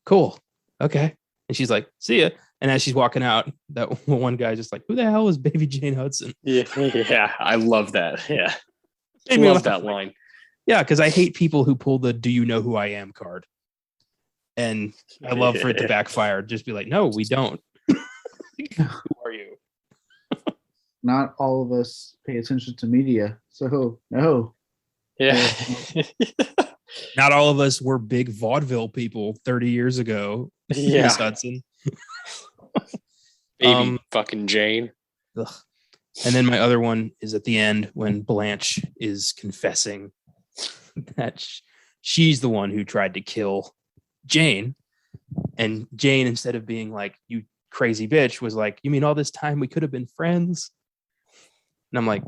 cool, okay." And she's like, "See ya." And as she's walking out, that one guy's just like, "Who the hell is Baby Jane Hudson?" Yeah, I love that. Yeah, I love that line. Yeah, because I hate people who pull the "Do you know who I am" card, and I love for it to backfire. Just be like, "No, we don't." Who are you? Not all of us pay attention to media, so no. Yeah. Not all of us were big vaudeville people 30 years ago. Yeah. Miss Hudson. Baby fucking Jane. Ugh. And then my other one is at the end when Blanche is confessing that she's the one who tried to kill Jane. And Jane, instead of being like, "You crazy bitch," was like, "You mean all this time we could have been friends?" And I'm like,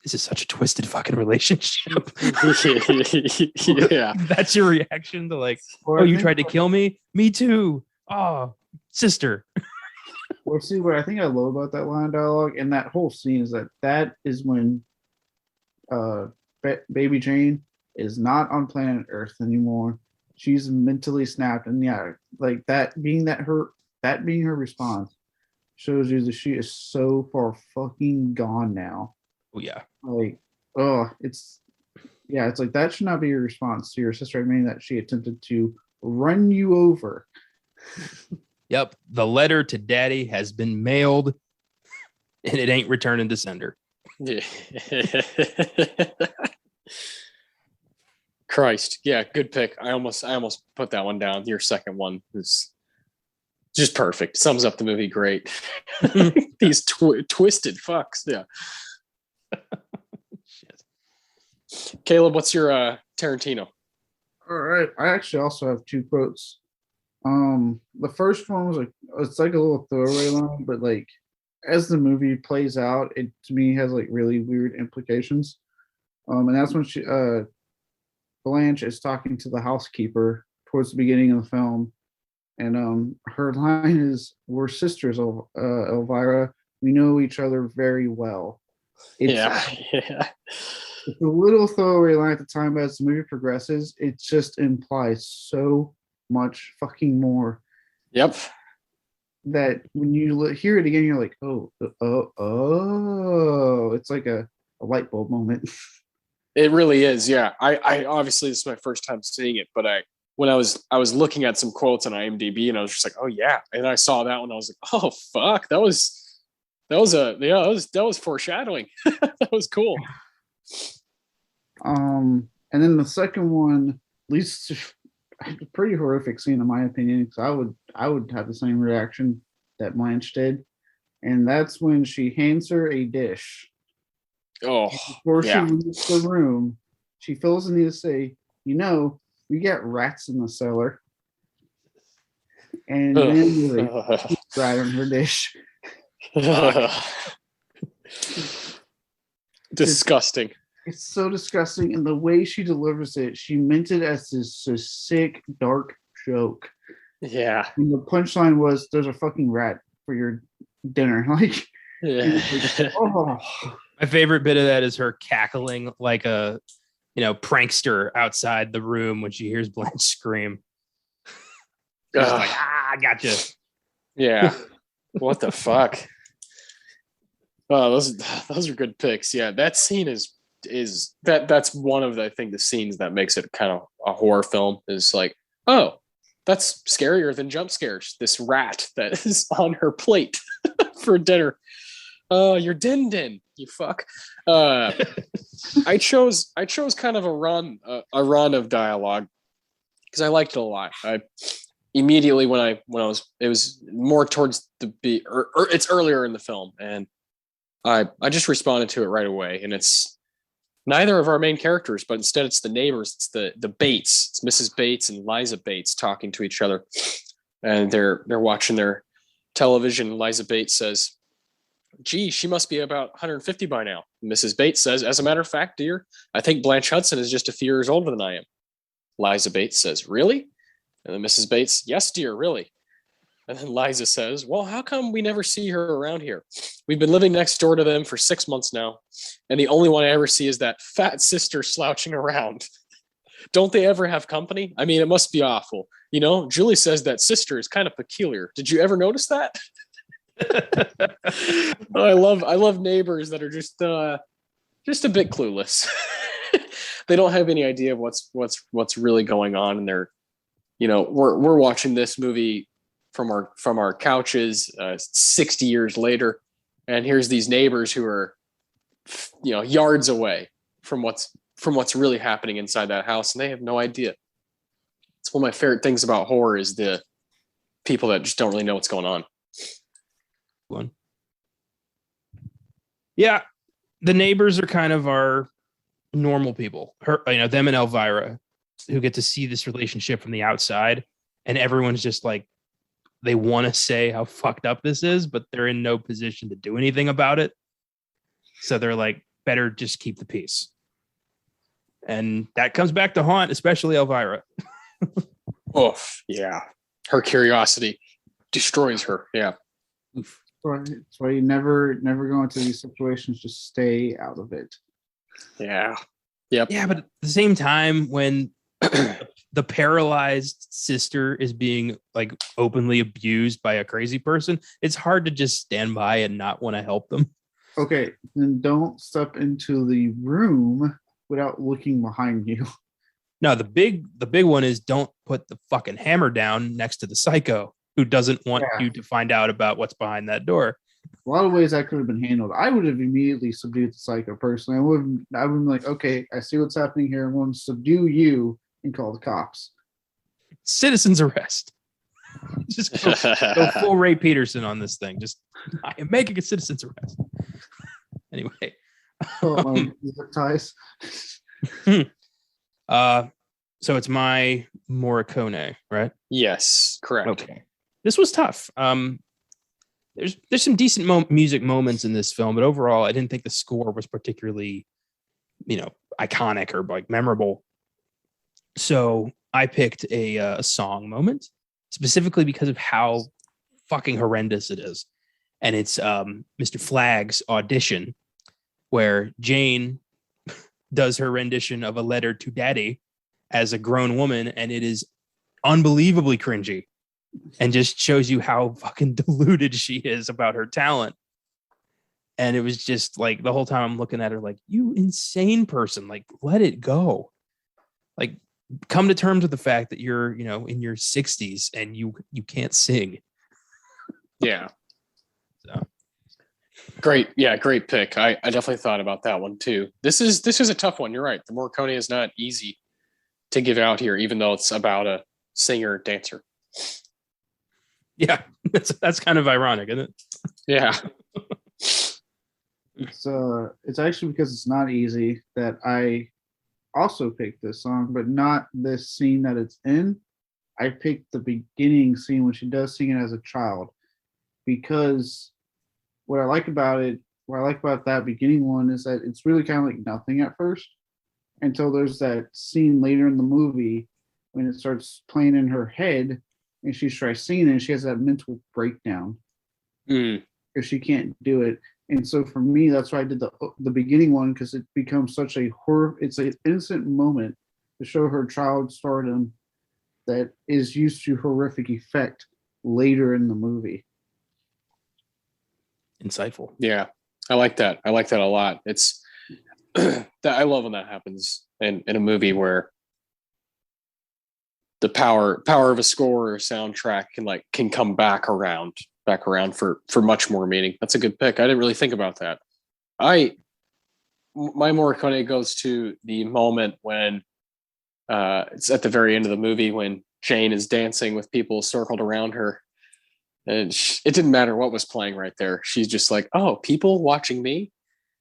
this is such a twisted fucking relationship. Yeah. That's your reaction to like, "Oh, you tried to kill me? Me too. Oh, sister." Well, see, what I think I love about that line of dialogue and that whole scene is that is when Baby Jane is not on planet Earth anymore. She's mentally snapped, and yeah, like that being her response shows you that she is so far fucking gone now. Oh yeah. Like, it's like that should not be your response to your sister admitting that she attempted to run you over. Yep. The letter to daddy has been mailed and it ain't returning to sender. Yeah. Christ. Yeah, good pick. I almost put that one down. Your second one is just perfect. Sums up the movie great. These twisted fucks. Yeah. Shit. Caleb, what's your Tarantino? All right. I actually also have 2 quotes. The first one was it's like a little throwaway line, but like as the movie plays out, it to me has like really weird implications. And that's when Blanche is talking to the housekeeper towards the beginning of the film, and her line is, "We're sisters, Elvira. We know each other very well." Yeah. It's a little throwaway line at the time, but as the movie progresses, it just implies so much fucking more. Yep. That when you hear it again, you're like, oh, it's like a light bulb moment. It really is. Yeah. I obviously this is my first time seeing it, but when I was looking at some quotes on IMDb and I was just like, oh yeah. And I saw that one. I was like, oh fuck, that was foreshadowing. That was cool. And then the second one leads to a pretty horrific scene in my opinion, because I would have the same reaction. that Blanche did, and that's when she hands her a dish. Oh, before she leaves the room, she feels the need to say, we got rats in the cellar. And then like, rat on her dish. Disgusting. It's so disgusting. And the way she delivers it, she meant it as this sick, dark joke. Yeah. And the punchline was, there's a fucking rat for your dinner. Like, oh. My favorite bit of that is her cackling like a, prankster outside the room when she hears Blanche scream. She's like, I gotcha. Yeah. What the fuck? Oh, those are good picks. Yeah, that scene is that's one of the scenes that makes it kind of a horror film. Is like, oh, that's scarier than jump scares. This rat that is on her plate for dinner. You're din, you fuck. I chose kind of a run of dialogue because I liked it a lot. I immediately when I was, it was more towards the beat, or it's earlier in the film, and I just responded to it right away. And it's neither of our main characters, but instead it's the neighbors. It's the Bates. It's Mrs. Bates and Liza Bates talking to each other, and they're watching their television. Liza Bates says, "Gee, she must be about 150 by now." Mrs. Bates says, "As a matter of fact, dear, I think Blanche Hudson is just a few years older than I am." Liza Bates says, "Really?" And then Mrs. Bates, "Yes, dear, really." And then Liza says, "Well, how come we never see her around here? We've been living next door to them for 6 months now, and the only one I ever see is that fat sister slouching around. Don't they ever have company? I mean, it must be awful. Julie says that sister is kind of peculiar. Did you ever notice that?" I love neighbors that are just a bit clueless. They don't have any idea of what's really going on, and they're, we're watching this movie from our couches 60 years later, and here's these neighbors who are yards away from what's really happening inside that house, and they have no idea. It's one of my favorite things about horror is the people that just don't really know what's going on. One. Yeah, the neighbors are kind of our normal people. Them and Elvira, who get to see this relationship from the outside, and everyone's just like, they want to say how fucked up this is, but they're in no position to do anything about it. So they're like, better just keep the peace. And that comes back to haunt, especially Elvira. Oh, yeah. Her curiosity destroys her. Yeah. That's why you never go into these situations. Just stay out of it. Yeah. Yep. Yeah, but at the same time, when the paralyzed sister is being like openly abused by a crazy person, it's hard to just stand by and not want to help them. Okay, then don't step into the room without looking behind you. No, the big one is don't put the fucking hammer down next to the psycho who doesn't want you to find out about what's behind that door. A lot of ways that could have been handled. I would have immediately subdued the psycho personally. I would be like, okay, I see what's happening here. I'm going to subdue you and call the cops. Citizen's arrest. Just go full Ray Peterson on this thing. Just, I am making a citizen's arrest. Anyway. Ties. So it's my Morricone, right? Yes, correct. Okay. This was tough. There's some decent music moments in this film, but overall, I didn't think the score was particularly, iconic or like memorable. So I picked a song moment specifically because of how fucking horrendous it is, and it's Mr. Flagg's audition, where Jane does her rendition of A Letter to Daddy as a grown woman, and it is unbelievably cringy and just shows you how fucking deluded she is about her talent. And it was just like the whole time I'm looking at her like, you insane person, like let it go. Like come to terms with the fact that you're, in your 60s and you can't sing. Yeah. So great. Yeah, great pick. I definitely thought about that one too. This is a tough one. You're right. The Morricone is not easy to give out here, even though it's about a singer dancer. Yeah, that's kind of ironic, isn't it? Yeah. It's actually because it's not easy that I also picked this song, but not this scene that it's in. I picked the beginning scene when she does sing it as a child, because what I like about it, what I like about that beginning one is that it's really kind of like nothing at first until there's that scene later in the movie when it starts playing in her head and she tries singing and she has that mental breakdown because she can't do it. And so for me, that's why I did the beginning one, because it becomes such a horror. It's an innocent moment to show her child stardom that is used to horrific effect later in the movie. Insightful. Yeah, I like that. I like that a lot. It's that I love when that happens in a movie where the power of a score or a soundtrack can come back around for much more meaning. That's a good pick. I didn't really think about that. My Morricone goes to the moment when it's at the very end of the movie when Jane is dancing with people circled around her. And it didn't matter what was playing right there. She's just like, oh, people watching me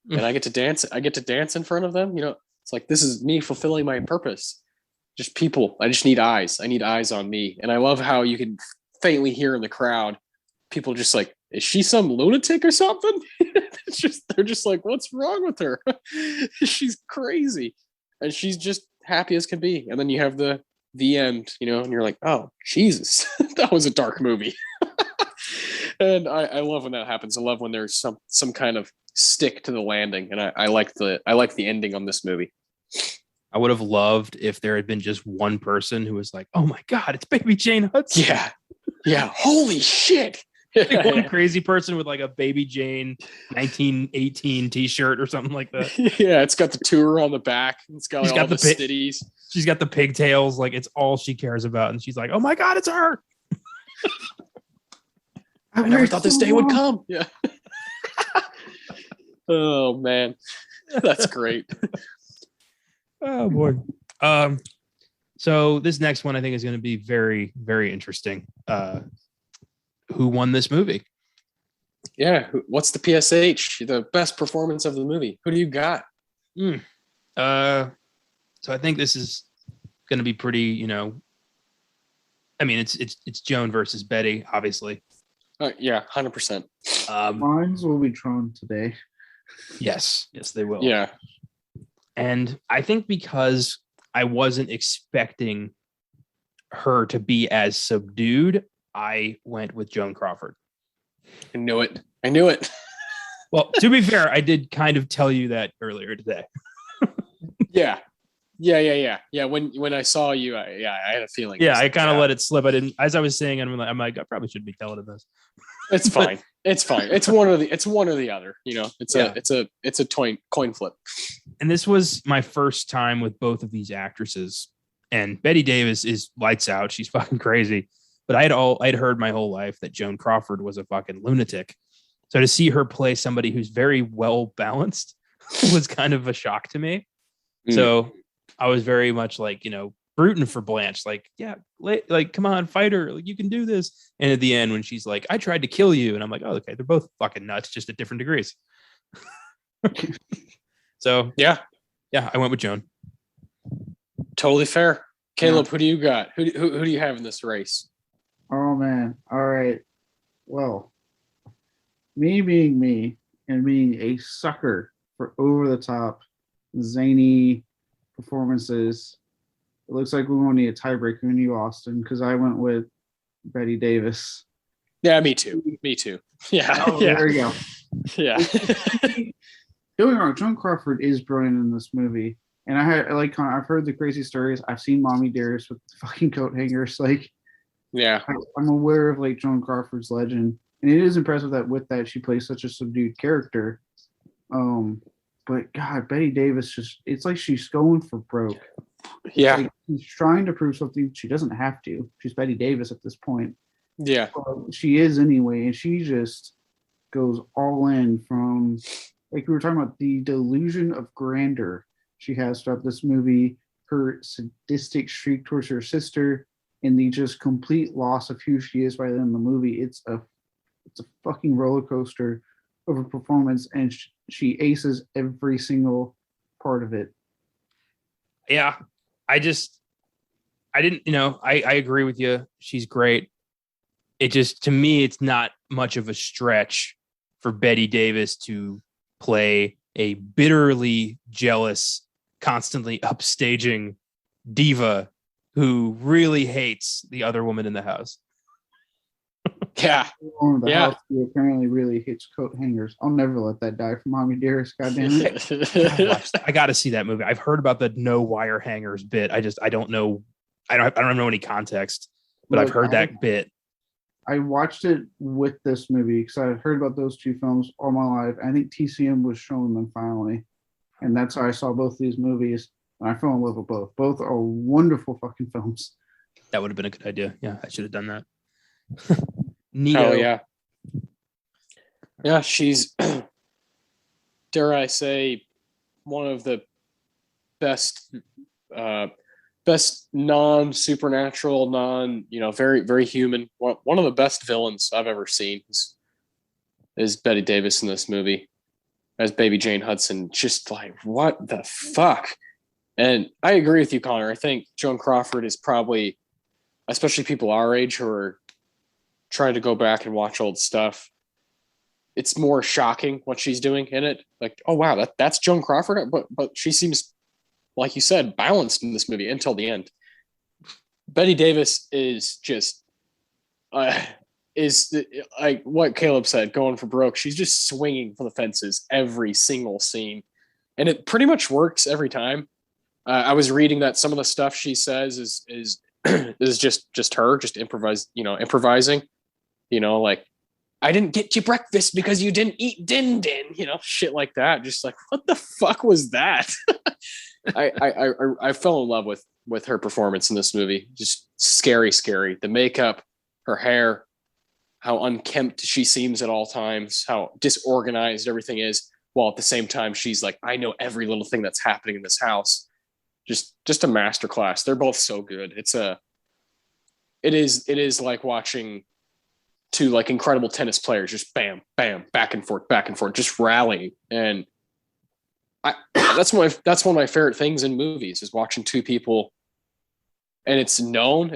and I get to dance. I get to dance in front of them. It's like, this is me fulfilling my purpose. Just people. I just need eyes. I need eyes on me. And I love how you can faintly hear in the crowd, people just like, is she some lunatic or something? They're just like, what's wrong with her? She's crazy. And she's just happy as can be. And then you have the end, and you're like, oh, Jesus, that was a dark movie. And I love when that happens. I love when there's some kind of stick to the landing. And I like the ending on this movie. I would have loved if there had been just one person who was like, oh my God, it's Baby Jane Hudson. Yeah. Yeah. Holy shit. Like one crazy person with like a Baby Jane 1918 t-shirt or something like that. Yeah, it's got the tour on the back. It's got all the stitties. She's got the pigtails, like it's all she cares about. And she's like, oh my God, it's her. I never thought this day would come. Yeah. Oh man. That's great. Oh boy. So this next one I think is going to be very, very interesting. Who won this movie? Yeah. What's the PSH? The best performance of the movie. Who do you got? So I think this is going to be pretty, I mean, it's Joan versus Betty, obviously. Yeah, 100%. Mines will be drawn today. Yes, they will. Yeah. And I think because I wasn't expecting her to be as subdued, I went with Joan Crawford. I knew it. Well, to be fair, I did kind of tell you that earlier today. Yeah. When I saw you, I had a feeling. Yeah, I kind of let it slip. I didn't, as I was saying, I'm like, I probably shouldn't be telling him this. It's fine. It's fine. It's one or the other. It's a coin flip. And this was my first time with both of these actresses. And Betty Davis is lights out. She's fucking crazy. But I'd heard my whole life that Joan Crawford was a fucking lunatic. So to see her play somebody who's very well balanced was kind of a shock to me. So I was very much like, rooting for Blanche, like, yeah, like, come on, fight her, like, you can do this. And at the end, when she's like, I tried to kill you, and I'm like, oh, okay, they're both fucking nuts, just at different degrees. So yeah, I went with Joan. Totally fair. Caleb, who do you got? Who do you have in this race? Oh man, all right. Well, me being me and being a sucker for over the top, zany performances. It looks like we won't need a tiebreaker in you, Austin, because I went with Betty Davis. Yeah, me too. Yeah. Oh, yeah. There you go. Yeah. Don't get me wrong, Joan Crawford is brilliant in this movie. And I've heard the crazy stories. I've seen Mommy Dearest with the fucking coat hangers. Like, yeah, I'm aware of like Joan Crawford's legend. And it is impressive that with that she plays such a subdued character. But God, Betty Davis it's like she's going for broke. Yeah. Like she's trying to prove something. She doesn't have to. She's Betty Davis at this point. Yeah. She is anyway. And she just goes all in from, like we were talking about, the delusion of grandeur she has throughout this movie, her sadistic streak towards her sister, and the just complete loss of who she is by the end of the movie. It's a fucking roller coaster of a performance, and she aces every single part of it. Yeah, I didn't, I agree with you. She's great. It just, to me, it's not much of a stretch for Bette Davis to play a bitterly jealous, constantly upstaging diva who really hates the other woman in the house. Yeah. The house who apparently really hates coat hangers. I'll never let that die for Mommy Dearest. Goddamn it! I got to see that movie. I've heard about the no wire hangers bit. I don't know. I don't know any context, but I've heard that bit. I watched it with this movie because I had heard about those two films all my life. I think TCM was showing them finally, and that's how I saw both these movies. And I fell in love with both. Both are wonderful fucking films. That would have been a good idea. Yeah, I should have done that. Neato. Oh yeah. Yeah, she's dare I say one of the best non-supernatural, very, very human. One of the best villains I've ever seen is Bette Davis in this movie as Baby Jane Hudson. Just like, what the fuck? And I agree with you, Connor. I think Joan Crawford is probably, especially people our age who are trying to go back and watch old stuff, it's more shocking what she's doing in it. Like, oh wow, that's Joan Crawford, but she seems, like you said, balanced in this movie until the end. Bette Davis is just is like what Caleb said, going for broke. She's just swinging for the fences every single scene, and it pretty much works every time. I was reading that some of the stuff she says is is just her improvising. Like, I didn't get you breakfast because you didn't eat din din, shit like that. Just like, what the fuck was that? I fell in love with her performance in this movie. Just scary. The makeup, her hair, how unkempt she seems at all times, how disorganized everything is, while at the same time she's like, I know every little thing that's happening in this house. Just a masterclass. They're both so good. It is like watching two like incredible tennis players just bam, bam, back and forth, just rallying. And that's one of my favorite things in movies is watching two people. And it's known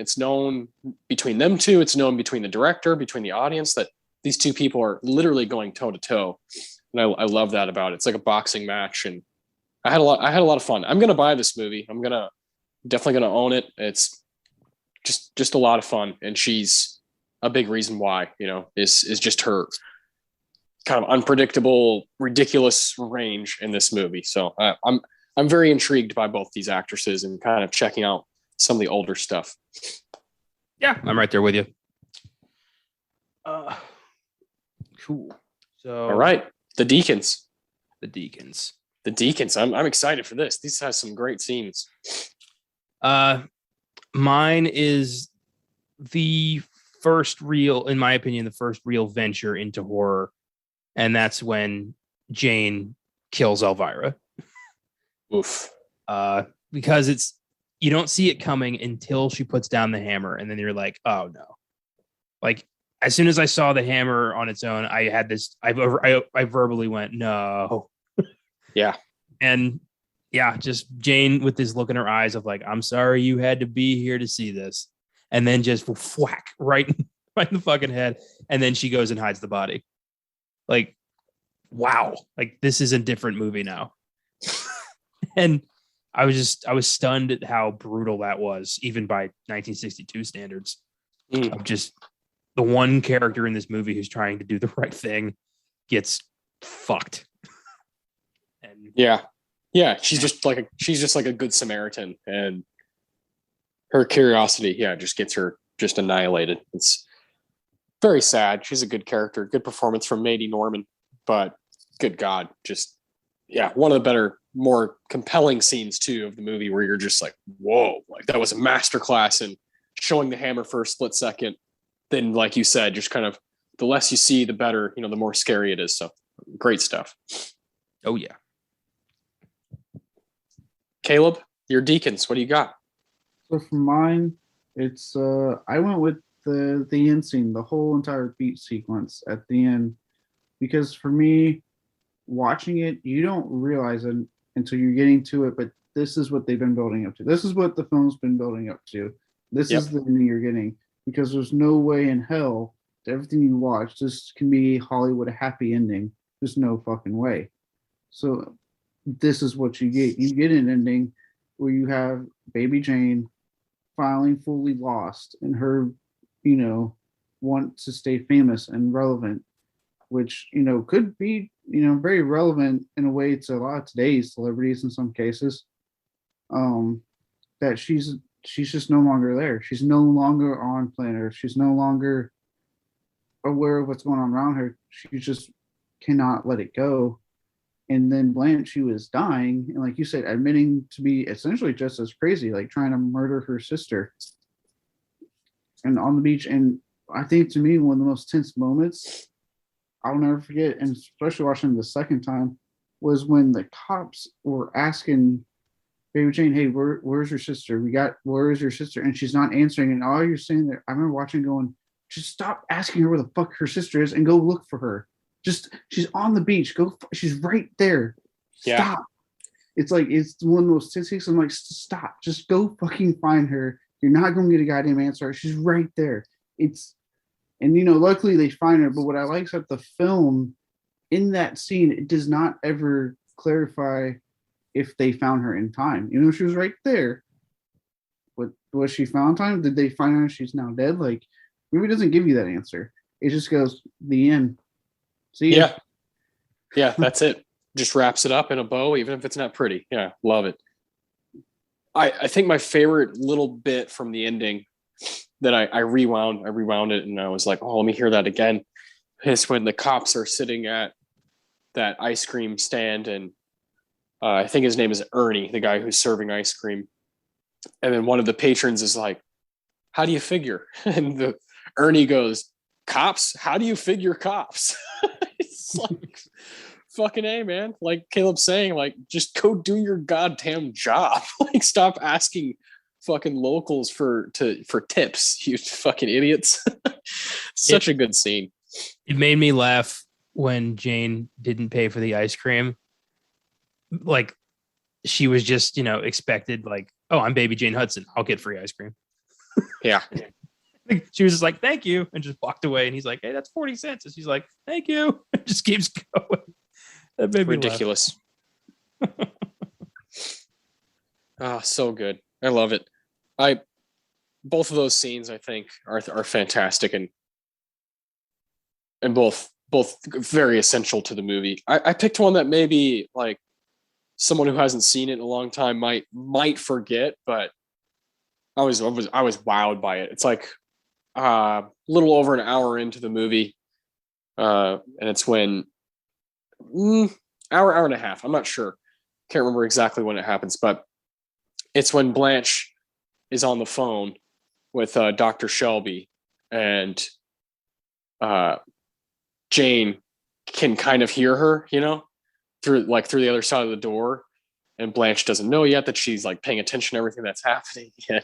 between them two. It's known between the director, between the audience, that these two people are literally going toe to toe. And I love that about it. It's like a boxing match. And I had a lot of fun. I'm going to buy this movie. I'm definitely going to own it. It's just a lot of fun. And she's a big reason why, is just her kind of unpredictable, ridiculous range in this movie. So I'm very intrigued by both these actresses and kind of checking out some of the older stuff. Yeah, I'm right there with you. Cool. So, all right, the Deacons. I'm excited for this. This has some great scenes. Mine is the first real, in my opinion, the first real venture into horror, and that's when Jane kills Elvira. Oof. Because you don't see it coming until she puts down the hammer, and then you're like, oh no. Like, as soon as I saw the hammer on its own, I had this, I verbally went, no. Yeah. And yeah, just Jane with this look in her eyes of like, I'm sorry you had to be here to see this. And then just whack right in the fucking head. And then she goes and hides the body. Like, wow. Like, this is a different movie now. And I was stunned at how brutal that was, even by 1962 standards. Of just the one character in this movie who's trying to do the right thing gets fucked. And yeah, she's just like a good Samaritan, and her curiosity, just gets her just annihilated. It's very sad. She's a good character, good performance from Maddie Norman, but good God, just one of the better, more compelling scenes too of the movie, where you're just like, whoa, like that was a masterclass in showing the hammer for a split second. Then, like you said, just kind of the less you see, the better, the more scary it is. So great stuff. Oh yeah. Caleb, your Deacons, what do you got? So for mine, It's I went with the end scene, the whole entire beat sequence at the end, because for me, watching it, you don't realize it until you're getting to it, but this is what they've been building up to. This is what the film's been building up to. This is the ending you're getting, because there's no way in hell that everything you watch, this can be Hollywood a happy ending. There's no fucking way. So this is what you get. You get an ending where you have baby Jane finally fully lost in her, want to stay famous and relevant, which, could be, very relevant in a way to a lot of today's celebrities in some cases. That she's just no longer there. She's no longer on planet Earth. She's no longer aware of what's going on around her. She just cannot let it go. And then Blanche, she was dying, and like you said, admitting to be essentially just as crazy, like trying to murder her sister. And on the beach, and I think to me, one of the most tense moments I'll never forget, and especially watching the second time, was when the cops were asking Baby Jane, "Hey, where's your sister? Where is your sister?" And she's not answering. And all you're saying there, I remember watching, going, "Just stop asking her where the fuck her sister is and go look for her. Just, she's on the beach. Go, she's right there. Stop." It's like, it's one of those statistics. I'm like, stop. Just go fucking find her. You're not going to get a goddamn answer. She's right there. And luckily they find her. But what I like is that the film, in that scene, it does not ever clarify if they found her in time. She was right there. But was she found in time? Did they find her? She's now dead. Like, movie doesn't give you that answer. It just goes, the end. See ya. Yeah, that's it. Just wraps it up in a bow, even if it's not pretty. Yeah, love it. I think my favorite little bit from the ending that I rewound it, and I was like, oh, let me hear that again, is when the cops are sitting at that ice cream stand, and I think his name is Ernie, the guy who's serving ice cream. And then one of the patrons is like, how do you figure? And Ernie goes, cops? How do you figure cops? It's like, fucking A, man. Like Caleb's saying, like, just go do your goddamn job. Like, stop asking fucking locals for tips, you fucking idiots. Such a good scene. It made me laugh when Jane didn't pay for the ice cream. Like, she was just, expected, like, oh, I'm baby Jane Hudson, I'll get free ice cream. Yeah. She was just like, thank you, and just walked away. And he's like, hey, that's 40 cents. And she's like, thank you. It just keeps going. That made me ridiculous. Oh, so good. I love it. Both of those scenes, I think, are fantastic, and both very essential to the movie. I picked one that maybe like someone who hasn't seen it in a long time might forget, but I was wowed by it. It's like a little over an hour into the movie, and it's when hour and a half. I'm not sure. Can't remember exactly when it happens, but it's when Blanche is on the phone with Dr. Shelby, and Jane can kind of hear her, through the other side of the door, and Blanche doesn't know yet that she's like paying attention to everything that's happening. Yeah.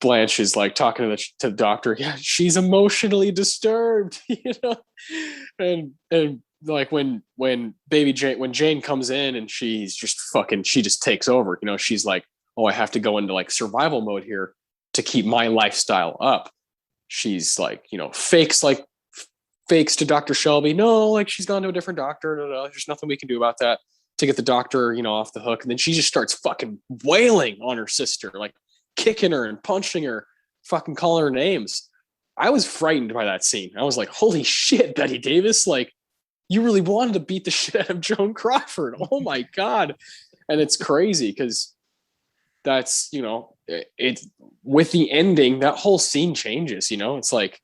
Blanche is like talking to the doctor. Yeah, she's emotionally disturbed, and like when Jane comes in, and she's just she just takes over. She's like, oh, I have to go into like survival mode here to keep my lifestyle up. She's like, fakes to Dr. Shelby. No, like, she's gone to a different doctor. No, there's nothing we can do about that to get the doctor, off the hook. And then she just starts fucking wailing on her sister, like kicking her and punching her, fucking calling her names. I was frightened by that scene. I was like, holy shit, Bette Davis, like, you really wanted to beat the shit out of Joan Crawford. Oh my God. And it's crazy because that's, it's with the ending, that whole scene changes, it's like,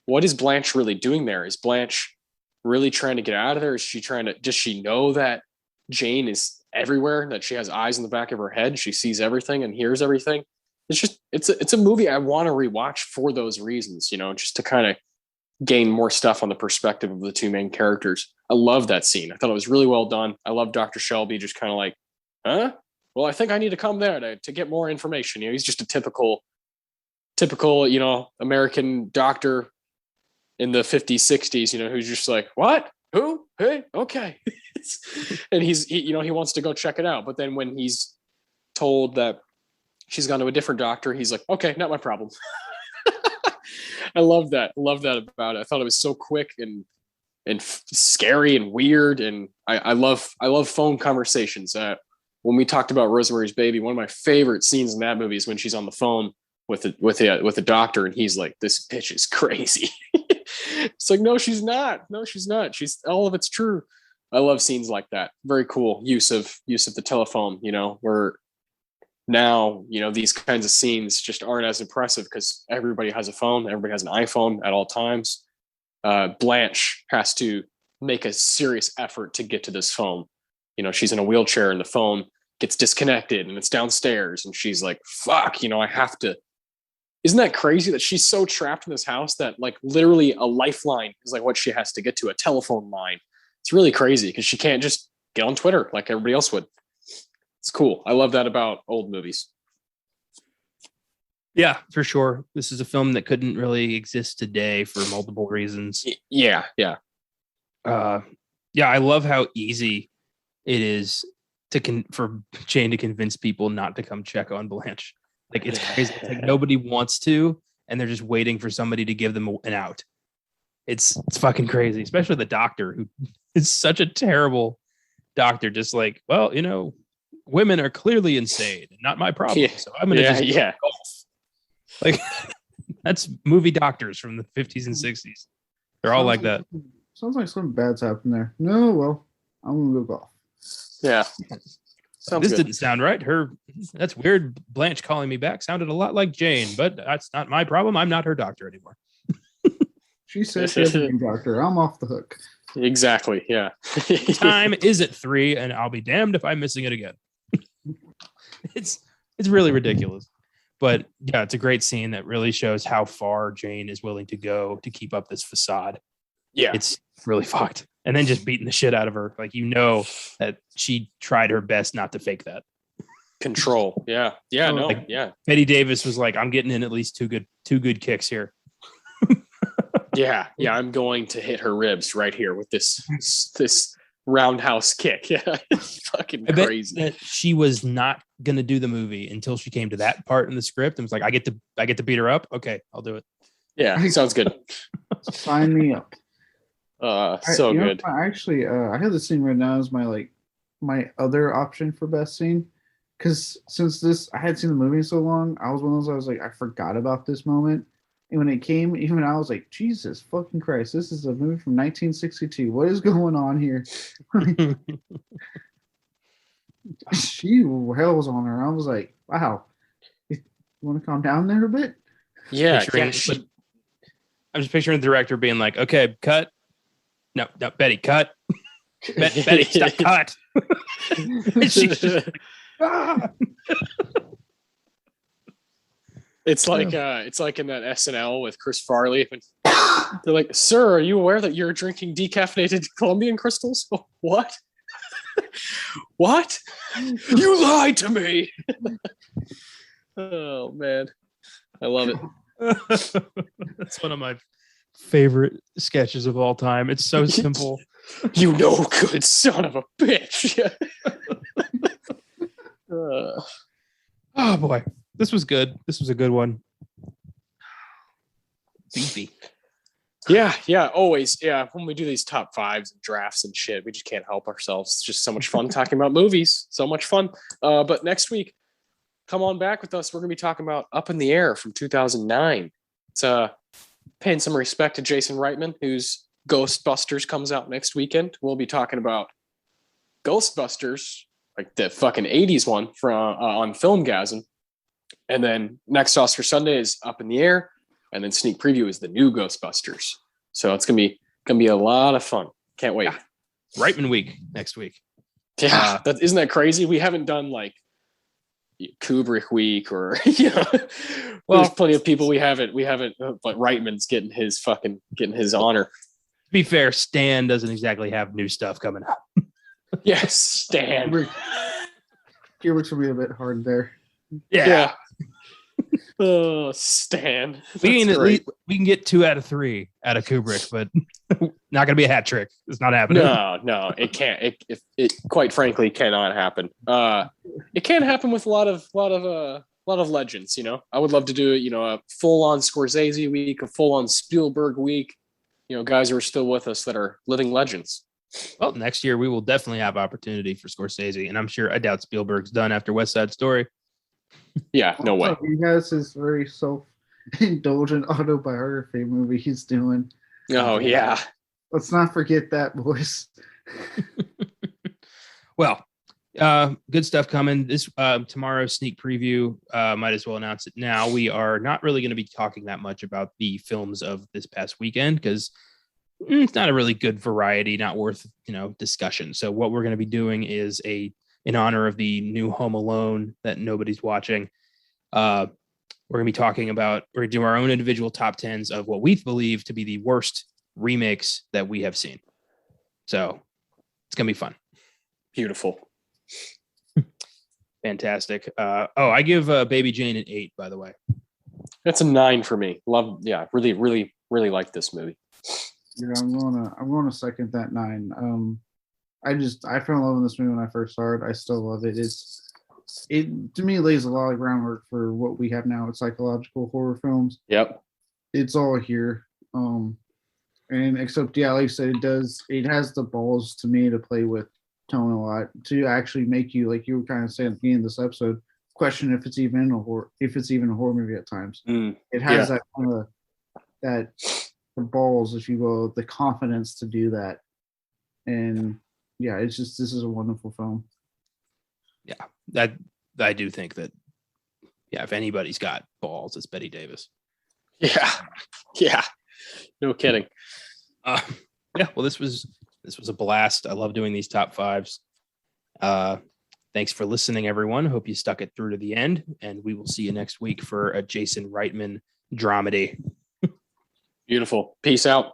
what is Blanche really doing there? Is Blanche really trying to get out of there? Does she know that Jane is everywhere, that she has eyes in the back of her head? She sees everything and hears everything. It's a movie I want to rewatch for those reasons, just to kind of gain more stuff on the perspective of the two main characters. I love that scene. I thought it was really well done. I love Dr. Shelby just kind of like, huh? Well, I think I need to come there to get more information. He's just a typical typical, American doctor in the 50s, 60s, who's just like, what? Who? Hey, okay. And he wants to go check it out. But then when he's told that she's gone to a different doctor, he's like, okay, not my problem. I love that. Love that about it. I thought it was so quick and scary and weird. And I love phone conversations. When we talked about Rosemary's Baby, one of my favorite scenes in that movie is when she's on the phone with the doctor, and he's like, "This bitch is crazy." It's like, no, she's not. No, she's not. She's all of it's true. I love scenes like that. Very cool use of the telephone. Where now these kinds of scenes just aren't as impressive because everybody has a phone. Everybody has an iPhone at all times. Blanche has to make a serious effort to get to this phone. She's in a wheelchair and the phone gets disconnected and it's downstairs and she's like, fuck, I have to. Isn't that crazy that she's so trapped in this house that like literally a lifeline is like what she has to get to, a telephone line? It's really crazy because she can't just get on Twitter like everybody else would. It's cool. I love that about old movies. Yeah, for sure. This is a film that couldn't really exist today for multiple reasons. Yeah. I love how easy it is for Jane to convince people not to come check on Blanche. Like, it's crazy. It's like nobody wants to, and they're just waiting for somebody to give them an out. It's fucking crazy, especially the doctor, who is such a terrible doctor. Just like, well, women are clearly insane, not my problem. So I'm gonna just golf. Like, that's movie doctors from the 50s and 60s. They're all like that. Sounds like something bad's happened there. No, well, I'm gonna go golf. Yeah. This didn't sound right. That's weird. Blanche calling me back sounded a lot like Jane, but that's not my problem. I'm not her doctor anymore. She says she's a doctor. I'm off the hook. Exactly. Yeah. Time is at 3, and I'll be damned if I'm missing it again. It's really ridiculous. But yeah, it's a great scene that really shows how far Jane is willing to go to keep up this facade. Yeah. It's really fucked. And then just beating the shit out of her. Like, that she tried her best not to fake that. Control. Yeah. Yeah. No. Like, yeah. Betty Davis was like, I'm getting in at least two good kicks here. Yeah. I'm going to hit her ribs right here with this roundhouse kick. Yeah. It's fucking crazy. That she was not going to do the movie until she came to that part in the script and was like, I get to beat her up. Okay, I'll do it. Yeah. Sounds good. Sign me up. So good. I have this scene right now as my other option for best scene, because since I had seen the movie so long, I was one of those, I was like, I forgot about this moment, and when it came, even I was like, Jesus fucking Christ, this is a movie from 1962. What is going on here? She hell was on her. I was like, wow, you want to calm down there a bit? Yeah. I'm just picturing the director being like, okay, cut. No, Betty, cut. Betty, stop, cut. She's just like, ah! It's like in that SNL with Chris Farley. They're like, "Sir, are you aware that you're drinking decaffeinated Colombian crystals?" What? What? You lied to me. Oh man, I love it. That's one of my favorite sketches of all time. It's so simple. You no good son of a bitch. Oh boy, this was good. This was a good one. Beefy. Yeah, always. Yeah, when we do these top fives and drafts and shit, we just can't help ourselves. It's just so much fun talking about movies. So much fun. But next week, come on back with us. We're gonna be talking about Up in the Air from 2009. It's paying some respect to Jason Reitman, whose Ghostbusters comes out next weekend. We'll be talking about Ghostbusters, like the fucking 80s one from on FILMGAZM. And then next Oscar Sunday is Up in the Air, and then sneak preview is the new Ghostbusters. So it's gonna be a lot of fun. Can't wait. Reitman week next week. Yeah, isn't that crazy? We haven't done like Kubrick week or well, there's plenty of people we haven't but Reitman's getting his honor. To be fair, Stan doesn't exactly have new stuff coming out. Yes, Stan. Kubrick's gonna be a bit hard there. Yeah. Oh, Stan. We can get 2 out of 3 out of Kubrick, but not gonna be a hat trick. It's not happening. No, it can't. It quite frankly cannot happen. It can happen with a lot of legends. I would love to do a full-on Scorsese week, a full-on Spielberg week. Guys who are still with us that are living legends. Well, next year we will definitely have opportunity for Scorsese, and I doubt Spielberg's done after West Side Story. Yeah, no way. He has his very self-indulgent autobiography movie he's doing. Oh, yeah. Let's not forget that, boys. Well, good stuff coming. This tomorrow's sneak preview, might as well announce it now. We are not really going to be talking that much about the films of this past weekend because it's not a really good variety, not worth discussion. So what we're going to be doing is in honor of the new Home Alone that nobody's watching. We're going to be talking about, we're going to do our own individual top 10s of what we believe to be the worst remakes that we have seen. So it's going to be fun. Beautiful. Fantastic. I give Baby Jane an 8, by the way. That's a 9 for me. Really, really, really like this movie. Yeah, I'm gonna second that 9. I fell in love with this movie when I first saw it. I still love it. It to me lays a lot of groundwork for what we have now with psychological horror films. Yep. It's all here. And except like you said, it has the balls to me to play with tone a lot, to actually make you, like you were kind of saying at the beginning of this episode, question if it's even a horror movie at times. It has that kind of the balls, if you will, the confidence to do that. And yeah, this is a wonderful film. Yeah, that I do think that. Yeah, if anybody's got balls, it's Bette Davis. Yeah, no kidding. Yeah, well, this was a blast. I love doing these top 5s. Thanks for listening, everyone. Hope you stuck it through to the end, and we will see you next week for a Jason Reitman dramedy. Beautiful. Peace out.